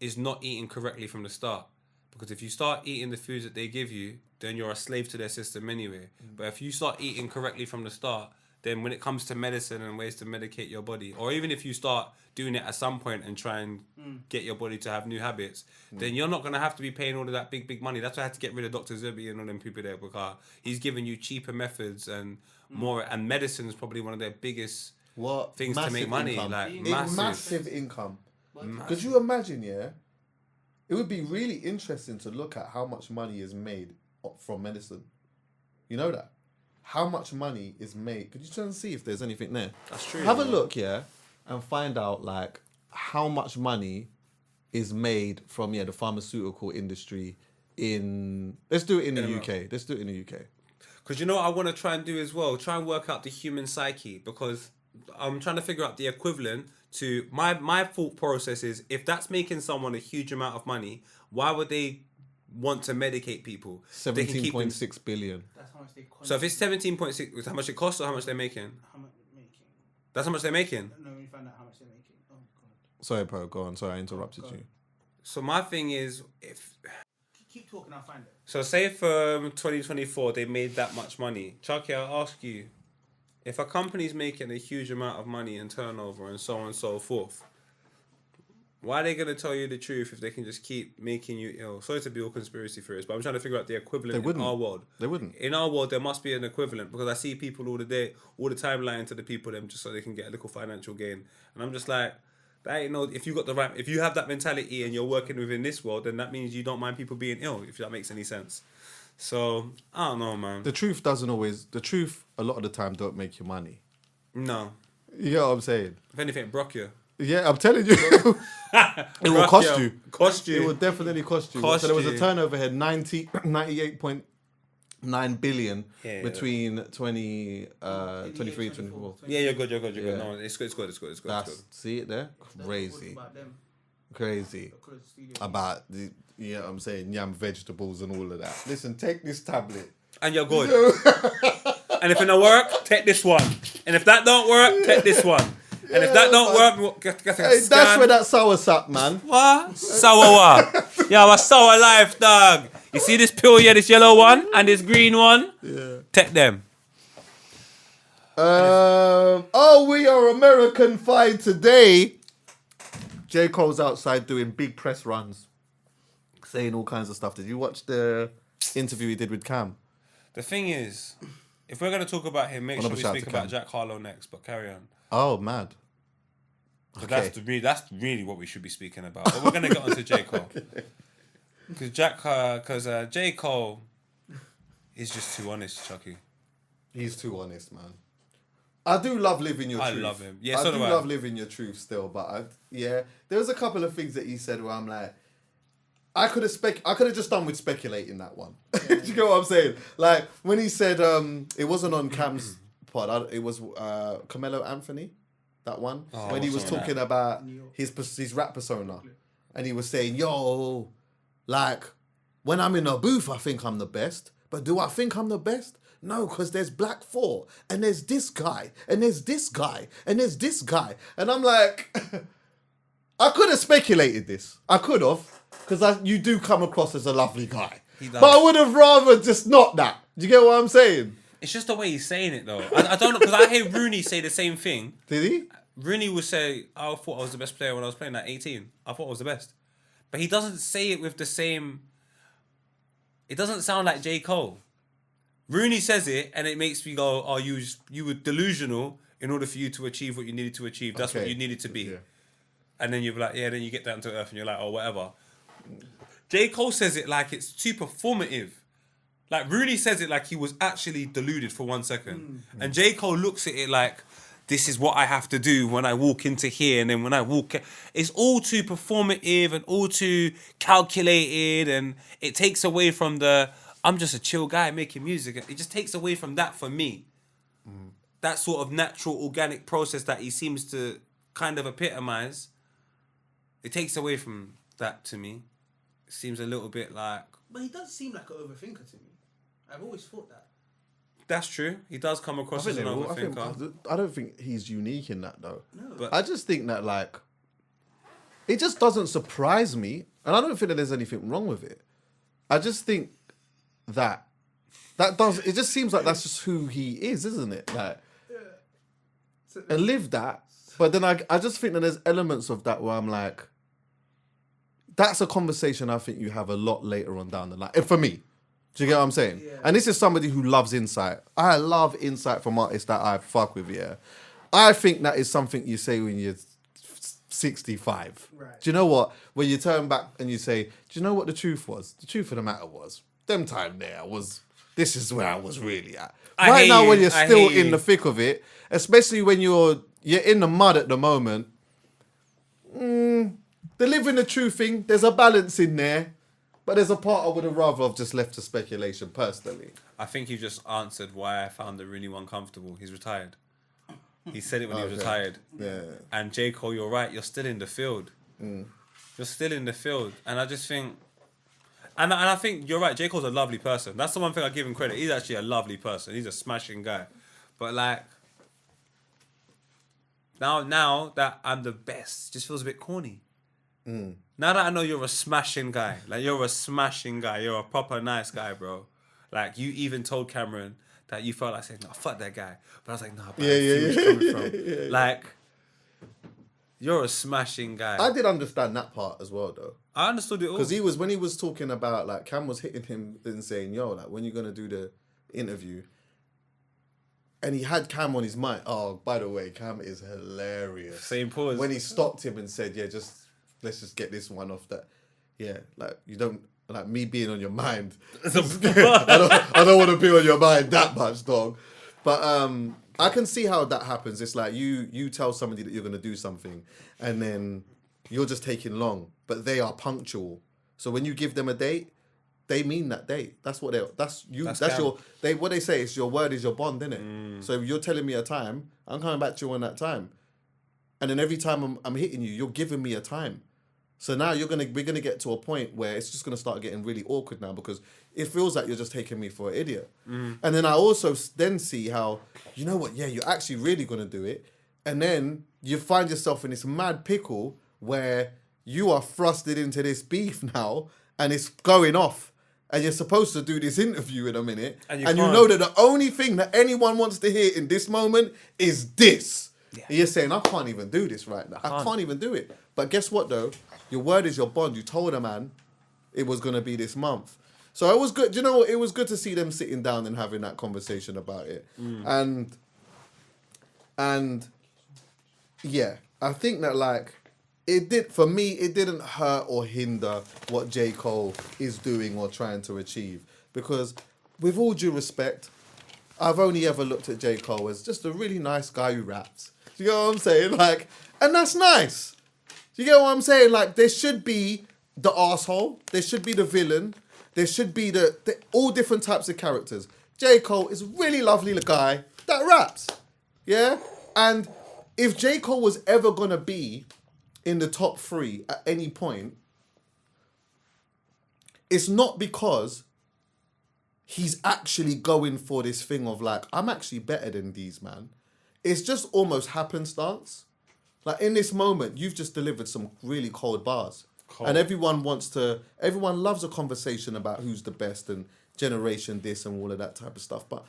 [SPEAKER 5] is not eating correctly from the start. Because if you start eating the foods that they give you, then you're a slave to their system anyway. But if you start eating correctly from the start, then when it comes to medicine and ways to medicate your body, or even if you start doing it at some point and try and get your body to have new habits, then you're not going to have to be paying all of that big money. That's why I had to get rid of Dr. Zubi and all them people there, because he's giving you cheaper methods and more, and medicine is probably one of their biggest things to make money.
[SPEAKER 2] Income.
[SPEAKER 5] Like
[SPEAKER 2] Massive income.
[SPEAKER 3] But
[SPEAKER 2] Could you imagine, yeah? It would be really interesting to look at how much money is made from medicine. You know that? How much money is made? Could you try and see if there's anything there?
[SPEAKER 5] That's true.
[SPEAKER 2] Have a look, yeah, and find out like how much money is made from the pharmaceutical industry in. Let's do it in the UK. Let's do it in the UK.
[SPEAKER 5] Because you know what I want to try and do as well? Try and work out the human psyche, because I'm trying to figure out the equivalent to my thought process is, if that's making someone a huge amount of money, why would they want to medicate people? They can keep them-
[SPEAKER 2] 17.6 billion.
[SPEAKER 3] that's how much they cost.
[SPEAKER 5] So if it's 17.6, how much it costs or how much they're making?
[SPEAKER 3] how much they're making?
[SPEAKER 5] That's how much they're making.
[SPEAKER 3] No, we find out how much they're making. Oh god.
[SPEAKER 2] Sorry, bro. Go on. Sorry, I interrupted you.
[SPEAKER 5] So my thing is,
[SPEAKER 3] Keep talking, I'll find it.
[SPEAKER 5] so say for 2024 they made that much money. Chuckie, I'll ask you, if a company's making a huge amount of money in turnover and so on and so forth, why are they going to tell you the truth if they can just keep making you ill? Sorry to be all conspiracy theorists, but I'm trying to figure out the equivalent
[SPEAKER 2] They
[SPEAKER 5] in
[SPEAKER 2] wouldn't.
[SPEAKER 5] our world.
[SPEAKER 2] They wouldn't.
[SPEAKER 5] In our world, there must be an equivalent, because I see people all the time lying to the people them just so they can get a little financial gain. And I'm just like, that ain't no. If you have that mentality and you're working within this world, then that means you don't mind people being ill, if that makes any sense. So I don't know, man.
[SPEAKER 2] The truth doesn't always. The truth a lot of the time don't make you money.
[SPEAKER 5] No,
[SPEAKER 2] You know what I'm saying?
[SPEAKER 5] if anything, it broke you.
[SPEAKER 2] Yeah, I'm telling you. It will cost you.
[SPEAKER 5] Cost you.
[SPEAKER 2] It will definitely cost you.
[SPEAKER 5] Cost
[SPEAKER 2] So there was
[SPEAKER 5] you.
[SPEAKER 2] a turnover here, 98.9 billion
[SPEAKER 5] Yeah.
[SPEAKER 2] between 23 and 24.
[SPEAKER 5] Yeah, you're good.
[SPEAKER 2] Yeah.
[SPEAKER 5] No, it's good.
[SPEAKER 2] That's, see it there? Crazy.
[SPEAKER 3] About them.
[SPEAKER 2] Crazy.
[SPEAKER 3] Because studio-
[SPEAKER 2] About the, you know what I'm saying, yam vegetables and all of that. Listen, take this tablet.
[SPEAKER 5] And you're good. And if it don't work, take this one. And if that don't work, take this one. And if that don't work, get a
[SPEAKER 2] Hey,
[SPEAKER 5] scan.
[SPEAKER 2] that's where that sour sap, man.
[SPEAKER 5] What? Sour what? Yeah, my sour life, dog. You see this pill here, this yellow one and this green one?
[SPEAKER 2] Yeah.
[SPEAKER 5] Take them.
[SPEAKER 2] We are American Fine today. J. Cole's outside doing big press runs, saying all kinds of stuff. Did you watch the interview he did with Cam?
[SPEAKER 5] The thing is, if we're going to talk about him, make
[SPEAKER 2] Another
[SPEAKER 5] sure we
[SPEAKER 2] shout
[SPEAKER 5] speak
[SPEAKER 2] to
[SPEAKER 5] about
[SPEAKER 2] Cam.
[SPEAKER 5] Jack Harlow next, but carry on.
[SPEAKER 2] Oh, mad.
[SPEAKER 5] 'Cause
[SPEAKER 2] Okay.
[SPEAKER 5] that's really what we should be speaking about. But we're going to get onto J. Cole. Because J. Cole is just too honest, Chuckie.
[SPEAKER 2] He's too honest, man. I do love living your
[SPEAKER 5] I
[SPEAKER 2] truth.
[SPEAKER 5] love him. Yeah,
[SPEAKER 2] I
[SPEAKER 5] so
[SPEAKER 2] do
[SPEAKER 5] do I.
[SPEAKER 2] love living your truth still, but there was a couple of things that he said where I'm like, I could have just done with speculating that one. Do you get what I'm saying? Like when he said it wasn't on Cam's pod, it was Carmelo Anthony, that one, when he was
[SPEAKER 5] something
[SPEAKER 2] talking about his rap persona, and he was saying, "Yo, like when I'm in a booth, I think I'm the best, but do I think I'm the best? no, because there's Black 4, and there's this guy, and there's this guy, and there's this guy. And I'm like, I could have speculated this. I could have, because you do come across as a lovely guy. But I would have rather just not that. Do you get what I'm saying?
[SPEAKER 5] It's just the way he's saying it, though. I don't know, because I hear Rooney say the same thing.
[SPEAKER 2] Did he?
[SPEAKER 5] Rooney would say, I thought I was the best player when I was playing at 18. I thought I was the best. But he doesn't say it with the same... It doesn't sound like J. Cole. Rooney says it, and it makes me go, oh, you were delusional in order for you to achieve what you needed to achieve. That's what you needed to be.
[SPEAKER 2] Yeah.
[SPEAKER 5] And then you're like, yeah, then you get down to earth, and you're like, oh, whatever. J. Cole says it like it's too performative. Like, Rooney says it like he was actually deluded for 1 second. And J. Cole looks at it like, this is what I have to do when I walk into here, and then when I walk... It's all too performative and all too calculated, and it takes away from the, I'm just a chill guy making music. It just takes away from that for me. That sort of natural, organic process that he seems to kind of epitomise. It takes away from that to me. It seems a little bit like...
[SPEAKER 3] But he does seem like an overthinker to me. I've always thought that.
[SPEAKER 5] That's true. He does come across as an overthinker.
[SPEAKER 2] I don't think he's unique in that, though.
[SPEAKER 3] No.
[SPEAKER 5] But
[SPEAKER 2] I just think that, like, it just doesn't surprise me. And I don't think that there's anything wrong with it. I just think that it just seems like that's just who he is, isn't it? Like, and live that. But then I just think that there's elements of that where I'm like, that's a conversation I think you have a lot later on down the line. For me. Do you get what I'm saying?
[SPEAKER 3] Yeah.
[SPEAKER 2] And this is somebody who loves insight. I love insight from artists that I fuck with, yeah. I think that is something you say when you're 65.
[SPEAKER 3] Right.
[SPEAKER 2] Do you know what? When you turn back and you say, do you know what the truth was? The truth of the matter was, them time there this is where I was really at. Right now when you're still in the thick of it, especially when you're in the mud at the moment, the living the truth thing, there's a balance in there. But there's a part I would have rather have just left to speculation, personally.
[SPEAKER 5] I think you just answered why I found the Rooney one comfortable. He's retired. He said it when he was retired.
[SPEAKER 2] Yeah.
[SPEAKER 5] And J. Cole, you're right. You're still in the field. You're still in the field. And I just think... And I think you're right. J. Cole's a lovely person. That's the one thing I give him credit. He's actually a lovely person. He's a smashing guy. But, like... Now that I'm the best, just feels a bit corny. Now that I know you're a smashing guy, like you're a smashing guy, you're a proper nice guy, bro. Like you even told Cameron that you felt like saying, "No, fuck that guy," but I was like, "Nah, bro, I see where you're coming from." Like, you're a smashing guy.
[SPEAKER 2] I did understand that part as well, though.
[SPEAKER 5] I understood it all
[SPEAKER 2] Because when he was talking about, like, Cam was hitting him and saying, "Yo, like, when you gonna do the interview?" And he had Cam on his mind. Oh, by the way, Cam is hilarious.
[SPEAKER 5] Same pause.
[SPEAKER 2] When he stopped him and said, "Yeah, let's just get this one off that." Yeah, like you don't like me being on your mind. I don't want to be on your mind that much, dog. But I can see how that happens. It's like you tell somebody that you're gonna do something, and then you're just taking long, but they are punctual. So when you give them a date, they mean that date. That's what what they say is your word is your bond, isn't it? So if you're telling me a time, I'm coming back to you on that time. And then every time I'm hitting you, you're giving me a time. So now we're gonna get to a point where it's just gonna start getting really awkward now because it feels like you're just taking me for an idiot. And then I also then see how, you know what, yeah, you're actually really gonna do it. And then you find yourself in this mad pickle where you are thrusted into this beef now and it's going off. And you're supposed to do this interview in a minute. And you know that the only thing that anyone wants to hear in this moment is this. Yeah. You're saying, I can't even do this right now. I can't even do it. But guess what, though? Your word is your bond. You told a man it was going to be this month. So it was good. You know, it was good to see them sitting down and having that conversation about it. And yeah, I think that, like, for me, it didn't hurt or hinder what J. Cole is doing or trying to achieve. Because with all due respect, I've only ever looked at J. Cole as just a really nice guy who raps. Do you get what I'm saying? Like, and that's nice. Do you get what I'm saying? Like, there should be the arsehole. There should be the villain. There should be the all different types of characters. J. Cole is a really lovely guy that raps. Yeah? And if J. Cole was ever going to be in the top 3 at any point, it's not because he's actually going for this thing of like, I'm actually better than these, man. It's just almost happenstance. Like in this moment, you've just delivered some really cold bars. And everyone loves a conversation about who's the best and generation this and all of that type of stuff. But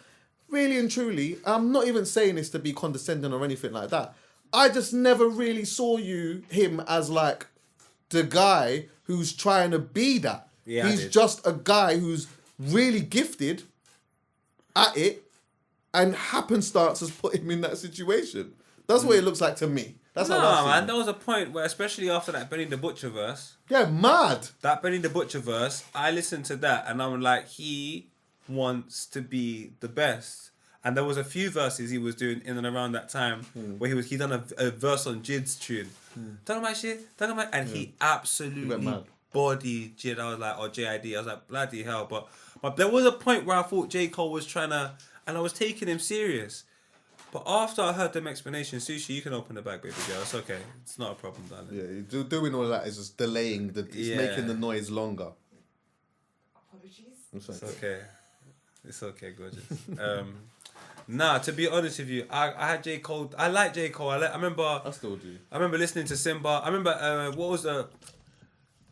[SPEAKER 2] really and truly, I'm not even saying this to be condescending or anything like that. I just never really saw him as like the guy who's trying to be that.
[SPEAKER 5] Yeah,
[SPEAKER 2] he's just a guy who's really gifted at it, and happenstance has put him in that situation. That's what it looks like to me. That's how I see
[SPEAKER 5] man,
[SPEAKER 2] it.
[SPEAKER 5] there was a point where, especially after that Benny the Butcher verse,
[SPEAKER 2] Yeah, mad.
[SPEAKER 5] that Benny the Butcher verse, I listened to that and I'm like, he wants to be the best. And there was a few verses he was doing in and around that time where he done a verse on Jid's tune. Talking about shit, talking about, and he absolutely bodied Jid. I was like, or JID. I was like, bloody hell. But there was a point where I thought J. Cole was trying to, and I was taking him serious. But after I heard them explanations, Sushi, you can open the bag, baby girl. It's okay. It's not a problem, darling.
[SPEAKER 2] Yeah, doing all that is just delaying it's making the noise longer.
[SPEAKER 4] Apologies.
[SPEAKER 5] It's okay. It's okay, gorgeous. Nah, to be honest with you, I had J. Cole. I like J. Cole. I remember.
[SPEAKER 2] I still do.
[SPEAKER 5] I remember listening to Simba. I remember what was the.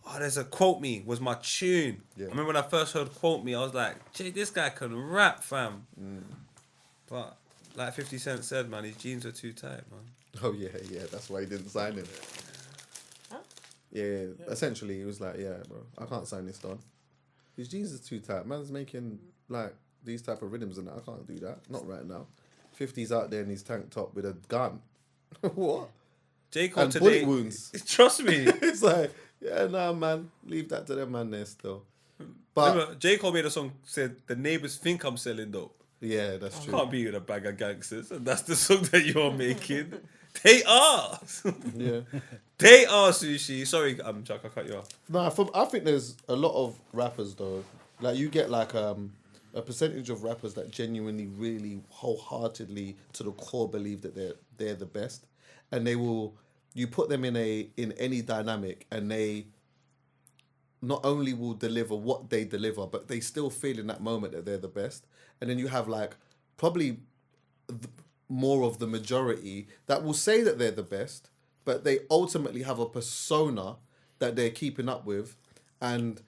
[SPEAKER 5] Oh, there's a Quote Me was my tune.
[SPEAKER 2] Yeah.
[SPEAKER 5] I remember when I first heard Quote Me, I was like, Jay, this guy can rap, fam. But like 50 Cent said, man, his jeans are too tight, man.
[SPEAKER 2] Oh yeah, that's why he didn't sign him.
[SPEAKER 6] Huh?
[SPEAKER 2] Yeah, essentially he was like, yeah, bro, I can't sign this Don. His jeans are too tight. Man's making like these type of rhythms and that. I can't do that. Not right now. 50's out there in his tank top with a gun. What?
[SPEAKER 5] J. Cole
[SPEAKER 2] And
[SPEAKER 5] today.
[SPEAKER 2] bullet wounds.
[SPEAKER 5] Trust me.
[SPEAKER 2] It's like, yeah, nah, man. Leave that to them man there still. But
[SPEAKER 5] Remember, J. Cole made a song said the neighbors think I'm selling dope.
[SPEAKER 2] yeah, that's true.
[SPEAKER 5] Can't be with a bag of gangsters, and that's the song that you're making. They are.
[SPEAKER 2] Yeah.
[SPEAKER 5] They are, Sushi. Sorry, Chuck, I cut you off.
[SPEAKER 2] Nah, I think there's a lot of rappers though. Like you get like a percentage of rappers that genuinely, really wholeheartedly to the core believe that they're the best, and you put them in any dynamic, and they not only will deliver what they deliver, but they still feel in that moment that they're the best. And then you have like probably more of the majority that will say that they're the best, but they ultimately have a persona that they're keeping up with, and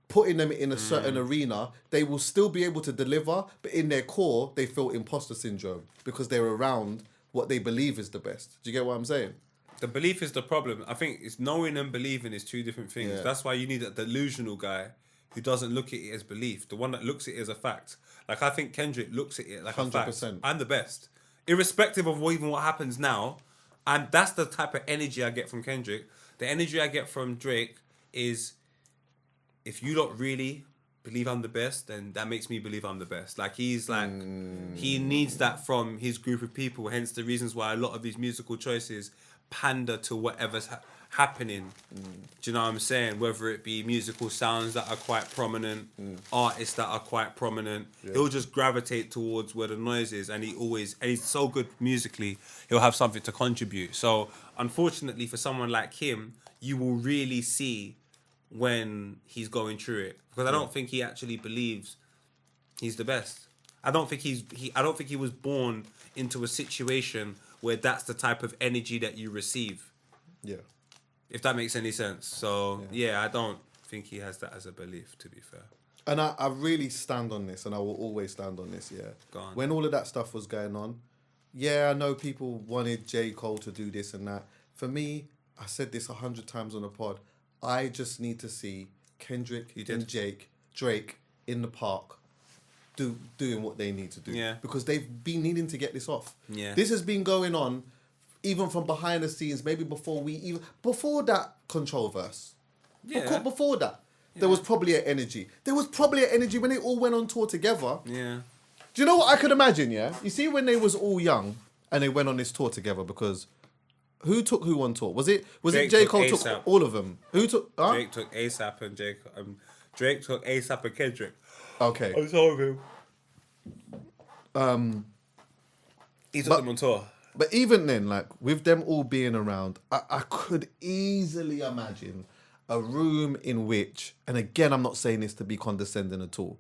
[SPEAKER 2] putting them in a certain arena, they will still be able to deliver, but in their core, they feel imposter syndrome because they're around what they believe is the best. Do you get what I'm saying?
[SPEAKER 5] The belief is the problem. I think it's knowing and believing is two different things.
[SPEAKER 2] Yeah.
[SPEAKER 5] That's why you need a delusional guy who doesn't look at it as belief. The one that looks at it as a fact. Like I think Kendrick looks at it like 100%. A fact. I'm the best. Irrespective of what happens now. And that's the type of energy I get from Kendrick. The energy I get from Drake is, if you don't really believe I'm the best, then that makes me believe I'm the best. Like he's like, he needs that from his group of people. Hence the reasons why a lot of these musical choices pander to whatever's happening. Do you know what I'm saying? Whether it be musical sounds that are quite prominent, artists that are quite prominent, he'll just gravitate towards where the noise is, and he's so good musically, he'll have something to contribute. So unfortunately for someone like him, you will really see when he's going through it, because I don't think he actually believes he's the best. I don't think he was born into a situation where that's the type of energy that you receive.
[SPEAKER 2] Yeah.
[SPEAKER 5] If that makes any sense. So yeah, I don't think he has that as a belief, to be fair.
[SPEAKER 2] And I really stand on this, and I will always stand on this, yeah.
[SPEAKER 5] Go on.
[SPEAKER 2] When all of that stuff was going on, yeah, I know people wanted J. Cole to do this and that. For me, I said this 100 times on the pod, I just need to see Kendrick and Drake in the park doing what they need to do.
[SPEAKER 5] Yeah.
[SPEAKER 2] Because they've been needing to get this off.
[SPEAKER 5] Yeah.
[SPEAKER 2] This has been going on even from behind the scenes, maybe before that Control verse.
[SPEAKER 5] Yeah.
[SPEAKER 2] Before that. There was probably an energy. There was probably an energy when they all went on tour together.
[SPEAKER 5] Yeah.
[SPEAKER 2] Do you know what I could imagine, yeah? You see when they was all young and they went on this tour together, because who took who on tour? Was it J. Cole took all of them? Who took... Huh?
[SPEAKER 5] Drake took ASAP and Drake took ASAP and Kendrick.
[SPEAKER 2] Okay.
[SPEAKER 5] I told him. He took them on tour.
[SPEAKER 2] But even then, like, with them all being around, I could easily imagine a room in which, and again, I'm not saying this to be condescending at all,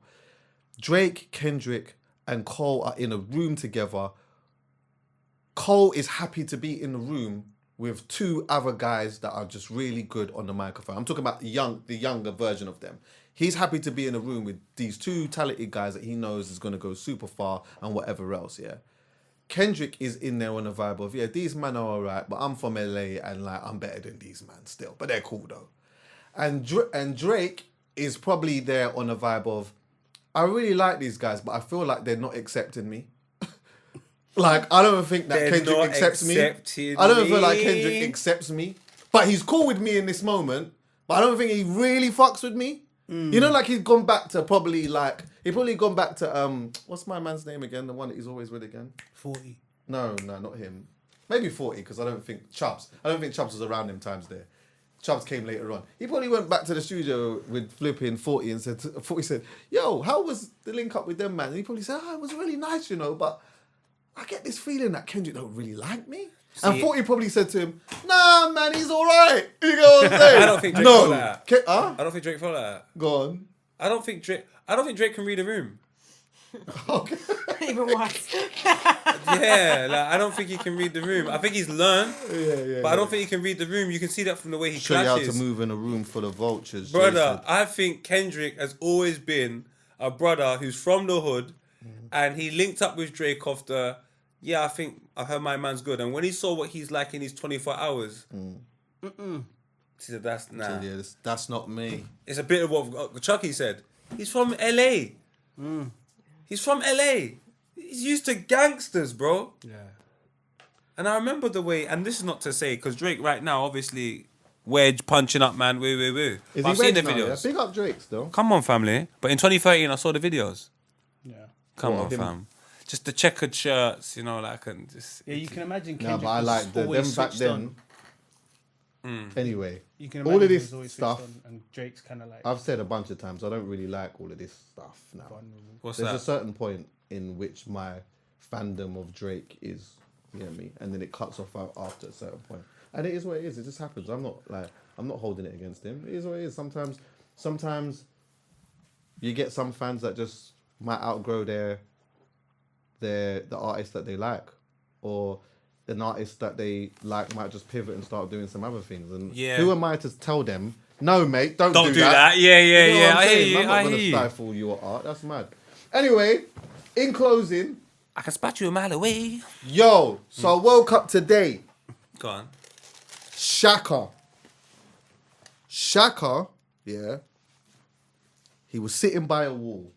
[SPEAKER 2] Drake, Kendrick, and Cole are in a room together. Cole is happy to be in the room with two other guys that are just really good on the microphone. I'm talking about the younger version of them. He's happy to be in a room with these two talented guys that he knows is going to go super far and whatever else, yeah. Kendrick is in there on the vibe of, yeah, these men are all right, but I'm from LA and like I'm better than these men still. But they're cool though. And Drake is probably there on the vibe of, I really like these guys, but I feel like they're not accepting me. Like, I don't think that Kendrick accepts me. I don't feel like Kendrick accepts me. But he's cool with me in this moment. But I don't think he really fucks with me. You know, like he's gone back to probably gone back to, what's my man's name again? The one that he's always with again?
[SPEAKER 3] 40.
[SPEAKER 2] No, not him. Maybe 40, because I don't think Chubbs was around them times there. Chubbs came later on. He probably went back to the studio with flipping 40 and said, 40 said, yo, how was the link up with them, man? And he probably said, it was really nice, you know, but I get this feeling that Kendrick don't really like me. And 40 probably said to him, nah, man, he's all right. You know what I'm saying?
[SPEAKER 5] I don't think Drake felt like that.
[SPEAKER 2] Huh?
[SPEAKER 5] I don't think Drake felt like that.
[SPEAKER 2] Go on.
[SPEAKER 5] I don't think Drake can read a room.
[SPEAKER 2] Okay.
[SPEAKER 4] Even worse.
[SPEAKER 5] Yeah, like I don't think he can read the room. I think he's learned,
[SPEAKER 2] Yeah.
[SPEAKER 5] but I don't think he can read the room. You can see that from the way he
[SPEAKER 2] Show you how
[SPEAKER 5] clashes.
[SPEAKER 2] to move in a room full of vultures.
[SPEAKER 5] Brother,
[SPEAKER 2] Jason.
[SPEAKER 5] I think Kendrick has always been a brother who's from the hood, and he linked up with Drake after. Yeah, I think I heard my man's good, and when he saw what he's like in his 24 hours, he said, "That's nah."
[SPEAKER 2] Yeah, that's not me.
[SPEAKER 5] It's a bit of what Chuckie said. He's from LA. He's from LA. He's used to gangsters, bro.
[SPEAKER 3] Yeah.
[SPEAKER 5] And I remember the way, and this is not to say, because Drake right now, obviously, wedge punching up, man. Woo.
[SPEAKER 2] Is
[SPEAKER 5] But I've
[SPEAKER 2] he
[SPEAKER 5] seen the
[SPEAKER 2] reg now,
[SPEAKER 5] videos.
[SPEAKER 2] yeah? Big up Drake still.
[SPEAKER 5] Come on, family. But in 2013, I saw the videos.
[SPEAKER 3] Yeah.
[SPEAKER 5] Come
[SPEAKER 2] What,
[SPEAKER 5] on,
[SPEAKER 2] him?
[SPEAKER 5] fam. Just the checkered shirts, you know, like, and just.
[SPEAKER 3] Yeah, you can imagine
[SPEAKER 2] No,
[SPEAKER 3] Kendrick
[SPEAKER 2] but I
[SPEAKER 3] was
[SPEAKER 2] like them
[SPEAKER 3] always
[SPEAKER 2] back
[SPEAKER 3] switched
[SPEAKER 2] then.
[SPEAKER 3] on.
[SPEAKER 2] Anyway,
[SPEAKER 3] You can
[SPEAKER 2] all
[SPEAKER 3] imagine
[SPEAKER 2] of
[SPEAKER 3] he
[SPEAKER 2] this
[SPEAKER 3] was always
[SPEAKER 2] stuff,
[SPEAKER 3] switched on, and Drake's kind of like
[SPEAKER 2] I've said a bunch of times, I don't really like all of this stuff now.
[SPEAKER 3] vulnerable.
[SPEAKER 5] What's
[SPEAKER 2] There's
[SPEAKER 5] that?
[SPEAKER 2] a certain point in which my fandom of Drake is, you know what I mean? And then it cuts off after a certain point. And it is what it is. It just happens. I'm not holding it against him. It is what it is. Sometimes you get some fans that just might outgrow the artist that they like, or an artist that they like might just pivot and start doing some other things. And who am I to tell them, no, mate, don't do that.
[SPEAKER 5] Yeah,
[SPEAKER 2] You know what I'm
[SPEAKER 5] I hear
[SPEAKER 2] saying?
[SPEAKER 5] you.
[SPEAKER 2] I'm not
[SPEAKER 5] I
[SPEAKER 2] going
[SPEAKER 5] hear
[SPEAKER 2] to
[SPEAKER 5] you.
[SPEAKER 2] stifle your art. That's mad. Anyway, in closing,
[SPEAKER 5] I can spot you a mile away.
[SPEAKER 2] yo, so I woke up today.
[SPEAKER 5] Go on.
[SPEAKER 2] Shakka, yeah, he was sitting by a wall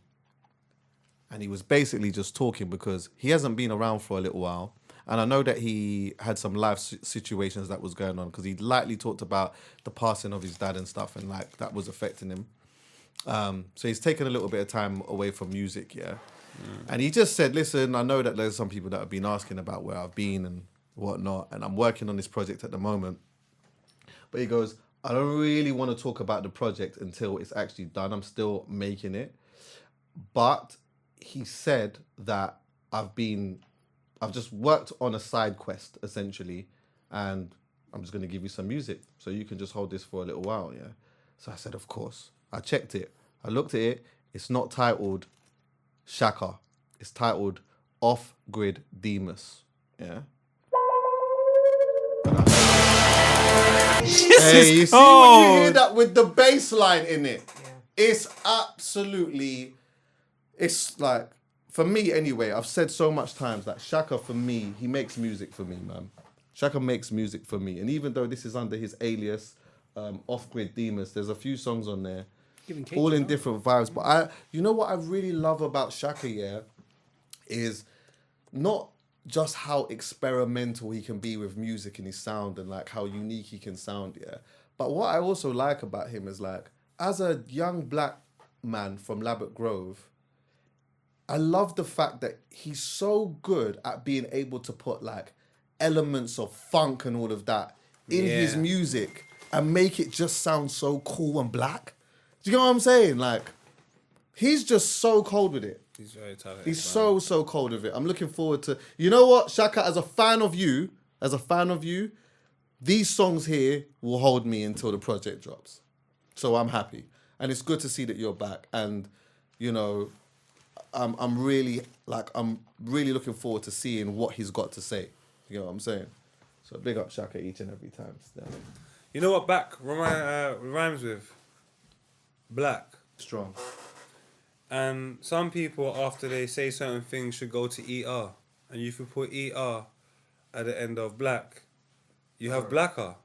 [SPEAKER 2] and he was basically just talking because he hasn't been around for a little while. And I know that he had some life situations that was going on because he lightly talked about the passing of his dad and stuff, and like that was affecting him. So he's taken a little bit of time away from music, yeah. And he just said, listen, I know that there's some people that have been asking about where I've been and whatnot, and I'm working on this project at the moment. But he goes, I don't really want to talk about the project until it's actually done. I'm still making it. But he said that I've just worked on a side quest, essentially, and I'm just going to give you some music so you can just hold this for a little while, yeah? So I said, of course. I checked it. I looked at it. It's not titled SHAKKA. It's titled Off-Grid Demas, yeah? Hey, you see when you hear that with the bass line in it? Yeah. It's absolutely... It's like... For me, anyway, I've said so much times that SHAKKA, for me, he makes music for me, man. SHAKKA makes music for me. And even though this is under his alias, Off-Grid Demas, there's a few songs on there, all in different vibes. But you know what I really love about SHAKKA, yeah, is not just how experimental he can be with music and his sound and like how unique he can sound, yeah. But what I also like about him is like, as a young black man from Labatt Grove, I love the fact that he's so good at being able to put like elements of funk and all of that in his music and make it just sound so cool and black. Do you know what I'm saying? Like, he's just so cold with it.
[SPEAKER 5] He's very talented.
[SPEAKER 2] He's so cold with it. I'm looking forward to... You know what, SHAKKA, as a fan of you, these songs here will hold me until the project drops. So I'm happy. And it's good to see that you're back. And, you know... I'm really looking forward to seeing what he's got to say. You know what I'm saying? So big up Shakka each and every time. Still.
[SPEAKER 5] You know what back rhymes with? Black.
[SPEAKER 2] Strong.
[SPEAKER 5] And some people, after they say certain things, should go to ER. And if you put ER at the end of black, you have blacker.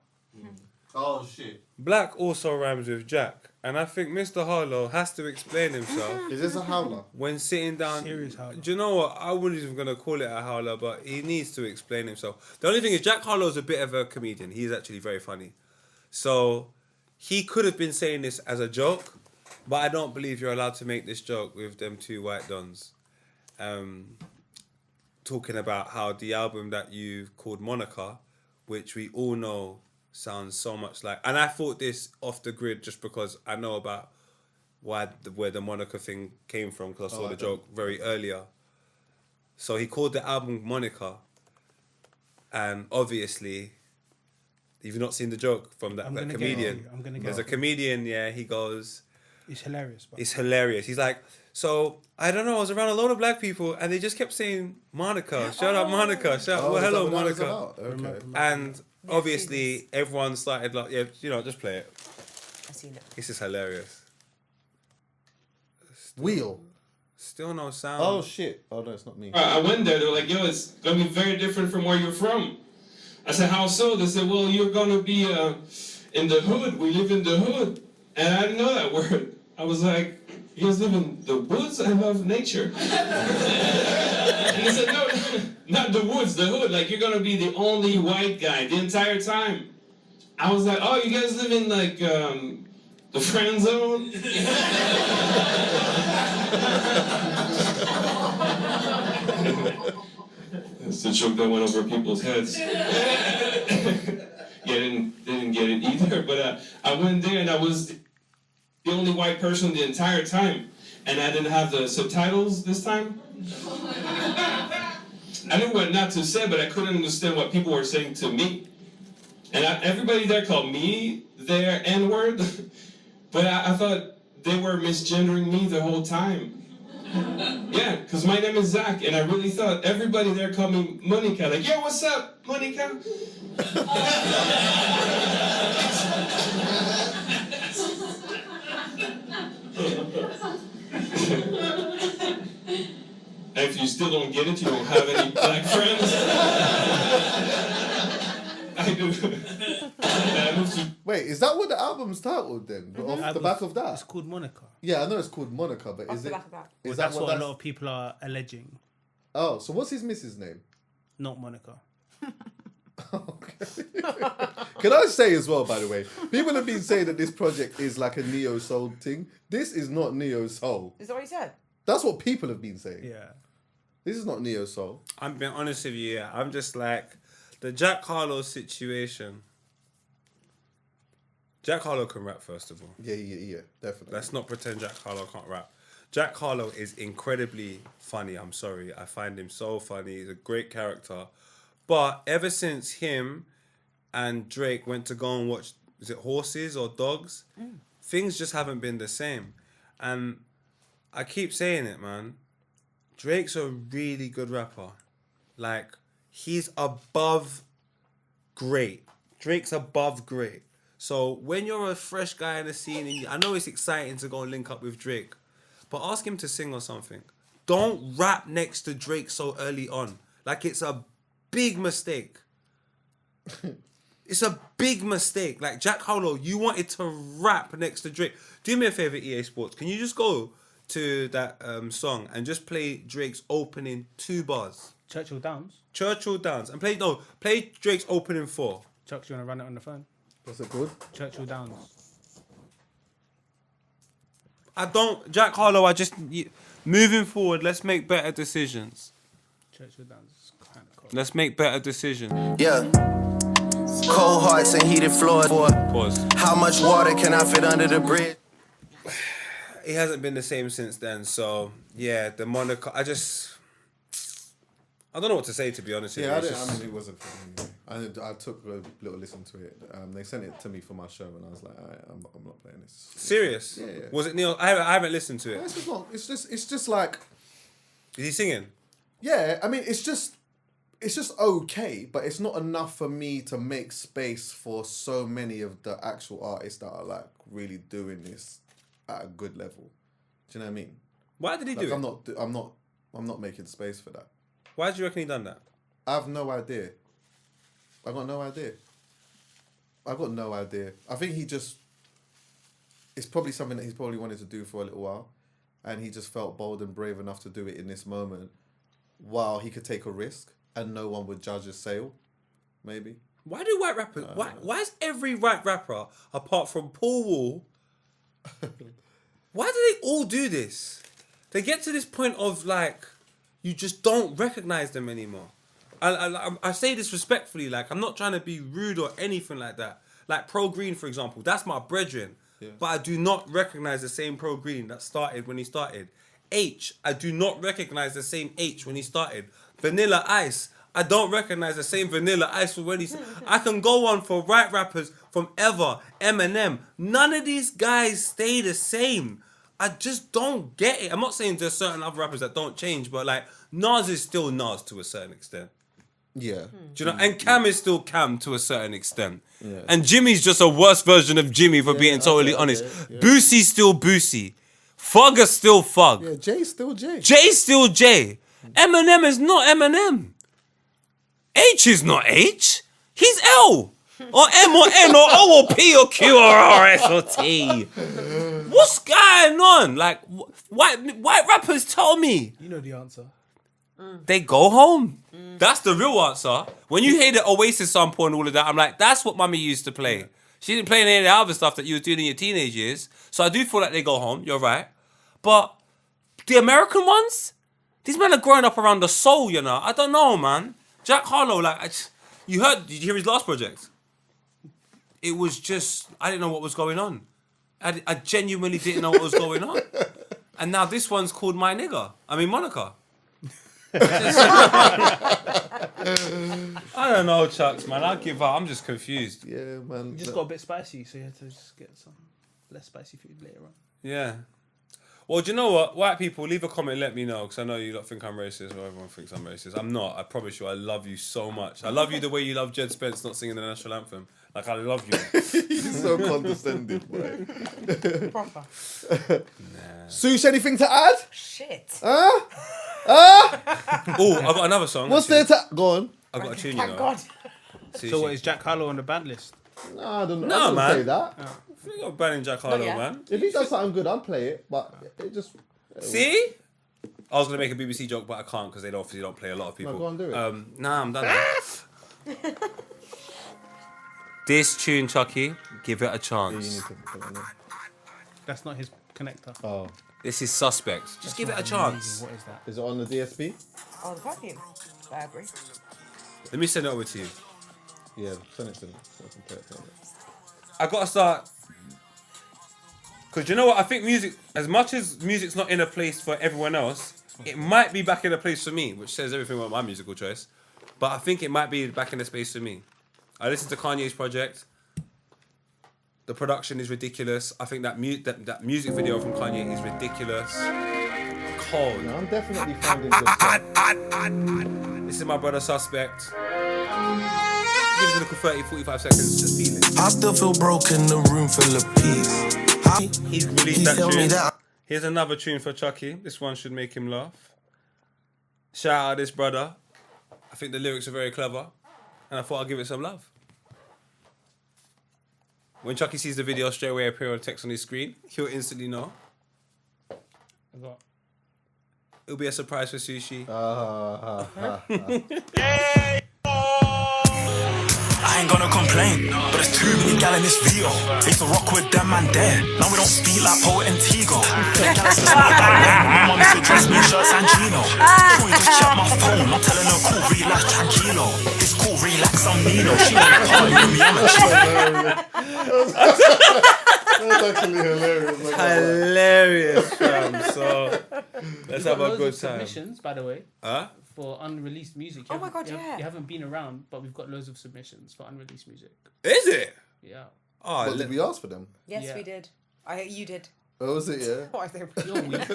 [SPEAKER 2] Oh shit.
[SPEAKER 5] Black also rhymes with Jack. And I think Mr. Harlow has to explain himself
[SPEAKER 2] Is this a howler?
[SPEAKER 5] when sitting down.
[SPEAKER 3] Serious howler.
[SPEAKER 5] Do you know what? I wasn't even going to call it a howler, but he needs to explain himself. The only thing is, Jack Harlow's a bit of a comedian. He's actually very funny. So he could have been saying this as a joke, but I don't believe you're allowed to make this joke with them two white dons. Talking about how the album that you've called Monica, which we all know sounds so much like, and I thought this off the grid just because I know about where the Monica thing came from, because I saw the joke very earlier. So he called the album Monica, and obviously, if you've not seen the joke from that comedian, there's a comedian, he goes,
[SPEAKER 3] It's hilarious. But
[SPEAKER 5] it's hilarious. He's like, so I don't know, I was around a lot of black people and they just kept saying Monica, shout out Monica, well, hello Monica.
[SPEAKER 2] Okay.
[SPEAKER 5] And obviously everyone started like, just play it.
[SPEAKER 4] I've seen it.
[SPEAKER 5] This is hilarious.
[SPEAKER 2] Wheel.
[SPEAKER 5] Still no sound.
[SPEAKER 2] Oh shit. Oh no, it's not me.
[SPEAKER 7] I went there. They were like, "Yo, it's gonna be very different from where you're from." I said, "How so?" They said, "Well, you're gonna be in the hood. We live in the hood." And I didn't know that word. I was like, "You guys live in the woods? I love nature." And they said, "No, not the woods, the hood. Like, you're gonna be the only white guy the entire time." I was like, "Oh, you guys live in like the friend zone?" It's the joke that went over people's heads. Yeah, they didn't get it either. But I went there and I was the only white person the entire time, and I didn't have the subtitles this time. I knew what not to say, but I couldn't understand what people were saying to me. And everybody there called me their N-word, but I thought they were misgendering me the whole time. Yeah, because my name is Zach, and I really thought everybody there called me Monica. Like, yo, what's up, Monica? And if you still don't get it, you don't have any black friends. I do.
[SPEAKER 2] Wait, is that what the album's titled then? Off the back of that?
[SPEAKER 3] It's called Monica.
[SPEAKER 2] Yeah, I know it's called Monica, but
[SPEAKER 4] Off
[SPEAKER 2] is
[SPEAKER 4] the
[SPEAKER 2] it?
[SPEAKER 4] back of that.
[SPEAKER 2] Is
[SPEAKER 3] That's
[SPEAKER 2] that
[SPEAKER 3] what
[SPEAKER 2] what
[SPEAKER 3] a lot of people are alleging.
[SPEAKER 2] Oh, so what's his missus' name?
[SPEAKER 3] Not Monica.
[SPEAKER 2] Okay. Can I say as well, by the way, people have been saying that this project is like a neo soul thing. This is not neo soul.
[SPEAKER 4] Is that what you said?
[SPEAKER 2] That's what people have been saying.
[SPEAKER 3] Yeah.
[SPEAKER 2] This is not neo soul.
[SPEAKER 5] I'm being honest with you, I'm just like, the Jack Harlow situation. Jack Harlow can rap, first of all.
[SPEAKER 2] Yeah, definitely.
[SPEAKER 5] Let's not pretend Jack Harlow can't rap. Jack Harlow is incredibly funny. I'm sorry. I find him so funny. He's a great character. But ever since him and Drake went to go and watch, is it Horses or Dogs? Things just haven't been the same. And I keep saying it, man. Drake's a really good rapper. Like, he's above great. Drake's above great. So when you're a fresh guy in the scene, and I know it's exciting to go and link up with Drake, but ask him to sing or something. Don't rap next to Drake so early on. Like, it's a big mistake. It's a big mistake. Like, Jack Harlow, you wanted to rap next to Drake. Do me a favor, EA Sports. Can you just go to that song and just play Drake's opening 2 bars?
[SPEAKER 3] Churchill Downs.
[SPEAKER 5] Churchill Downs. And play Drake's opening 4.
[SPEAKER 3] Chuck, do you want to run it on the phone?
[SPEAKER 2] Was it good?
[SPEAKER 3] Churchill Downs.
[SPEAKER 5] Jack Harlow, moving forward, let's make better decisions.
[SPEAKER 3] Churchill Downs is kind of cool.
[SPEAKER 5] Let's make better decisions.
[SPEAKER 8] Yeah. Cold hearts and heated floors.
[SPEAKER 5] Pause.
[SPEAKER 8] How much water can I fit under the bridge?
[SPEAKER 5] He hasn't been the same since then, so yeah, the Monica, I don't know what to say, to be honest with you.
[SPEAKER 2] Yeah,
[SPEAKER 5] It's
[SPEAKER 2] I mean, it wasn't for me. I took a little listen to it. They sent it to me for my show, and I was like, all right, I'm not playing this.
[SPEAKER 5] serious.
[SPEAKER 2] Yeah.
[SPEAKER 5] Was it Neil? I haven't listened to it.
[SPEAKER 2] It's just not. It's just like
[SPEAKER 5] Is he singing?
[SPEAKER 2] Yeah, I mean, it's just okay, but it's not enough for me to make space for so many of the actual artists that are like really doing this at a good level. Do you know what I mean?
[SPEAKER 5] Why did he do it?
[SPEAKER 2] I'm not making space for that.
[SPEAKER 5] Why do you reckon he done that?
[SPEAKER 2] I have no idea. I got no idea. I think it's probably something that he's probably wanted to do for a little while, and he just felt bold and brave enough to do it in this moment while he could take a risk and no one would judge his sale, maybe.
[SPEAKER 5] Why do white rappers... Why is every white rapper, apart from Paul Wall, why do they all do this? They get to this point of, like, you just don't recognise them anymore. I say this respectfully, like, I'm not trying to be rude or anything like that. Like, Pro Green, for example, that's my brethren. Yeah. But I do not recognise the same Pro Green that started when he started. I do not recognise the same H when he started. Vanilla Ice, I don't recognise the same Vanilla Ice from when he started. I can go on for white rappers from ever, Eminem. None of these guys stay the same. I just don't get it. I'm not saying there's certain other rappers that don't change, but like, Nas is still Nas to a certain extent.
[SPEAKER 2] Yeah.
[SPEAKER 5] Do you know? And Cam is still Cam to a certain extent.
[SPEAKER 2] Yeah.
[SPEAKER 5] And Jimmy's just a worse version of Jimmy, for being totally honest. Yeah. Boosie's still Boosie. Fugger's still Fug.
[SPEAKER 2] Yeah, Jay's still Jay.
[SPEAKER 5] Jay's still Jay. Eminem is not Eminem. H is not H. He's L. Or M or N or O or P or Q or R S or T. What's going on? Like, white rappers tell me.
[SPEAKER 3] You know the answer.
[SPEAKER 5] They go home. That's the real answer. When you hear the Oasis sample and all of that, I'm like, that's what mummy used to play. She didn't play any of the other stuff that you were doing in your teenage years. So I do feel like they go home. You're right. But the American ones, these men are growing up around the soul, you know. I don't know, man. Jack Harlow, like, did you hear his last project? It was just, I didn't know what was going on. I genuinely didn't know what was going on. And now this one's called My Nigga. I mean, Monica. I don't know, Chucks, man. I'll give up. I'm just confused.
[SPEAKER 2] Yeah, man.
[SPEAKER 3] You just got a bit spicy, so you had to just get some less spicy food later on.
[SPEAKER 5] Yeah. Well, do you know what? White people, leave a comment, let me know, because I know you lot think I'm racist, or everyone thinks I'm racist. I'm not. I promise you, I love you so much. I love you the way you love Jed Spence not singing the national anthem. Like, I love you.
[SPEAKER 2] You're so condescending, boy.
[SPEAKER 4] Proper.
[SPEAKER 5] Nah.
[SPEAKER 2] Sush, anything to add?
[SPEAKER 4] Shit.
[SPEAKER 5] Oh, I got another song.
[SPEAKER 2] What's
[SPEAKER 5] actually.
[SPEAKER 2] there to... Go on.
[SPEAKER 5] I got a tune, you
[SPEAKER 4] Thank
[SPEAKER 5] know.
[SPEAKER 4] God.
[SPEAKER 3] So what, is Jack Harlow on the band list?
[SPEAKER 2] No, I don't know.
[SPEAKER 5] No,
[SPEAKER 2] I don't
[SPEAKER 5] man.
[SPEAKER 2] say that.
[SPEAKER 3] Oh.
[SPEAKER 5] You got banning Jack Harlow,
[SPEAKER 4] yet.
[SPEAKER 5] man.
[SPEAKER 2] If he does something good, I'll play it. But it just...
[SPEAKER 5] See? I was going to make a BBC joke, but I can't because they obviously don't play a lot of people.
[SPEAKER 2] No, go on, do it.
[SPEAKER 5] Nah, I'm done now. This tune, Chuckie, give it a
[SPEAKER 2] You
[SPEAKER 5] chance.
[SPEAKER 2] need to put it on there.
[SPEAKER 3] That's not his connector.
[SPEAKER 2] Oh.
[SPEAKER 5] This is Suspect. Just give it a chance.
[SPEAKER 3] What is that?
[SPEAKER 2] Is it on the DSP?
[SPEAKER 4] Oh, the perfume. Library.
[SPEAKER 5] Let me send it over to you.
[SPEAKER 2] Yeah, send it to me. So I can play it.
[SPEAKER 5] I got to start... Because you know what? I think music, as much as music's not in a place for everyone else, it might be back in a place for me, which says everything about my musical choice. But I think it might be back in a space for me. I listened to Kanye's project. The production is ridiculous. I think that music video from Kanye is ridiculous. Cold.
[SPEAKER 2] No, I'm definitely finding good stuff.
[SPEAKER 5] This is my brother Suspect. Give us a little 30, 45 seconds. Just feel it.
[SPEAKER 8] I still feel broken, the room full of peace.
[SPEAKER 5] He's released that tune. Here's another tune for Chuckie. This one should make him laugh. Shout out this brother. I think the lyrics are very clever. And I thought I'd give it some love. When Chuckie sees the video, straight away appear on text on his screen. He'll instantly know. It'll be a surprise for Sushi.
[SPEAKER 9] I ain't gonna complain, but there's too many gal in this video. They used to rock with them and there. Now we don't speak like Poet and Tigo. Them gal used to speak like that. My mum used to dress me in shirts and Gino. Can we just check my phone? I'm telling her, cool, relax, tranquilo. It's cool, relax, I'm Nino. She wanna party with me, I'm a chill.
[SPEAKER 2] That's actually hilarious. Like,
[SPEAKER 5] Hilarious, fam. So, let's have a good time.
[SPEAKER 3] Submissions, by the way.
[SPEAKER 5] Huh?
[SPEAKER 3] For unreleased music.
[SPEAKER 4] Oh my God, yeah.
[SPEAKER 3] You haven't been around, but we've got loads of submissions for unreleased music.
[SPEAKER 5] Is it?
[SPEAKER 3] Yeah.
[SPEAKER 5] Oh,
[SPEAKER 2] what, did we ask for them?
[SPEAKER 4] Yes,
[SPEAKER 3] Yeah.
[SPEAKER 4] we did. You did.
[SPEAKER 2] Oh, was it, yeah?
[SPEAKER 4] Oh, I think.
[SPEAKER 3] You're weak.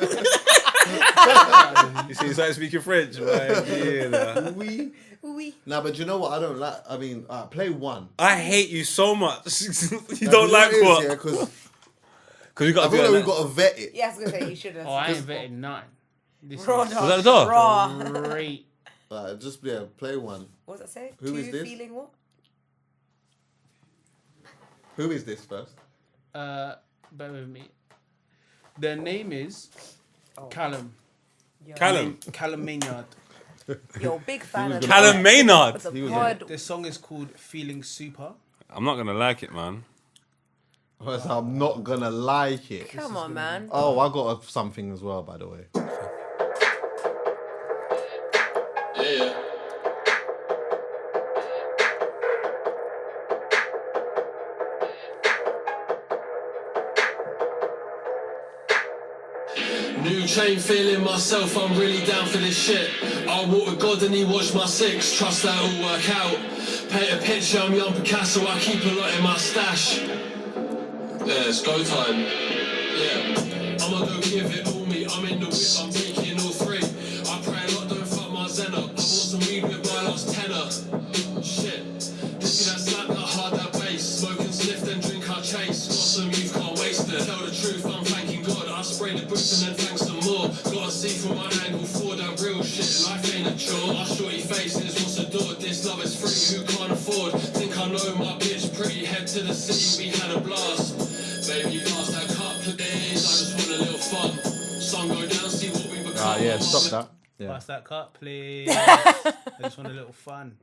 [SPEAKER 5] You see, he's like speaking French, man. Yeah.
[SPEAKER 2] Oui.
[SPEAKER 4] Oui.
[SPEAKER 2] Nah, but you know what? I don't like. I mean, play one.
[SPEAKER 5] I hate you so much. You
[SPEAKER 2] Now,
[SPEAKER 5] don't
[SPEAKER 2] you know
[SPEAKER 5] like
[SPEAKER 2] it is,
[SPEAKER 5] what?
[SPEAKER 2] Yeah, because
[SPEAKER 5] Because we got
[SPEAKER 2] I
[SPEAKER 5] to be
[SPEAKER 2] feel like
[SPEAKER 5] on
[SPEAKER 2] we've got to vet it.
[SPEAKER 4] Yeah, I was gonna say you should have.
[SPEAKER 3] Oh, I ain't betting none. This
[SPEAKER 4] Raw
[SPEAKER 3] is
[SPEAKER 4] dog.
[SPEAKER 5] Was that the door?
[SPEAKER 4] Raw.
[SPEAKER 3] great.
[SPEAKER 2] Just play one.
[SPEAKER 4] What does that say?
[SPEAKER 2] Who is this?
[SPEAKER 4] Feeling what?
[SPEAKER 2] Who is this first?
[SPEAKER 3] Bear with me. Their name is Callum.
[SPEAKER 5] Callum.
[SPEAKER 3] Callum Maynard.
[SPEAKER 4] You're a big fan of
[SPEAKER 5] Callum Maynard.
[SPEAKER 4] What's a
[SPEAKER 2] He was
[SPEAKER 4] pod?
[SPEAKER 3] The song is called Feeling Super.
[SPEAKER 5] I'm not going to like it, man.
[SPEAKER 2] I'm not gonna like it.
[SPEAKER 4] Come on, man.
[SPEAKER 2] Oh, I got something as well, by the way.
[SPEAKER 7] Yeah. New chain, feeling myself, I'm really down for this shit. I walk with God and he watched my six, trust that'll work out. Paint a picture, I'm young Picasso, I keep a lot in my stash. Yeah, it's go time. Yeah. I'ma go give it all me, I'm in the whip, I'm taking all three. I pray a lot, don't fuck my zen up. I bought some weed with my last tenner. Shit. This that slap, that hard, that bass. Smoke and sniff, then drink, I chase. Got some youth, can't waste it. Tell the truth, I'm thanking God. I spray the boots and then thanks some more. Gotta see from my angle for that real shit. Life ain't a chore. I shorty faces, what's the door? This love is free, who can't afford? Think I know my bitch pretty. Head to the city, we had a blast. Baby, pass that cup, please. I just want a little fun. Sun go down, see what we become.
[SPEAKER 2] Yeah, stop that. Yeah.
[SPEAKER 3] Pass that cut, please. I just want a little fun.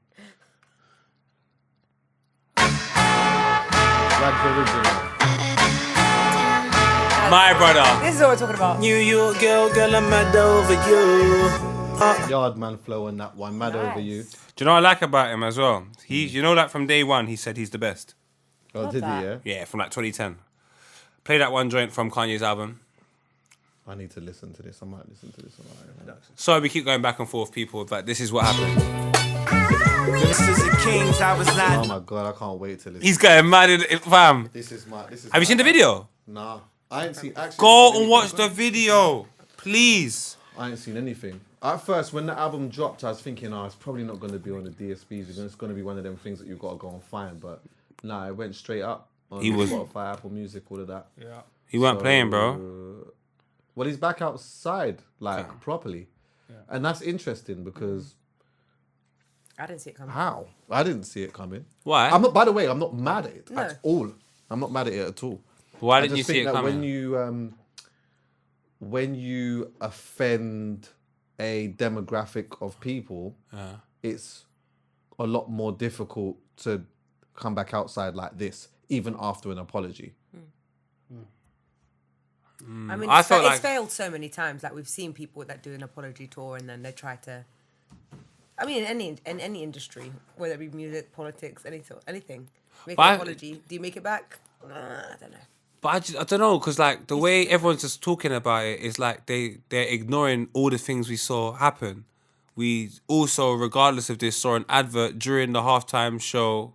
[SPEAKER 2] Rags original.
[SPEAKER 5] My brother.
[SPEAKER 4] This is what we're talking about.
[SPEAKER 9] New York girl, I'm mad over you.
[SPEAKER 2] Yardman flow on that one. Mad over you.
[SPEAKER 5] Do you know what I like about him as well? You know, like from day one, he said he's the best.
[SPEAKER 2] Oh,
[SPEAKER 4] Love
[SPEAKER 2] did
[SPEAKER 4] that.
[SPEAKER 2] he? Yeah.
[SPEAKER 5] Yeah, from like 2010. Play that one joint from Kanye's album.
[SPEAKER 2] I need to listen to this. I might listen to this.
[SPEAKER 5] Sorry, we keep going back and forth, people, but this is what happened.
[SPEAKER 9] This is the Kings, I was not.
[SPEAKER 2] Oh my god, I can't wait to listen.
[SPEAKER 5] He's getting mad at it, fam.
[SPEAKER 2] This is my. This is.
[SPEAKER 5] Have you seen the video?
[SPEAKER 2] Nah, I ain't seen. Actually,
[SPEAKER 5] Go and watch the video, please.
[SPEAKER 2] I ain't seen anything. At first, when the album dropped, I was thinking, it's probably not going to be on the DSPs. It's going to be one of them things that you've got to go and find. But nah, it went straight up on Spotify, Apple Music, all of that.
[SPEAKER 3] Yeah.
[SPEAKER 5] He weren't playing, bro.
[SPEAKER 2] Well, he's back outside, like, properly. Yeah. And that's interesting because...
[SPEAKER 4] I didn't see it coming.
[SPEAKER 2] How? I didn't see it coming.
[SPEAKER 5] Why?
[SPEAKER 2] I'm not. By the way, I'm not mad at it
[SPEAKER 4] No.
[SPEAKER 2] at all. I'm not mad at it at all.
[SPEAKER 5] Why
[SPEAKER 2] I
[SPEAKER 5] didn't you
[SPEAKER 2] just
[SPEAKER 5] see
[SPEAKER 2] think
[SPEAKER 5] it
[SPEAKER 2] that
[SPEAKER 5] coming?
[SPEAKER 2] when you offend a demographic of people, it's a lot more difficult to come back outside like this, even after an apology.
[SPEAKER 4] I mean,
[SPEAKER 5] I
[SPEAKER 4] it's,
[SPEAKER 5] felt
[SPEAKER 4] it's
[SPEAKER 5] like-
[SPEAKER 4] failed so many times. Like we've seen people that do an apology tour and then they try to. I mean, in any industry, whether it be music, politics, anything, make
[SPEAKER 5] But
[SPEAKER 4] an
[SPEAKER 5] I-
[SPEAKER 4] apology. Do you make it back? I don't know.
[SPEAKER 5] But I don't know, because like the way everyone's just talking about it is like they're ignoring all the things we saw happen. We also, regardless of this, saw an advert during the halftime show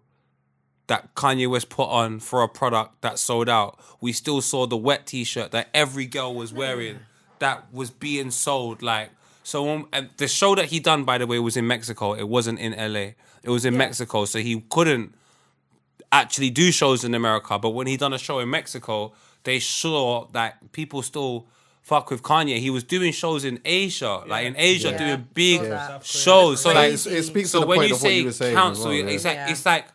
[SPEAKER 5] that Kanye West put on for a product that sold out. We still saw the wet T-shirt that every girl was wearing that was being sold. Like, so and the show that he done, by the way, was in Mexico. It wasn't in LA. It was in Mexico, so he couldn't actually do shows in America. But when he done a show in Mexico, they saw that people still fuck with Kanye. He was doing shows in Asia, like in Asia,
[SPEAKER 4] Yeah.
[SPEAKER 5] doing big
[SPEAKER 4] Yeah.
[SPEAKER 5] shows. So like,
[SPEAKER 2] It speaks
[SPEAKER 5] so
[SPEAKER 2] to the
[SPEAKER 5] when
[SPEAKER 2] point
[SPEAKER 5] you
[SPEAKER 2] of what
[SPEAKER 5] say
[SPEAKER 2] you were saying
[SPEAKER 5] council,
[SPEAKER 2] as well, yeah.
[SPEAKER 5] it's like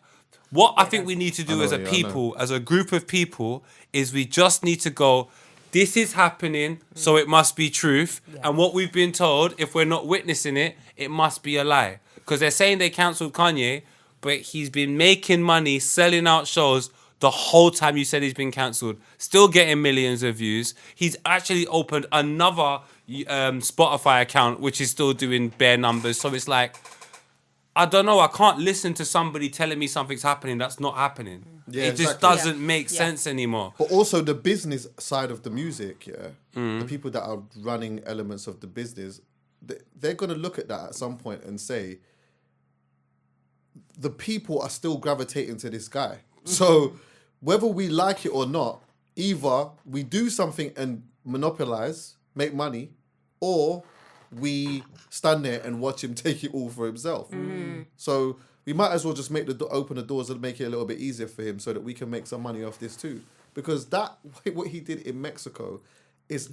[SPEAKER 5] what I think we need to do
[SPEAKER 2] know,
[SPEAKER 5] as a
[SPEAKER 2] yeah, I know.
[SPEAKER 5] people, as a group of people, is we just need to go, this is happening, so it must be truth. And what we've been told, if we're not witnessing it, it must be a lie. Because they're saying they cancelled Kanye, but he's been making money, selling out shows the whole time you said he's been cancelled. Still getting millions of views. He's actually opened another Spotify account, which is still doing bare numbers. So it's like, I don't know. I can't listen to somebody telling me something's happening that's not happening.
[SPEAKER 2] Yeah,
[SPEAKER 5] it just
[SPEAKER 2] exactly.
[SPEAKER 5] doesn't make sense anymore.
[SPEAKER 2] But also the business side of the music, the people that are running elements of the business, they're going to look at that at some point and say, the people are still gravitating to this guy. So whether we like it or not, either we do something and monopolize, make money, or we stand there and watch him take it all for himself. So we might as well just open the doors and make it a little bit easier for him so that we can make some money off this too. Because what he did in Mexico is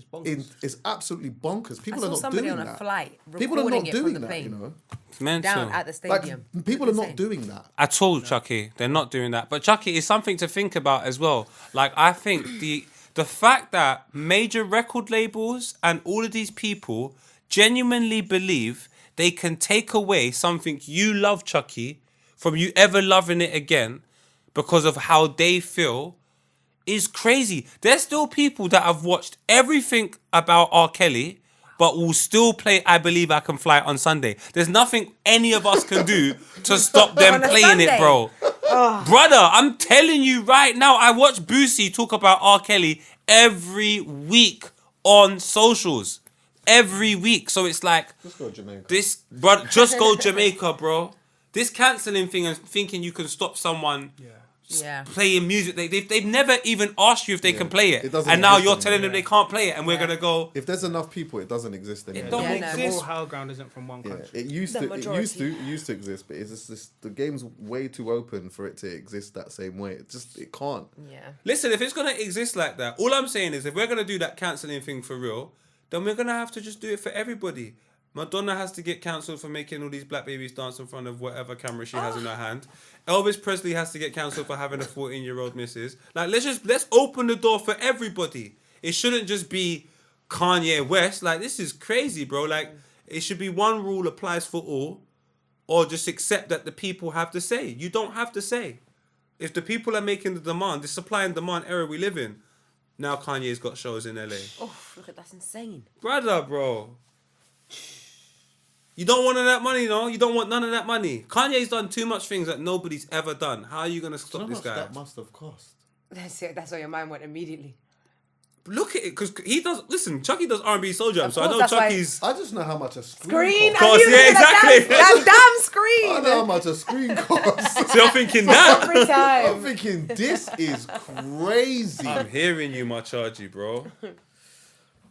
[SPEAKER 2] absolutely bonkers. People are not doing that. I saw somebody on a flight People are not doing that,
[SPEAKER 4] plane.
[SPEAKER 2] you know.
[SPEAKER 5] It's mental.
[SPEAKER 4] Down at the stadium.
[SPEAKER 2] Like, people are not doing that.
[SPEAKER 5] At all, Chuckie. They're not doing that. But Chuckie, is something to think about as well. Like, I think the fact that major record labels and all of these people genuinely believe they can take away something you love, Chuckie, from you ever loving it again because of how they feel is crazy. There's still people that have watched everything about R. Kelly but will still play I Believe I Can Fly on Sunday. There's nothing any of us can do to stop them playing it, bro. Brother, I'm telling you right now, I watch Boosie talk about R. Kelly every week on socials. Every week. So it's like,
[SPEAKER 2] Just go Jamaica.
[SPEAKER 5] Just go Jamaica, bro. This cancelling thing and thinking you can stop someone playing music. They've never even asked you if they can play it. And now you're telling them they can't play it and we're going to go...
[SPEAKER 2] If there's enough people, it doesn't exist anymore.
[SPEAKER 5] It don't exist.
[SPEAKER 3] The moral high ground isn't from one country.
[SPEAKER 2] It used to exist, but it's just the game's way too open for it to exist that same way. It can't.
[SPEAKER 4] Yeah.
[SPEAKER 5] Listen, if it's going to exist like that, all I'm saying is if we're going to do that cancelling thing for real, then we're going to have to just do it for everybody. Madonna has to get cancelled for making all these black babies dance in front of whatever camera she has in her hand. Elvis Presley has to get cancelled for having a 14-year-old missus. Like, let's open the door for everybody. It shouldn't just be Kanye West. Like, this is crazy, bro. Like, it should be one rule applies for all, or just accept that the people have to say. You don't have to say. If the people are making the demand, the supply and demand era we live in, now Kanye's got shows in LA.
[SPEAKER 4] Oh, look at that's insane.
[SPEAKER 5] Brother, bro. You don't want none of that money, no? You don't want none of that money. Kanye's done too much things that nobody's ever done. How are you going to stop this guy?
[SPEAKER 2] That must have cost.
[SPEAKER 4] That's it. That's where your mind went immediately.
[SPEAKER 5] Look at it, because he does... Listen, Chuckie does R&B soul jam, so I know
[SPEAKER 4] that's why-
[SPEAKER 5] Chuckie's...
[SPEAKER 2] I just know how much a
[SPEAKER 4] Screen.
[SPEAKER 2] costs.
[SPEAKER 5] Yeah, exactly.
[SPEAKER 4] That damn screen.
[SPEAKER 2] I know how much a screen costs.
[SPEAKER 5] So you're thinking that?
[SPEAKER 4] Every time.
[SPEAKER 2] I'm thinking this is crazy.
[SPEAKER 5] I'm hearing you, my chargy, bro.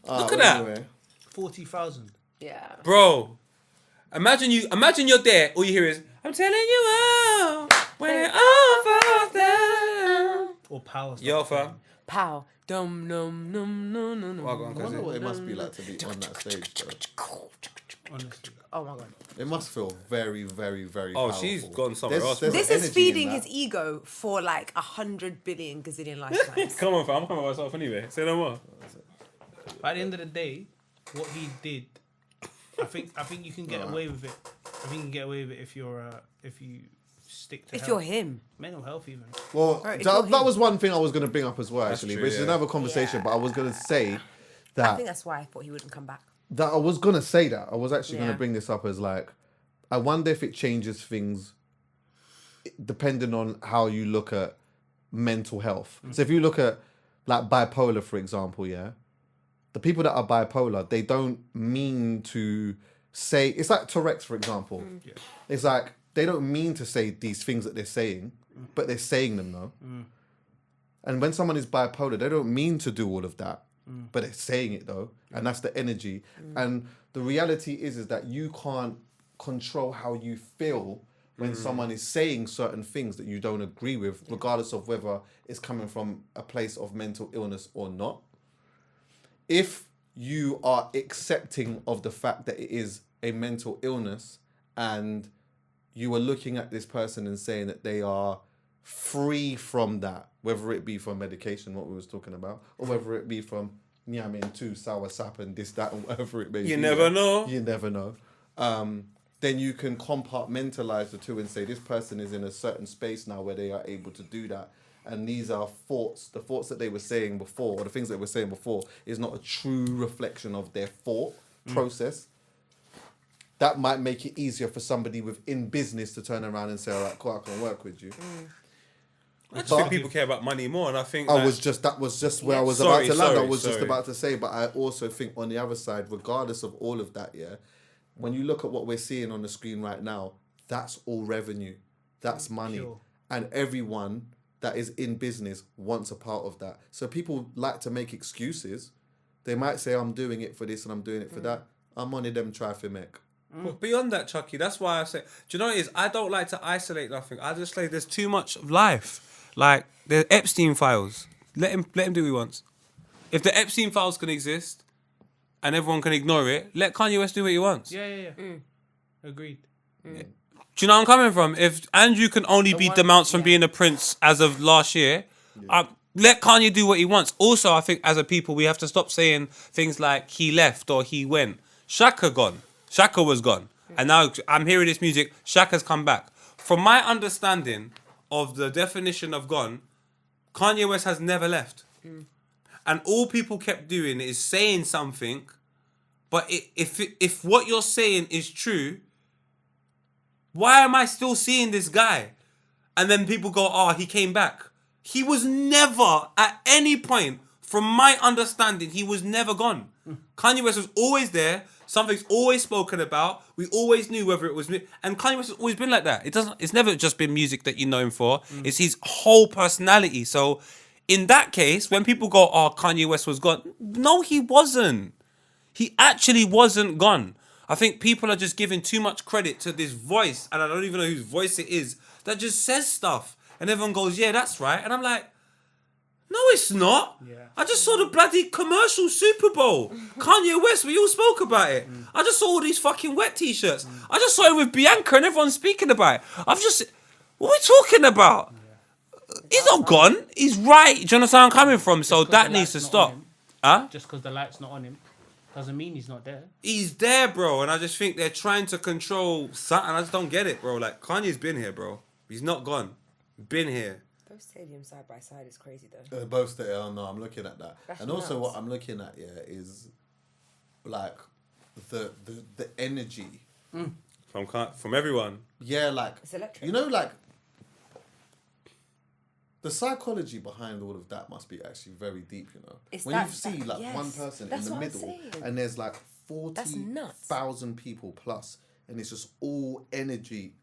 [SPEAKER 2] Look
[SPEAKER 5] at that.
[SPEAKER 3] 40,000.
[SPEAKER 4] Yeah.
[SPEAKER 5] Bro, imagine you're there, all you hear is, I'm telling you all, when it all falls down.
[SPEAKER 3] Or power.
[SPEAKER 5] Yo, fam.
[SPEAKER 4] Pow. Dum dum dum dum dum.
[SPEAKER 5] Well, go on,
[SPEAKER 2] I wonder
[SPEAKER 5] cuz
[SPEAKER 2] what it must be like to be on that stage. Though.
[SPEAKER 3] Honestly.
[SPEAKER 4] Oh my god.
[SPEAKER 2] It must feel very, very, very
[SPEAKER 5] Oh,
[SPEAKER 2] powerful.
[SPEAKER 5] she's gone somewhere else,
[SPEAKER 2] There's
[SPEAKER 5] bro.
[SPEAKER 4] This is
[SPEAKER 2] energy in
[SPEAKER 4] feeding
[SPEAKER 2] that.
[SPEAKER 4] his ego for like 100 billion gazillion lifetimes.
[SPEAKER 5] Come on, fam. I'm coming myself anyway. Say no more.
[SPEAKER 3] By the end of the day, what he did, I think you can get away with it. I think you can get away with it if you stick to
[SPEAKER 4] If
[SPEAKER 3] health.
[SPEAKER 4] you're him.
[SPEAKER 3] Mental health even.
[SPEAKER 2] Well,
[SPEAKER 4] Right, it's
[SPEAKER 2] that
[SPEAKER 4] not
[SPEAKER 2] was one thing I was going to bring up as well, actually,
[SPEAKER 5] true,
[SPEAKER 2] which is
[SPEAKER 5] yeah.
[SPEAKER 2] another conversation.
[SPEAKER 4] Yeah.
[SPEAKER 2] But I was going to say
[SPEAKER 4] I
[SPEAKER 2] that
[SPEAKER 4] think that's why I thought he wouldn't come back.
[SPEAKER 2] I was going to say that. I was actually going
[SPEAKER 4] Yeah.
[SPEAKER 2] to bring this up as like, I wonder if it changes things depending on how you look at mental health. So if you look at like bipolar, for example, yeah, the people that are bipolar, they don't mean to say, it's like Tourette's, for example. It's like, they don't mean to say these things that they're saying, but they're saying them though. And when someone is bipolar, they don't mean to do all of that, but they're saying it though. And that's the energy. And the reality is that you can't control how you feel when someone is saying certain things that you don't agree with, regardless of whether it's coming from a place of mental illness or not. If you are accepting of the fact that it is a mental illness and you are looking at this person and saying that they are free from that, whether it be from medication, what we was talking about, or whether it be from nyamin too, sour sap and this, that, and whatever it may be.
[SPEAKER 5] You never know.
[SPEAKER 2] You never know. Then you can compartmentalize the two and say this person is in a certain space now where they are able to do that. And these are thoughts. The thoughts that they were saying before, or the things that they were saying before, is not a true reflection of their thought process. That might make it easier for somebody within business to turn around and say, all right, cool, I can work with you.
[SPEAKER 5] I just think people care about money more, and I think
[SPEAKER 2] That was just where I was about
[SPEAKER 5] Sorry,
[SPEAKER 2] to land. I
[SPEAKER 5] sorry,
[SPEAKER 2] was just
[SPEAKER 5] sorry.
[SPEAKER 2] about to say, but I also think on the other side, regardless of all of that, yeah, when you look at what we're seeing on the screen right now, that's all revenue, that's money,
[SPEAKER 3] Sure.
[SPEAKER 2] and everyone that is in business wants a part of that. So people like to make excuses They might say I'm doing it for this and I'm doing it for that. I'm one of them try for make.
[SPEAKER 5] But beyond that, Chuckie, that's why I say, do you know what it is? I don't like to isolate nothing. I just say there's too much of life. Like, the Epstein files. Let him do what he wants. If the Epstein files can exist and everyone can ignore it, let Kanye West do what he wants.
[SPEAKER 3] Yeah. Agreed.
[SPEAKER 5] Do you know where I'm coming from? If Andrew can only be denounced from being a prince as of last year, let Kanye do what he wants. Also, I think as a people, we have to stop saying things like he left or he went. SHAKKA gone. SHAKKA was gone. And now I'm hearing this music, SHAKKA's come back. From my understanding of the definition of gone, Kanye West has never left. And all people kept doing is saying something, but if what you're saying is true, why am I still seeing this guy? And then people go, oh, he came back. He was never, at any point, from my understanding, he was never gone. Kanye West was always there. Something's always spoken about. We always knew whether it was... And Kanye West has always been like that. It's never just been music that you know him for. It's his whole personality. So, in that case, when people go, oh, Kanye West was gone. No, he wasn't. He actually wasn't gone. I think people are just giving too much credit to this voice, and I don't even know whose voice it is, that just says stuff. And everyone goes, yeah, that's right. And I'm like, no, it's not.
[SPEAKER 3] Yeah.
[SPEAKER 5] I just saw the bloody commercial Super Bowl. Kanye West, we all spoke about it. I just saw all these fucking wet t-shirts. I just saw it with Bianca and everyone's speaking about it. What are we talking about? He's not gone. He's right. Do you understand where I'm coming from? So that needs to stop. Huh?
[SPEAKER 3] Just because the light's not on him doesn't mean he's not there.
[SPEAKER 5] He's there, bro. And I just think they're trying to control something. I just don't get it, bro. Like, Kanye's been here, bro. He's not gone. Been here.
[SPEAKER 4] Those stadiums side by side is crazy, though.
[SPEAKER 2] Both there. Oh no, I'm looking at that.
[SPEAKER 4] That's
[SPEAKER 2] and also
[SPEAKER 4] nuts.
[SPEAKER 2] what I'm looking at, is like the energy.
[SPEAKER 5] From everyone.
[SPEAKER 2] Yeah, like
[SPEAKER 4] It's electric.
[SPEAKER 2] you know, like the psychology behind all of that must be actually very deep. You know,
[SPEAKER 4] It's
[SPEAKER 2] when
[SPEAKER 4] that-
[SPEAKER 2] you see
[SPEAKER 4] that-
[SPEAKER 2] like
[SPEAKER 4] yes,
[SPEAKER 2] one person in
[SPEAKER 4] that's
[SPEAKER 2] the
[SPEAKER 4] what I'm
[SPEAKER 2] middle,
[SPEAKER 4] saying.
[SPEAKER 2] and there's like
[SPEAKER 4] That's nuts.
[SPEAKER 2] 40,000 people plus, and it's just all energy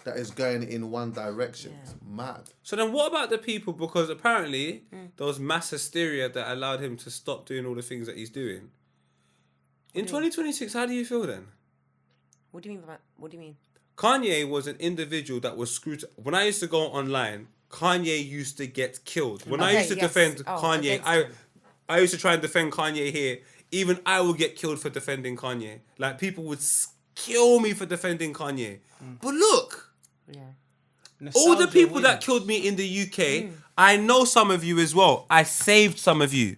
[SPEAKER 2] that is going in one direction.
[SPEAKER 4] Yeah.
[SPEAKER 2] It's mad.
[SPEAKER 5] So then what about the people? Because apparently there was mass hysteria that allowed him to stop doing all the things that he's doing. In 2026, how do you feel then?
[SPEAKER 4] What do you mean by that? What do you mean?
[SPEAKER 5] Kanye was an individual that was when I used to go online, Kanye used to get killed. When I
[SPEAKER 4] Okay,
[SPEAKER 5] used to
[SPEAKER 4] yes.
[SPEAKER 5] defend
[SPEAKER 4] Oh,
[SPEAKER 5] Kanye,
[SPEAKER 4] against him.
[SPEAKER 5] I used to try and defend Kanye here. Even I would get killed for defending Kanye. Like, people would kill me for defending Kanye. But look,
[SPEAKER 4] Yeah.
[SPEAKER 5] all the
[SPEAKER 3] Nostalgia
[SPEAKER 5] people that
[SPEAKER 3] wins.
[SPEAKER 5] killed me in the UK, I know some of you as well. I saved some of you.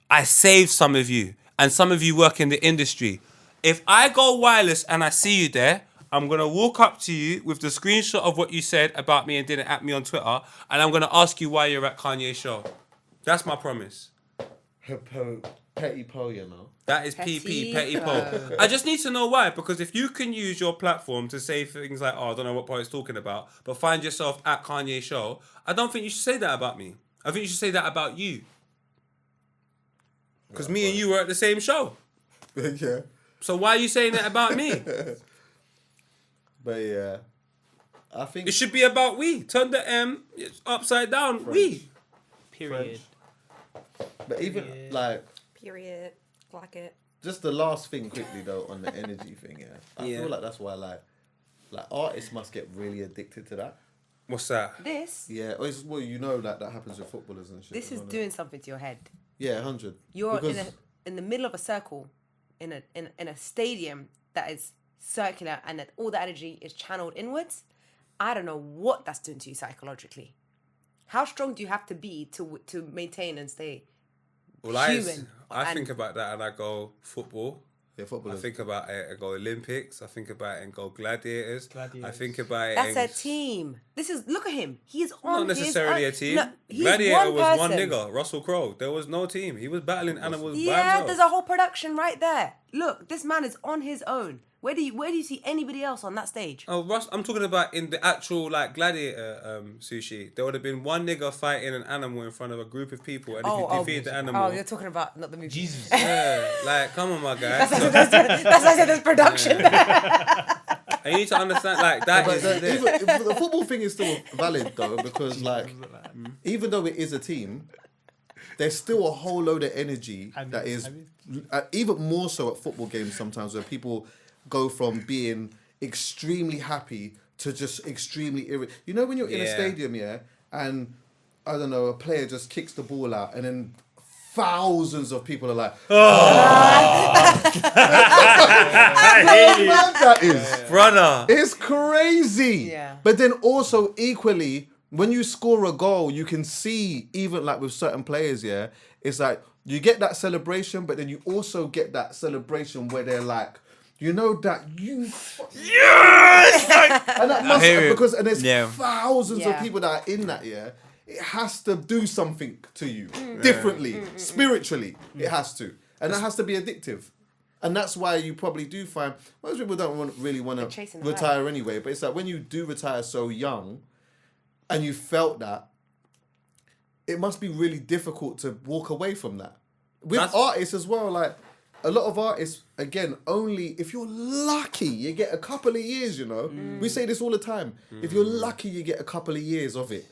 [SPEAKER 5] And some of you work in the industry. If I go wireless and I see you there, I'm going to walk up to you with the screenshot of what you said about me and didn't at me on Twitter, and I'm going to ask you why you're at Kanye's show. That's my promise.
[SPEAKER 2] Petty po, you know.
[SPEAKER 5] That is PP, Petty Po. I just need to know why, because if you can use your platform to say things like, oh, I don't know what part it's talking about, but find yourself at Kanye's show, I don't think you should say that about me. I think you should say that about you. Because me and you were at the same show.
[SPEAKER 2] Yeah.
[SPEAKER 5] So why are you saying that about me?
[SPEAKER 2] But yeah, I think
[SPEAKER 5] It should be about we. Turn the M upside down. We.
[SPEAKER 3] Period.
[SPEAKER 2] But even like
[SPEAKER 4] Period. Like it.
[SPEAKER 2] just the last thing quickly though on the energy thing, I
[SPEAKER 5] Yeah.
[SPEAKER 2] feel like that's why like artists must get really addicted to that.
[SPEAKER 5] What's that?
[SPEAKER 4] This.
[SPEAKER 2] Yeah, well, you know that happens with footballers and shit.
[SPEAKER 4] This is
[SPEAKER 2] don't it?
[SPEAKER 4] doing something to your head.
[SPEAKER 2] Yeah, 100.
[SPEAKER 4] You're
[SPEAKER 2] Because
[SPEAKER 4] in the middle of a circle, in a stadium that is circular, and that all the energy is channeled inwards. I don't know what that's doing to you psychologically. How strong do you have to be to maintain and stay
[SPEAKER 5] Well,
[SPEAKER 4] human?
[SPEAKER 5] I think about that and I go football.
[SPEAKER 2] yeah,
[SPEAKER 5] I
[SPEAKER 2] footballers.
[SPEAKER 5] think about it and go Olympics. I think about it and go gladiators. I
[SPEAKER 3] Gladiators.
[SPEAKER 5] think about it
[SPEAKER 4] That's
[SPEAKER 5] and...
[SPEAKER 4] a team. Look at him. He's on
[SPEAKER 5] Not necessarily a
[SPEAKER 4] his,
[SPEAKER 5] team.
[SPEAKER 4] No, he's
[SPEAKER 5] Gladiator was one
[SPEAKER 4] person.
[SPEAKER 5] nigga, Russell Crowe. There was no team. He was battling animals by
[SPEAKER 4] Yeah,
[SPEAKER 5] himself.
[SPEAKER 4] there's a whole production right there. Look, this man is on his own. Where do you see anybody else on that stage?
[SPEAKER 5] Oh, Russ, I'm talking about in the actual like gladiator sushi. There would have been one nigga fighting an animal in front of a group of people, and if you defeat the animal,
[SPEAKER 4] Oh, you're talking about not the movie.
[SPEAKER 3] Jesus.
[SPEAKER 5] yeah, like come on, my guy.
[SPEAKER 4] That's why I said there's production.
[SPEAKER 5] And you need to understand, like that
[SPEAKER 2] But
[SPEAKER 5] is
[SPEAKER 2] the football thing is still valid though, because like even though it is a team, there's still a whole load of energy that is even more so at football games sometimes, where people go from being extremely happy to just extremely irritated. You know when you're in a stadium, and I don't know, a player just kicks the ball out, and then thousands of people are like, how mad that is,
[SPEAKER 5] brother.
[SPEAKER 2] It's crazy.
[SPEAKER 4] Yeah.
[SPEAKER 2] But then also equally, when you score a goal, you can see, even like with certain players, it's like you get that celebration, but then you also get that celebration where they're like, you know that you yes, and that must because and there's thousands of people that are in that. It has to do something to you differently, spiritually. It has to, and that has to be addictive. And that's why you probably do find most people don't really want to retire anyway. But it's like when you do retire so young, and you felt that, it must be really difficult to walk away from that. With artists as well, like a lot of artists, again, only if you're lucky, you get a couple of years. You know, we say this all the time. If you're lucky, you get a couple of years of it.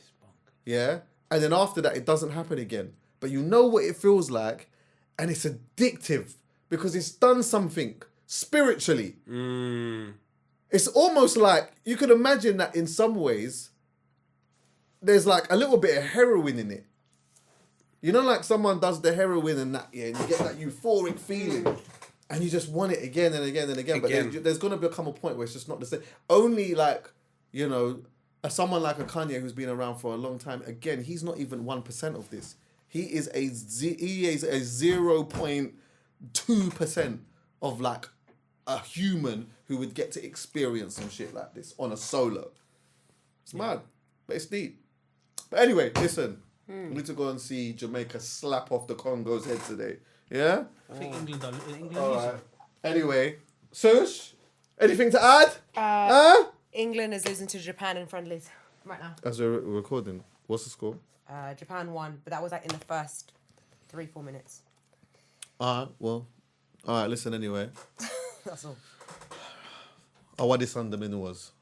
[SPEAKER 2] Yeah, and then after that, it doesn't happen again. But you know what it feels like, and it's addictive because it's done something spiritually. It's almost like you could imagine that in some ways, there's like a little bit of heroin in it. You know, like someone does the heroin and that, and you get that euphoric feeling, and you just want it again and again and again. But there's going to become a point where it's just not the same. Only like, you know, someone like a Kanye who's been around for a long time, again, he's not even 1% of this. He is a 0.2% of like a human who would get to experience some shit like this on a solo. It's mad, but it's neat. But anyway, listen, we need to go and see Jamaica slap off the Congo's head today. Yeah?
[SPEAKER 3] I think England are
[SPEAKER 2] all right. Anyway, Sush, anything to add?
[SPEAKER 4] England is losing to Japan in friendlies right now.
[SPEAKER 2] As we're recording, what's the score?
[SPEAKER 4] Japan won, but that was like in the first 3-4 minutes.
[SPEAKER 2] Alright, well. Alright, listen anyway.
[SPEAKER 4] That's all.
[SPEAKER 2] What this Sunday was.